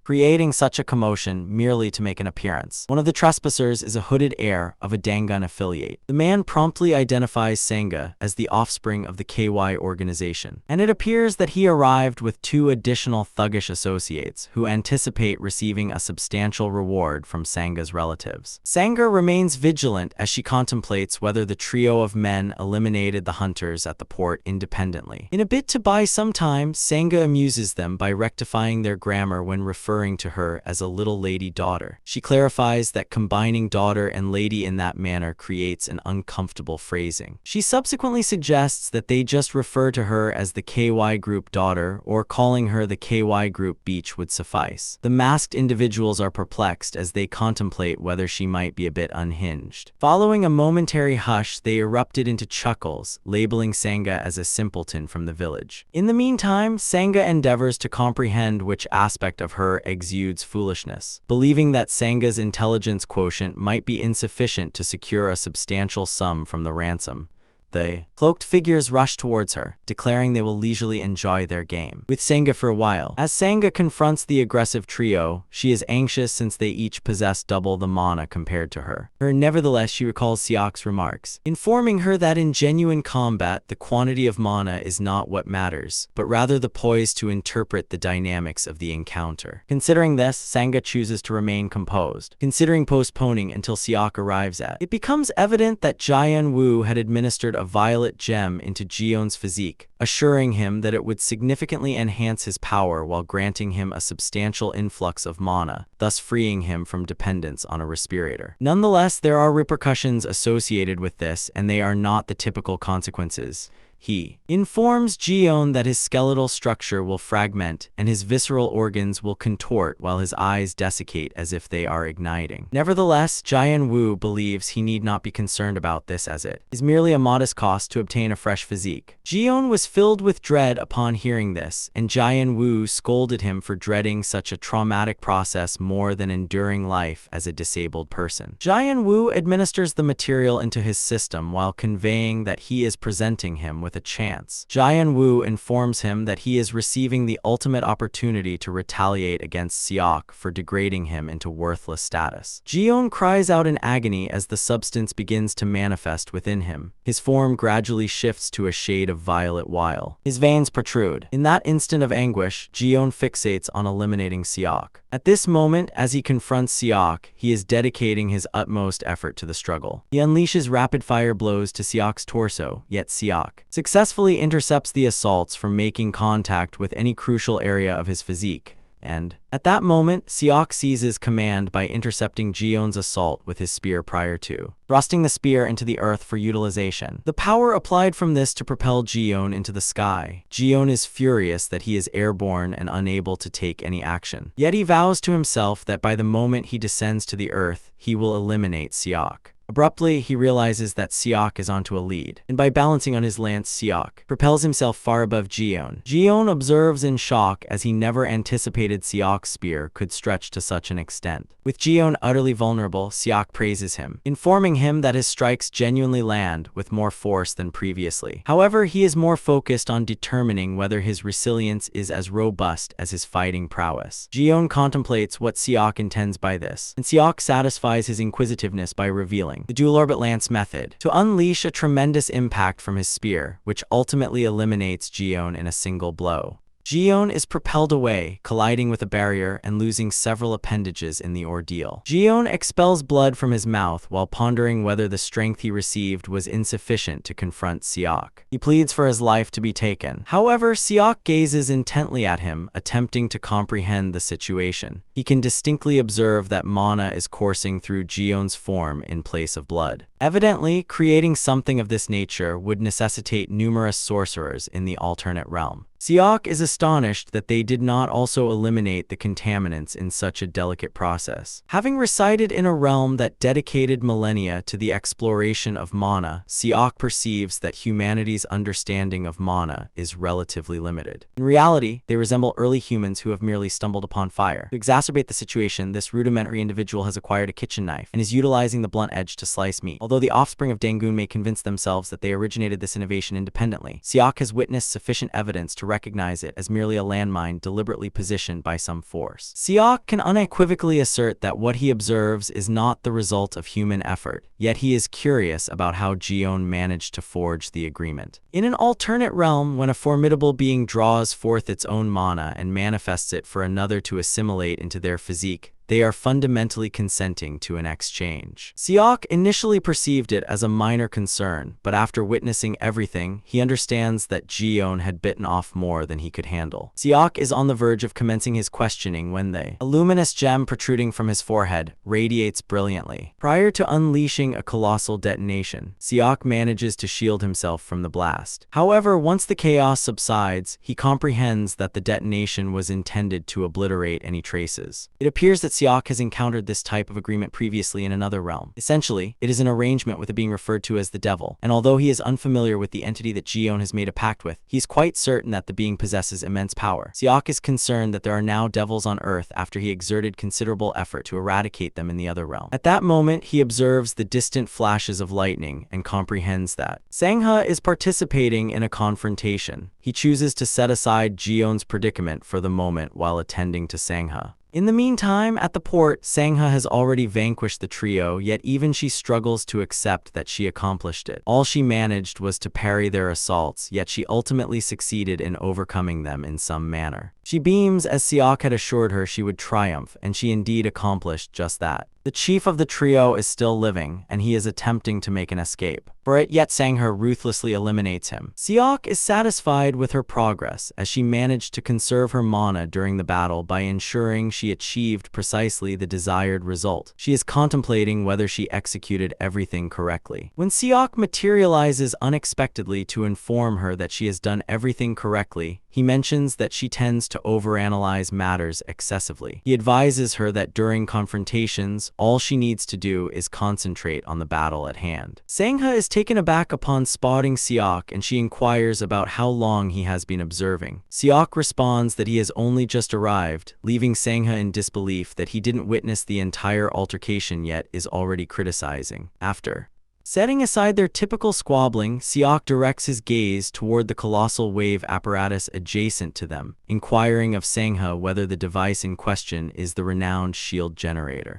creating such a commotion merely to make an appearance. One of the trespassers is a hooded heir of a Dangun affiliate. The man promptly identifies Sanga as the offspring of the KY organization, and it appears that he arrived with 2 additional thuggish associates who anticipate receiving a substantial reward from Sanga's relatives. Sanga remains vigilant as she contemplates whether the trio of men eliminated the hunters at the port independently. In a bid to buy some time, Sanga amuses them by rectifying their grammar when referring to her as a little lady daughter. She clarifies that combining daughter and lady in that manner creates an uncomfortable phrasing. She subsequently suggests that they just refer to her as the KY Group daughter, or calling her the KY Group Beach would suffice. The masked individuals are perplexed as they contemplate whether she might be a bit unhinged. Following a momentary hush, they erupted into chuckles, labeling Sanga as a simpleton from the village. In the meantime, Sanga endeavors to comprehend which aspect of her exudes foolishness, believing that Sanga's intelligence quotient might be insufficient to secure a substantial sum from the ransom. The cloaked figures rush towards her, declaring they will leisurely enjoy their game with Sanga for a while. As Sanga confronts the aggressive trio, she is anxious since they each possess double the mana compared to her. Nevertheless, she recalls Seok's remarks, informing her that in genuine combat, the quantity of mana is not what matters, but rather the poise to interpret the dynamics of the encounter. Considering this, Sanga chooses to remain composed, considering postponing until Seok arrives at. It becomes evident that Jian Wu had administered a violet gem into Jeon's physique, assuring him that it would significantly enhance his power while granting him a substantial influx of mana, thus freeing him from dependence on a respirator. Nonetheless, there are repercussions associated with this, and they are not the typical consequences. He informs Jeon that his skeletal structure will fragment and his visceral organs will contort while his eyes desiccate as if they are igniting. Nevertheless, Jian Wu believes he need not be concerned about this as it is merely a modest cost to obtain a fresh physique. Jeon was filled with dread upon hearing this, and Jian Wu scolded him for dreading such a traumatic process more than enduring life as a disabled person. Jian Wu administers the material into his system while conveying that he is presenting him with with a chance. Jian-woo informs him that he is receiving the ultimate opportunity to retaliate against Seok for degrading him into worthless status. Jiyeon cries out in agony as the substance begins to manifest within him. His form gradually shifts to a shade of violet while his veins protrude. In that instant of anguish, Jiyeon fixates on eliminating Seok. At this moment, as he confronts Seok, he is dedicating his utmost effort to the struggle. He unleashes rapid-fire blows to Seok's torso, yet Seok successfully intercepts the assaults from making contact with any crucial area of his physique. And at that moment, Seok seizes command by intercepting Jiyeon's assault with his spear prior to thrusting the spear into the earth for utilization. The power applied from this to propel Jiyeon into the sky. Jiyeon is furious that he is airborne and unable to take any action. Yet he vows to himself that by the moment he descends to the earth, he will eliminate Seok. Abruptly, he realizes that Seok is onto a lead, and by balancing on his lance, Seok propels himself far above Jiyeon. Jiyeon observes in shock as he never anticipated Seok's spear could stretch to such an extent. With Jiyeon utterly vulnerable, Seok praises him, informing him that his strikes genuinely land with more force than previously. However, he is more focused on determining whether his resilience is as robust as his fighting prowess. Jiyeon contemplates what Seok intends by this, and Seok satisfies his inquisitiveness by revealing the dual orbit lance method to unleash a tremendous impact from his spear, which ultimately eliminates Jiyeon in a single blow. Jiyeon is propelled away, colliding with a barrier and losing several appendages in the ordeal. Jiyeon expels blood from his mouth while pondering whether the strength he received was insufficient to confront Seok. He pleads for his life to be taken. However, Seok gazes intently at him, attempting to comprehend the situation. He can distinctly observe that mana is coursing through Jiyeon's form in place of blood. Evidently, creating something of this nature would necessitate numerous sorcerers in the alternate realm. Seok is astonished that they did not also eliminate the contaminants in such a delicate process. Having resided in a realm that dedicated millennia to the exploration of mana, Seok perceives that humanity's understanding of mana is relatively limited. In reality, they resemble early humans who have merely stumbled upon fire. To exacerbate the situation, this rudimentary individual has acquired a kitchen knife and is utilizing the blunt edge to slice meat. Although the offspring of Dangun may convince themselves that they originated this innovation independently, Seok has witnessed sufficient evidence to recognize it as merely a landmine deliberately positioned by some force. Seok can unequivocally assert that what he observes is not the result of human effort, yet he is curious about how Jiyeon managed to forge the agreement. In an alternate realm, when a formidable being draws forth its own mana and manifests it for another to assimilate into their physique, they are fundamentally consenting to an exchange. Seok initially perceived it as a minor concern, but after witnessing everything, he understands that Jiyeon had bitten off more than he could handle. Seok is on the verge of commencing his questioning when a luminous gem protruding from his forehead radiates brilliantly. Prior to unleashing a colossal detonation, Seok manages to shield himself from the blast. However, once the chaos subsides, he comprehends that the detonation was intended to obliterate any traces. It appears that Seok has encountered this type of agreement previously in another realm. Essentially, it is an arrangement with a being referred to as the devil, and although he is unfamiliar with the entity that Jiyeon has made a pact with, he is quite certain that the being possesses immense power. Seok is concerned that there are now devils on Earth after he exerted considerable effort to eradicate them in the other realm. At that moment, he observes the distant flashes of lightning and comprehends that Sangha is participating in a confrontation. He chooses to set aside Jiyeon's predicament for the moment while attending to Sangha. In the meantime, at the port, Sangha has already vanquished the trio, yet even she struggles to accept that she accomplished it. All she managed was to parry their assaults, yet she ultimately succeeded in overcoming them in some manner. She beams as Seok had assured her she would triumph, and she indeed accomplished just that. The chief of the trio is still living, and he is attempting to make an escape. For it, yet Sangha ruthlessly eliminates him. Seok is satisfied with her progress, as she managed to conserve her mana during the battle by ensuring she achieved precisely the desired result. She is contemplating whether she executed everything correctly. When Seok materializes unexpectedly to inform her that she has done everything correctly, he mentions that she tends to overanalyze matters excessively. He advises her that during confrontations, all she needs to do is concentrate on the battle at hand. Sangha is taken aback upon spotting Seok, and she inquires about how long he has been observing. Seok responds that he has only just arrived, leaving Sangha in disbelief that he didn't witness the entire altercation yet is already criticizing. After Setting aside their typical squabbling, Seok directs his gaze toward the colossal wave apparatus adjacent to them, inquiring of Sangha whether the device in question is the renowned shield generator.